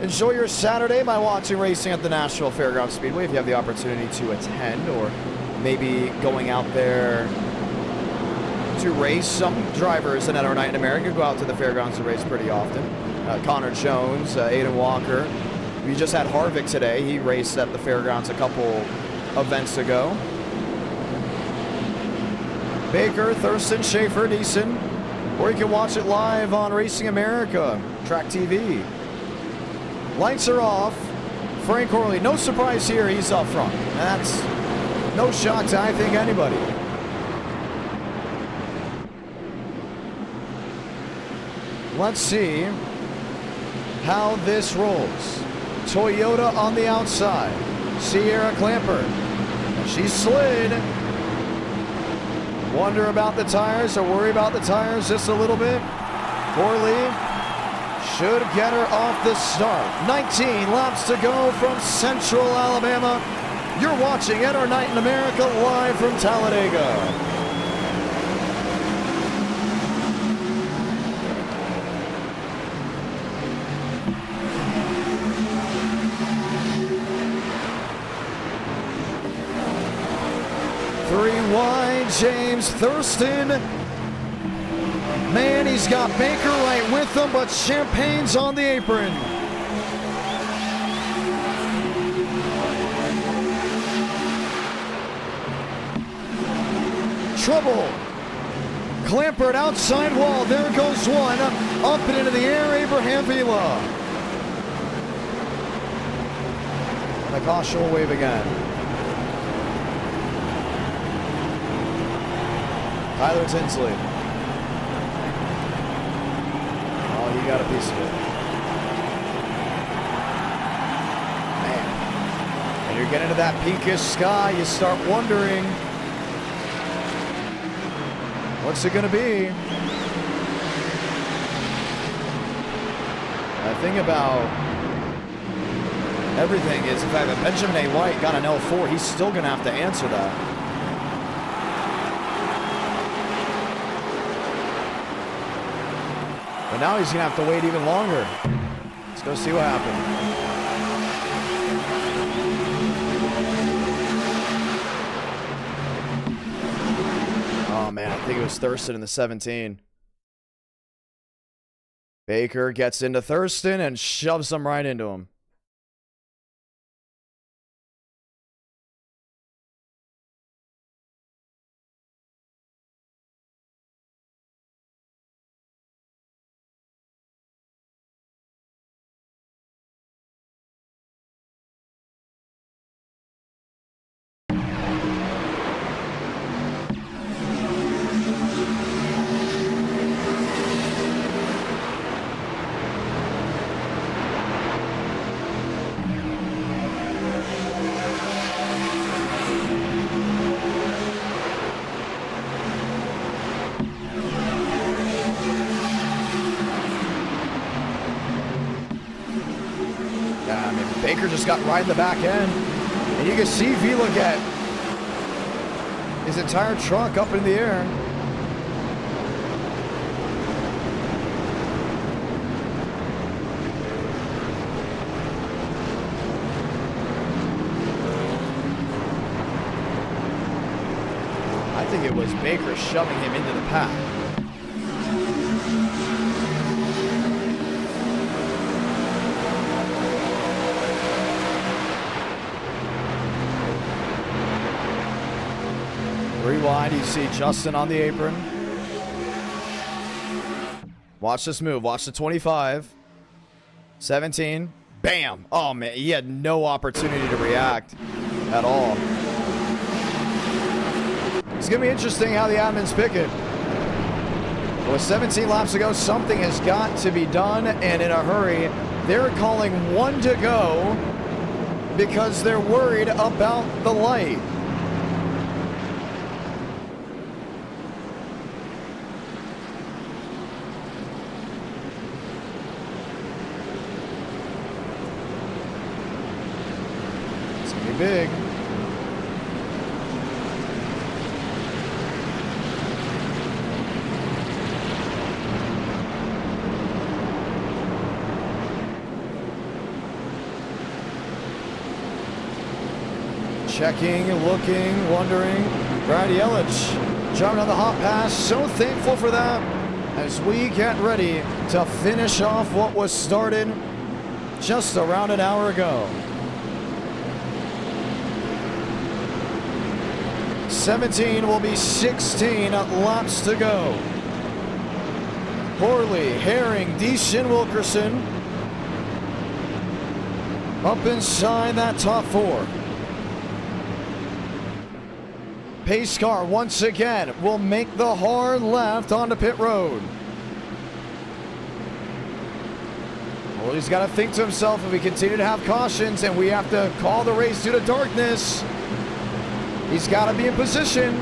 enjoy your Saturday by watching racing at the Nashville Fairgrounds Speedway if you have the opportunity to attend, or maybe going out there to race. Some drivers in our Night in America go out to the fairgrounds to race pretty often. Connor Jones, Aiden Walker. We just had Harvick today. He raced at the fairgrounds a couple events ago. Baker, Thurston, Schaefer, Neeson, or you can watch it live on Racing America, Track TV. Lights are off. Frank Horley, no surprise here, he's up front. That's no shock to, I think, anybody. Let's see how this rolls. Toyota on the outside. Sierra Clamper. She slid. Wonder about the tires, or worry about the tires just a little bit. Corley should get her off the start. 19 laps to go from Central Alabama. You're watching NR Night in America live from Talladega. Wide, James Thurston. Man, he's got Baker right with him, but Champagne's on the apron. Trouble. Clampered outside wall. There goes one. Up and into the air, Abraham Vila. And the caution will wave again. Tyler Tinsley. Oh, he got a piece of it. Man. And you're getting into that pinkish sky, you start wondering, what's it going to be? The thing about everything is the fact that Benjamin A. White got an L4, he's still going to have to answer that. But now he's going to have to wait even longer. Let's go see what happened. Oh, man, I think it was Thurston in the 17. Baker gets into Thurston and shoves him right into him. Baker just got right in the back end. And you can see Vila get his entire truck up in the air. I think it was Baker shoving him into the pack. Rewind, you see Justin on the apron. Watch this move. Watch the 25. 17. Bam! Oh, man. He had no opportunity to react at all. It's going to be interesting how the admins pick it. With 17 laps to go, something has got to be done, and in a hurry. They're calling 1 to go because they're worried about the light. Big. Checking, looking, wondering. Brad Yelich driving on the hot pass. So thankful for that as we get ready to finish off what was started just around an hour ago. 17 will be 16 laps to go. Horley, Herring, Deason, Wilkerson up inside that top 4. Pace car once again will make the hard left onto pit road. Horley's got to think to himself, if we continue to have cautions and we have to call the race due to darkness, he's got to be in position.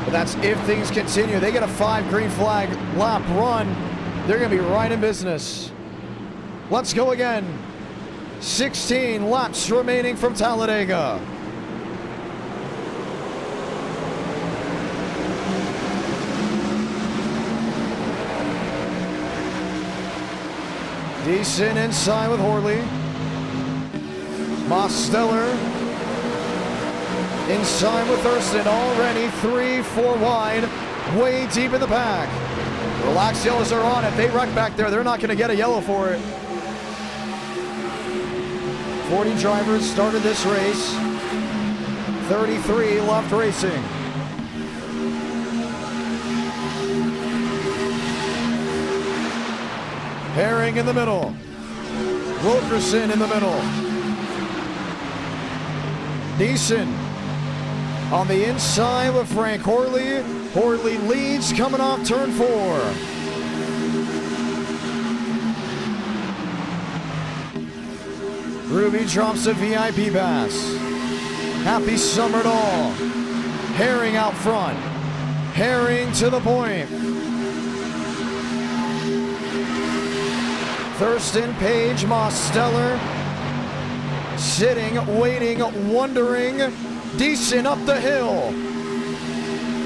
But that's if things continue. They get a 5 green flag lap run. They're going to be right in business. Let's go again. 16 laps remaining from Talladega. Deason inside with Horley. Mosteller inside with Thurston, already 3-4 wide, way deep in the pack. Relaxed yellows are on. If they wreck back there, they're not going to get a yellow for it. 40 drivers started this race. 33 left racing. Herring in the middle. Wilkerson in the middle. Deason on the inside with Frank Horley. Horley leads coming off turn 4. Ruby drops a VIP pass. Happy summer to all. Herring out front. Herring to the point. Thurston, Page, Mosteller sitting, waiting, wondering. Deason up the hill.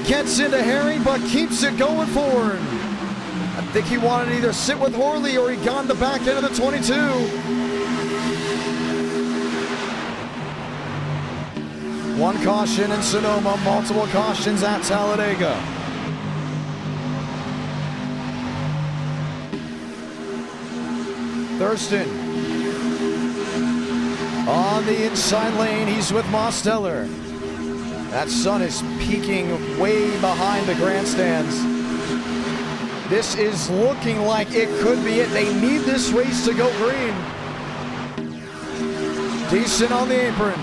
Gets into Herring, but keeps it going forward. I think he wanted to either sit with Horley or he got in the back end of the 22. One caution in Sonoma, multiple cautions at Talladega. Thurston on the inside lane, he's with Mosteller. That sun is peaking way behind the grandstands. This is looking like it could be it. They need this race to go green. Deason on the apron.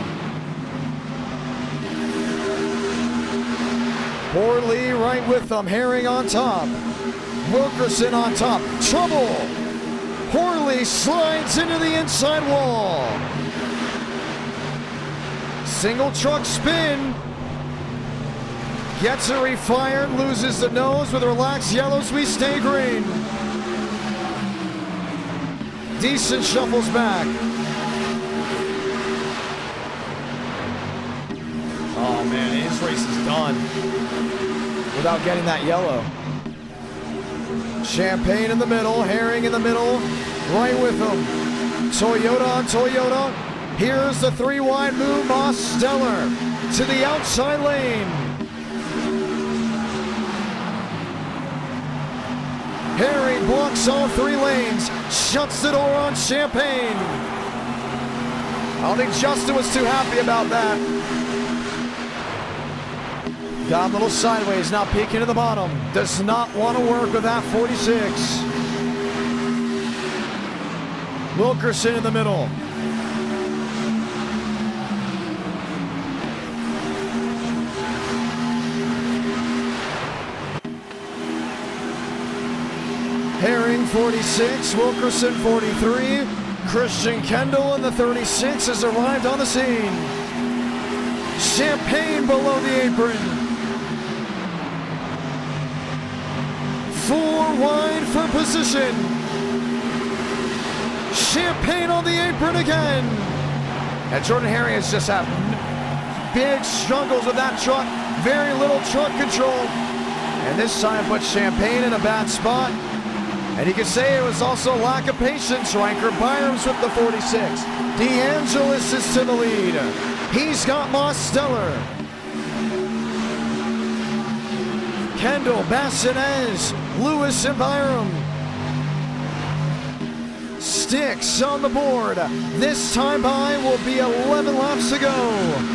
Horley right with them. Herring on top. Wilkerson on top. Trouble. Horley slides into the inside wall. Single truck spin. Gets it refired, loses the nose with relaxed yellows, we stay green. Decent shuffles back. Oh man, his race is done without getting that yellow. Champagne in the middle, Herring in the middle, right with him. Toyota on Toyota. Here's the 3-wide move, Moss Stellar to the outside lane. Herring blocks all 3 lanes, shuts the door on Champagne. I don't think Justin was too happy about that. Got a little sideways, now peeking to the bottom. Does not want to work with that 46. Wilkerson in the middle. Herring 46, Wilkerson 43. Christian Kendall in the 36 has arrived on the scene. Champagne below the apron. 4 wide for position. Champagne on the apron again. And Jordan Herring has just had big struggles with that truck. Very little truck control. And this time puts Champagne in a bad spot. And you can say it was also lack of patience. Riker Byram's with the 46. DeAngelis is to the lead. He's got Moss Stellar. Kendall, Bassinez, Lewis and Byram. Sticks on the board. This time by will be 11 laps to go.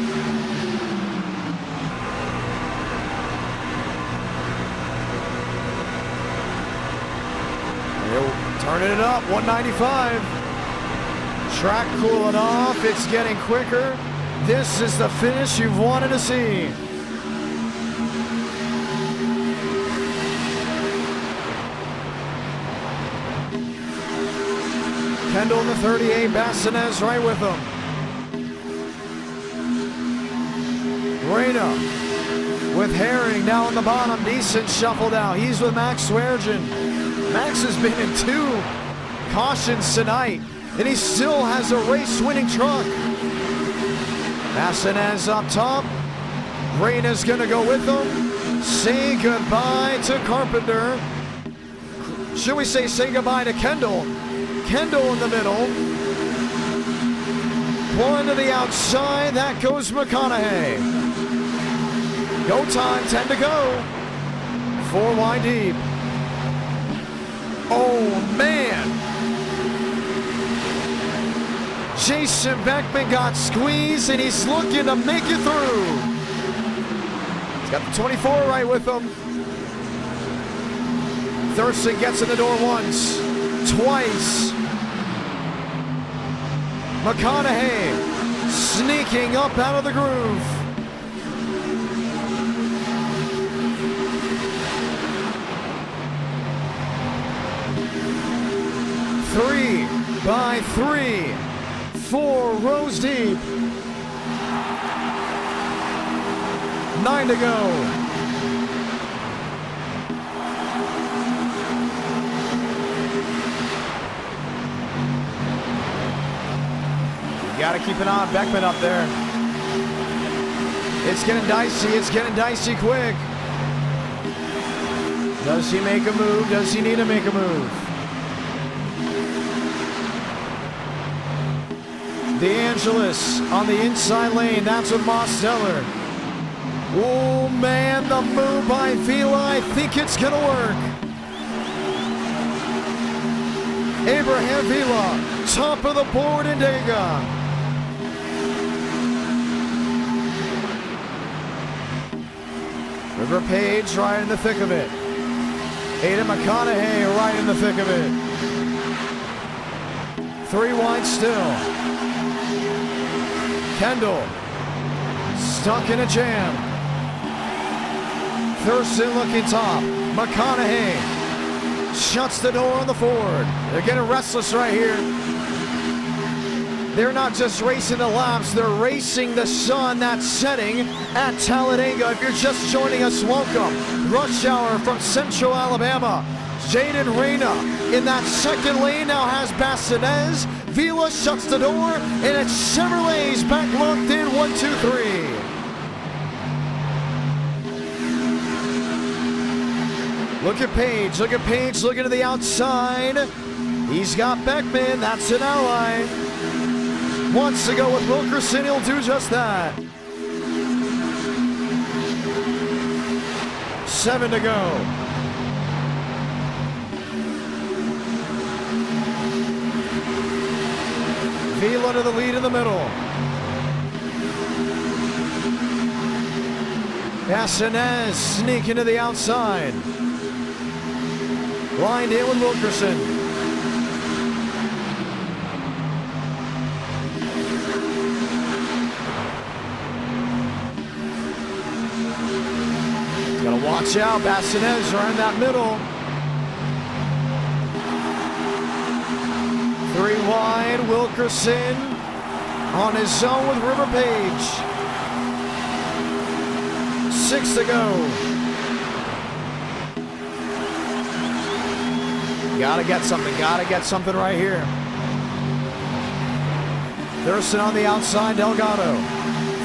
Turning it up, 195. Track cooling off, it's getting quicker. This is the finish you've wanted to see. Kendall in the 38, Bassinez right with him. Reyna with Herring now on the bottom, decent shuffle down. He's with Max Sweargin. Max has been in 2 cautions tonight, and he still has a race-winning truck. Bassinez up top. Reyna's gonna go with him. Say goodbye to Carpenter. Should we say goodbye to Kendall? Kendall in the middle. 1 to the outside, that goes McConaughey. Go time, 10 to go. 4 wide deep. Oh man. Jason Beckman got squeezed and he's looking to make it through. He's got the 24 right with him. Thurston gets in the door once, twice. McConaughey sneaking up out of the groove. Three by 3, 4 rows deep. 9 to go. You gotta keep an eye on Beckman up there. It's getting dicey quick. Does he make a move? Does he need to make a move? DeAngelis on the inside lane. That's with Moss Stellar. Oh man, the move by Vila. I think it's gonna work. Abraham Vila, top of the board in Dega. River Page right in the thick of it. Aiden McConaughey right in the thick of it. 3 wide still. Kendall stuck in a jam. Thurston looking top. McConaughey shuts the door on the Ford. They're getting restless right here. They're not just racing the laps, they're racing the sun that's setting at Talladega. If you're just joining us, welcome. Rush hour from Central Alabama. Jaden Reyna in that second lane now has Bassinez. Vila shuts the door, and it's Chevrolet's back locked in 1, 2, 3. Look at Page, looking to the outside. He's got Beckman, that's an ally. Wants to go with Wilkerson, he'll do just that. 7 to go. Vila to the lead in the middle. Bassinez sneaking to the outside. Lined in with Wilkerson. Gotta watch out, Bassinez around that middle. 3 wide, Wilkerson on his own with River Page. 6 to go. Gotta get something right here. Thurston on the outside, Delgado.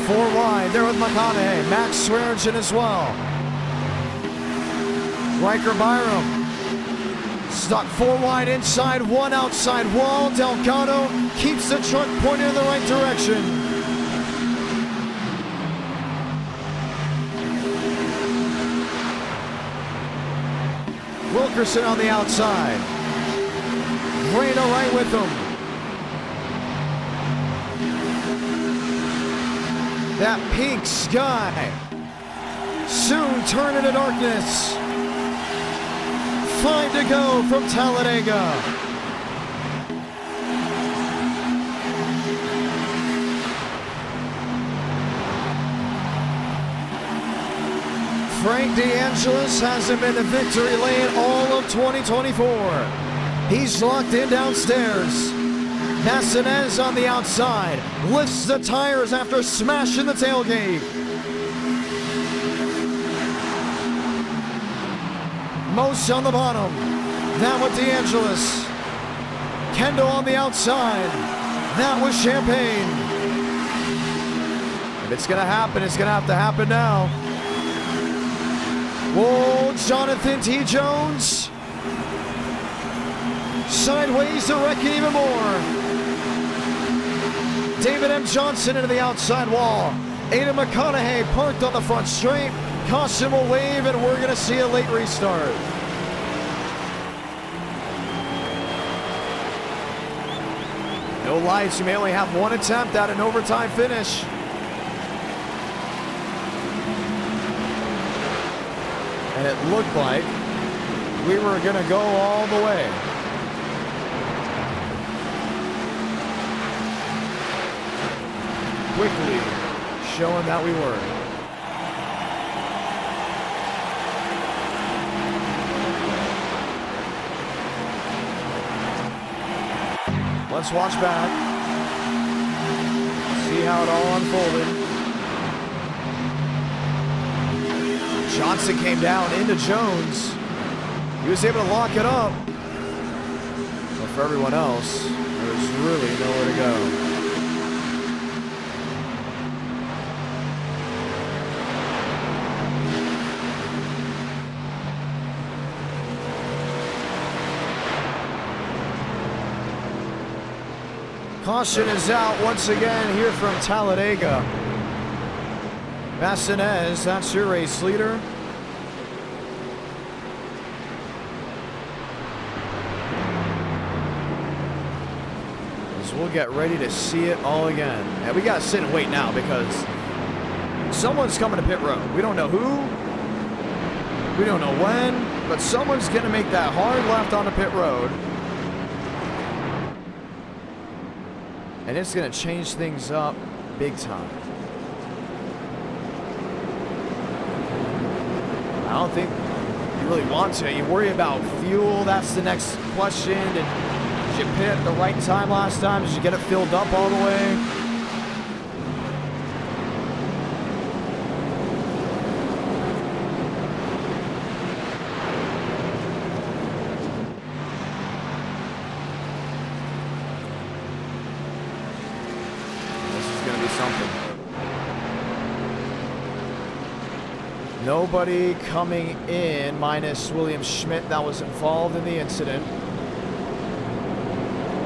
4 wide, there with McConaughey. Max Swearingen as well. Riker Byram. Stuck 4 wide inside, 1 outside wall. Delgado keeps the truck pointed in the right direction. Wilkerson on the outside. Reyna right with him. That pink sky soon turn into darkness. 5 to go from Talladega. Frank DeAngelis has him in the victory lane all of 2024. He's locked in downstairs. Bassinez on the outside. Lifts the tires after smashing the tailgate. Most on the bottom. That was DeAngelis. Kendall on the outside. That was Champagne. If it's going to happen, it's going to have to happen now. Whoa, Jonathan T. Jones. Sideways to wreck it even more. David M. Johnson into the outside wall. Aidan McConaughey parked on the front straight. Caution will wave, and we're going to see a late restart. No lights. You may only have 1 attempt at an overtime finish. And it looked like we were going to go all the way. Quickly showing that we were. Let's watch back. See how it all unfolded. Johnson came down into Jones. He was able to lock it up. But for everyone else, there was really nowhere to go. Caution is out once again here from Talladega. Bassinez, that's your race leader. As we'll get ready to see it all again. And we got to sit and wait now because someone's coming to pit road. We don't know who. We don't know when. But someone's going to make that hard left onto pit road. And it's going to change things up big time. I don't think you really want to. You worry about fuel. That's the next question. Did you pit at the right time last time? Did you get it filled up all the way? be something. Nobody coming in, minus William Schmidt, that was involved in the incident.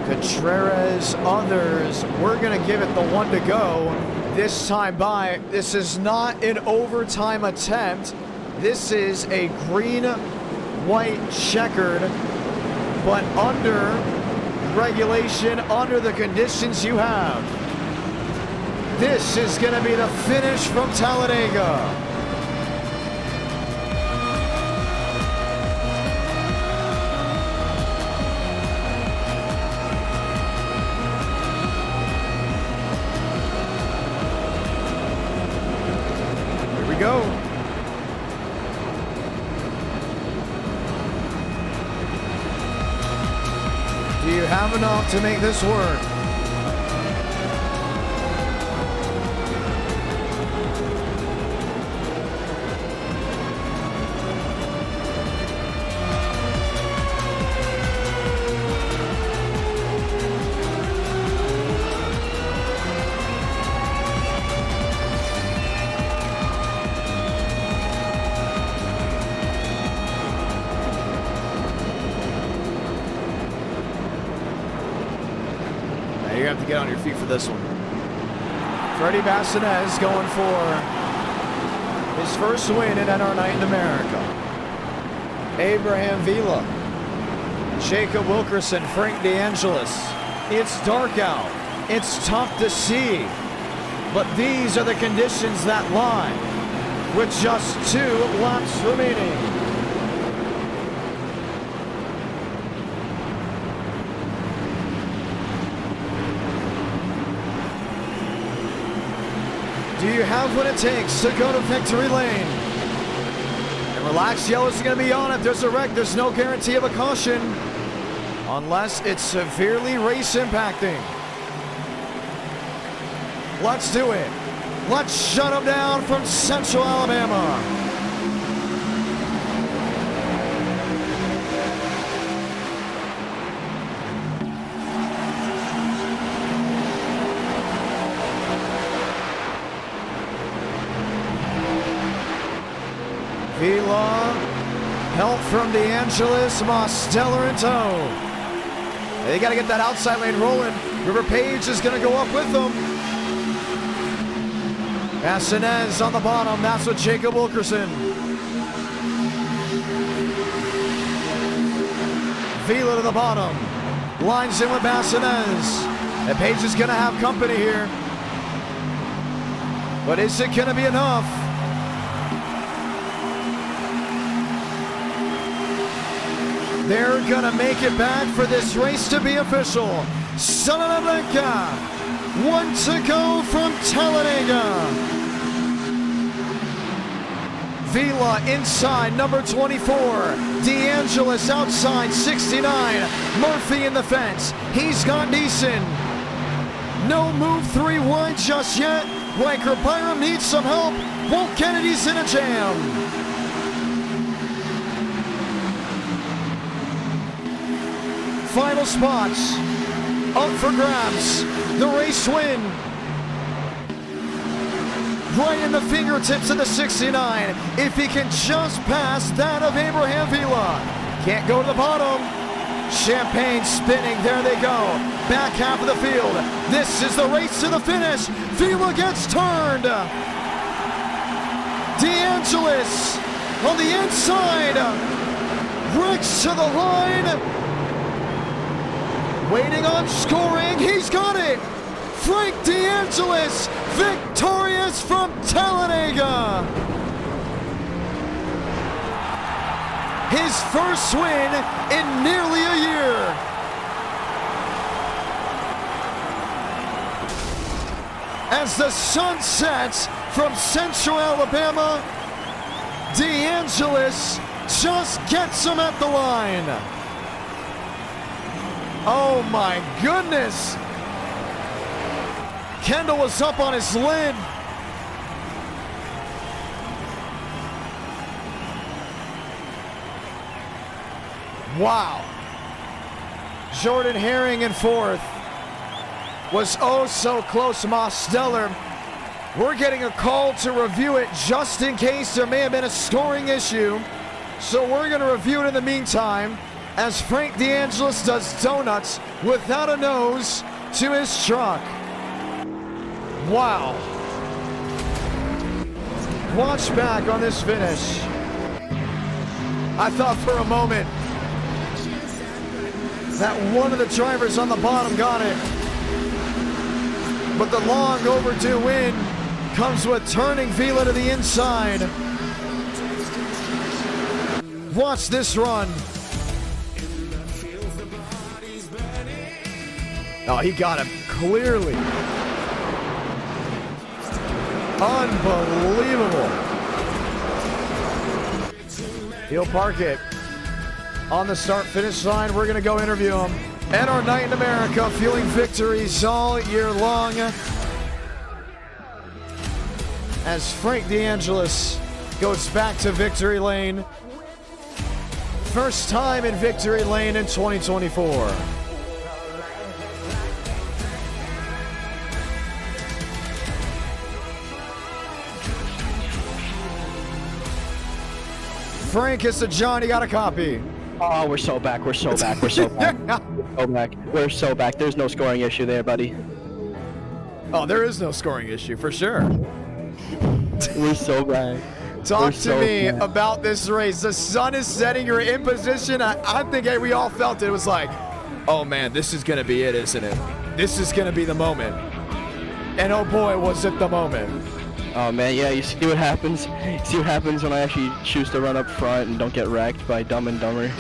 Contreras, others, we're going to give it the one to go. This time by, this is not an overtime attempt. This is a green, white checkered, but under regulation, under the conditions you have. This is going to be the finish from Talladega. Go. Do you have enough to make this work? You have to get on your feet for this one. Freddie Bassinez going for his first win in NR Night in America. Abraham Vila, Jacob Wilkerson, Frank DeAngelis. It's dark out. It's tough to see. But these are the conditions that lie with just 2 laps remaining. Do you have what it takes to go to victory lane? And relax, yellow's going to be on. If there's a wreck, there's no guarantee of a caution unless it's severely race impacting. Let's do it. Let's shut them down from Central Alabama. Vila, help from DeAngelis, Mosteller in tow. They got to get that outside lane rolling. River Page is going to go up with them. Bassinez on the bottom, that's with Jacob Wilkerson. Vila to the bottom, lines in with Bassinez. And Page is going to have company here. But is it going to be enough? They're gonna make it back for this race to be official. Sonoma Blanca, 1 to go from Talladega. Vila inside, number 24. DeAngelis outside, 69. Murphy in the fence. He's got Neeson. No move 3 wide just yet. Riker Byram needs some help. Walt Kennedy's in a jam. Final spots up for grabs. The race win. Right in the fingertips of the 69. If he can just pass that of Abraham Vila. Can't go to the bottom. Champagne spinning. There they go. Back half of the field. This is the race to the finish. Vila gets turned. DeAngelis on the inside. Ricks to the line. Waiting on scoring, he's got it! Frank DeAngelis, victorious from Talladega! His first win in nearly a year! As the sun sets from Central Alabama, DeAngelis just gets him at the line. Oh my goodness! Kendall was up on his lid. Wow. Jordan Herring in 4th. was oh so close. Mosteller, we're getting a call to review it just in case there may have been a scoring issue. So we're going to review it in the meantime as Frank DeAngelis does donuts without a nose to his truck. Wow. Watch back on this finish. I thought for a moment that one of the drivers on the bottom got it. But the long overdue win comes with turning Vila to the inside. Watch this run. Oh, he got him clearly. Unbelievable. He'll park it on the start-finish line. We're going to go interview him. And our night in America, fueling victories all year long. As Frank DeAngelis goes back to victory lane. First time in victory lane in 2024. Frank, it's a John, you got a copy. Oh, we're so back. We're so back. We're so back. So back. We're so back. There's no scoring issue there, buddy. Oh, there is no scoring issue for sure. We're so back. Talk to me about this race. The sun is setting. You're in position. I think we all felt it. It was like, oh man, this is going to be it, isn't it? This is going to be the moment. And oh boy, was it the moment. Oh man, yeah, you see what happens? You see what happens when I actually choose to run up front and don't get wrecked by Dumb and Dumber?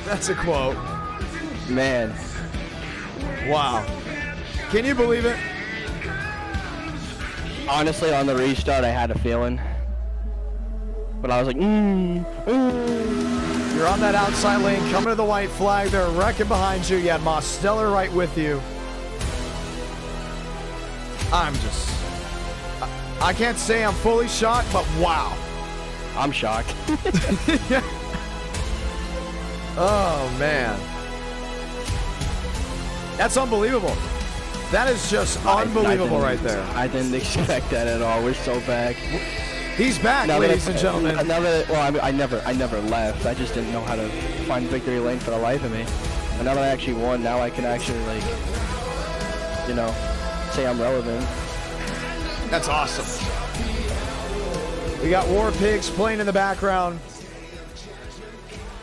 That's a quote. Man. Wow. Can you believe it? Honestly, on the restart, I had a feeling. But I was like, You're on that outside lane, coming to the white flag. They're wrecking behind you. You had Mosteller right with you. I can't say I'm fully shocked, but wow. I'm shocked. Oh, man. That's unbelievable. That is just unbelievable right there. I didn't expect that at all. We're so back. He's back, ladies and gentlemen. I never left. I just didn't know how to find victory lane for the life of me. And now that I actually won, now I can actually, like, you know, say I'm relevant. That's awesome. We got War Pigs playing in the background.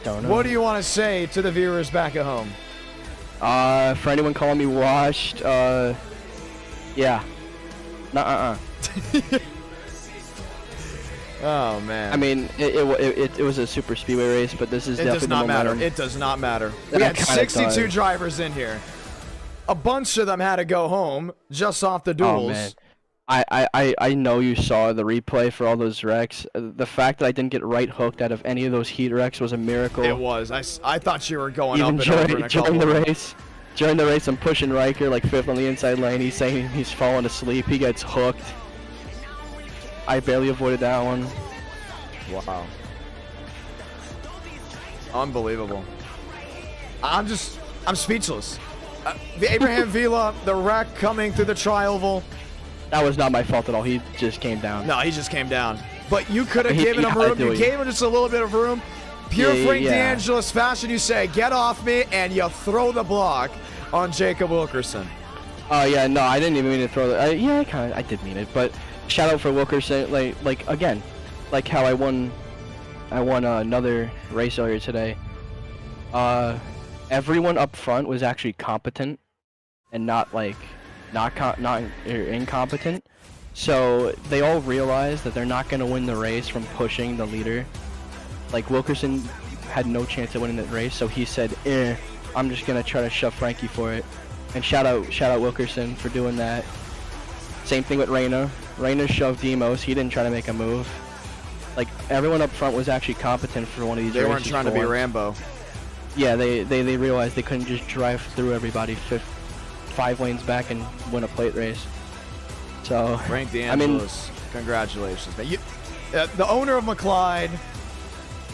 Don't know. What do you want to say to the viewers back at home? For anyone calling me washed, yeah. Nuh-uh. Oh, man. I mean, it was a super speedway race, but this is definitely does not matter. It does not matter. We had 62 drivers in here. A bunch of them had to go home just off the duels. Oh, man. I know you saw the replay for all those wrecks. The fact that I didn't get right hooked out of any of those heat wrecks was a miracle. It was. I thought you were going Even up and over in a couple. During the race, I'm pushing Riker like fifth on the inside lane. He's saying he's falling asleep. He gets hooked. I barely avoided that one. Wow. Unbelievable. I'm speechless. The Abraham Vila, the wreck coming through the tri-oval. That was not my fault at all. He just came down. No, he just came down. But you could have given him room. You gave him just a little bit of room. Pure Frank DeAngelis fashion, you say, get off me, and you throw the block on Jacob Wilkerson. Oh, yeah, no, I didn't even mean to throw the... I did mean it, but shout out for Wilkerson. Like again, like how I won another race earlier today. Everyone up front was actually competent and not incompetent. So they all realized that they're not going to win the race from pushing the leader. Like Wilkerson had no chance of winning that race, so he said, I'm just going to try to shove Frankie for it. And shout out Wilkerson for doing that. Same thing with Reyna. Reyna shoved Demos. He didn't try to make a move. Like everyone up front was actually competent for one of these races. They weren't trying to be Rambo. Yeah, they realized they couldn't just drive through everybody 5 lanes back and win a plate race. So Frank DeAngelis, congratulations, man. The owner of McLeod.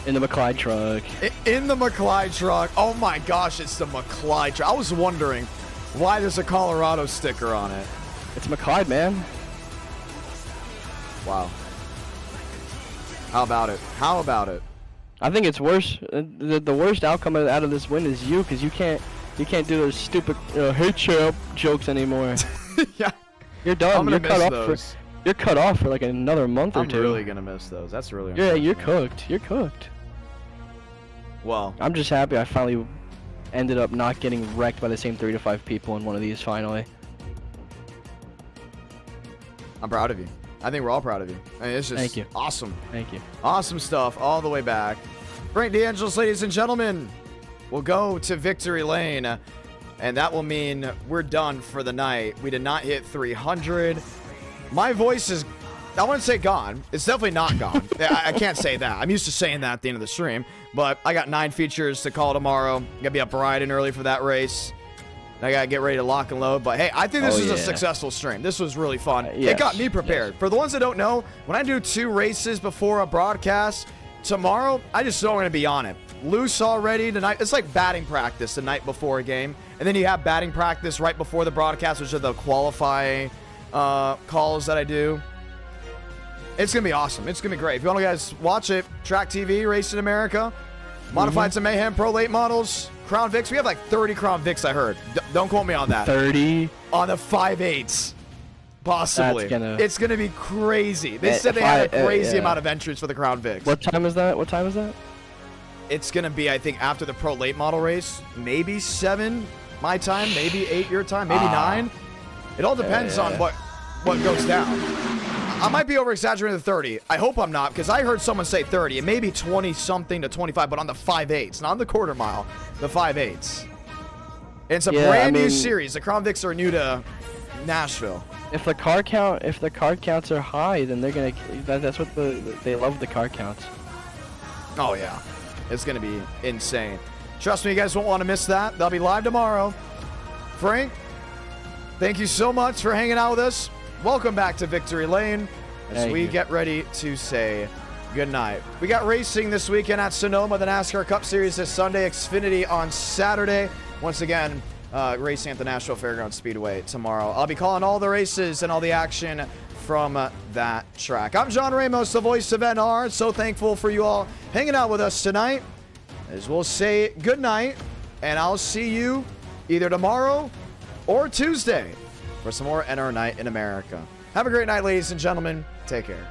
In the McLeod truck. In the McLeod truck. Oh my gosh, it's the McLeod truck. I was wondering Why there's a Colorado sticker on it? It's McLeod, man. Wow. How about it? How about it? I think it's worse. The worst outcome out of this win is you, because you can't do those stupid hey champ jokes anymore. Yeah. You're done. I'm gonna You're cut miss off those. you're cut off for like another month or I'm two. really gonna miss those. That's really Yeah, you're unfortunate. cooked. You're cooked. Well, I'm just happy I finally ended up not getting wrecked by the same 3 to 5 people in one of these finally. I'm proud of you. I think we're all proud of you. I mean, it's just Thank you. awesome. Thank you. Awesome stuff all the way back. Frank DeAngelis, ladies and gentlemen, will go to victory lane, and that will mean we're done for the night. We did not hit 300. My voice is, I wouldn't say gone. It's definitely not gone. I can't say that. I'm used to saying that at the end of the stream, but I got 9 features to call tomorrow. Gotta be up bright and early for that race. I gotta get ready to lock and load, but hey, I think this is a successful stream. This was really fun. Yes, It got me prepared. For the ones that don't know, when I do 2 races before a broadcast, tomorrow, I just know I'm gonna be on it. Loose already tonight. It's like batting practice the night before a game, and then you have batting practice right before the broadcast, which are the qualifying calls that I do. It's gonna be awesome. It's gonna be great. If you want to guys watch it, Track TV, Racing America, Modified to Mayhem, Pro Late Models, Crown Vics. We have like 30 Crown Vics, I heard. Don't quote me on that. 30? On the 5.8s. Possibly. It's gonna be crazy. They said they had a crazy amount of entries for the Crown Vics. What time is that? What time is that? It's gonna be, I think, after the Pro Late Model race. Maybe 7 my time, maybe 8 your time, maybe 9. It all depends on what goes down. I might be over-exaggerating the 30. I hope I'm not, because I heard someone say 30. It may be 20-something to 25, but on the 5.8s, not on the quarter mile, the 5.8s. It's a brand new series. The Crown Vics are new to Nashville. If the car counts are high, then they're gonna. That's what they love the car counts. Oh yeah, it's gonna be insane. Trust me, you guys won't want to miss that. They'll be live tomorrow. Frank, thank you so much for hanging out with us. Welcome back to Victory Lane as we get ready to say goodnight. We got racing this weekend at Sonoma, the NASCAR Cup Series this Sunday, Xfinity on Saturday. Once again, racing at the Nashville Fairgrounds Speedway tomorrow. I'll be calling all the races and all the action from that track. I'm John Ramos, the voice of NR. So thankful for you all hanging out with us tonight as we'll say goodnight, and I'll see you either tomorrow or Tuesday for some more NR Night in America. Have a great night, ladies and gentlemen. Take care.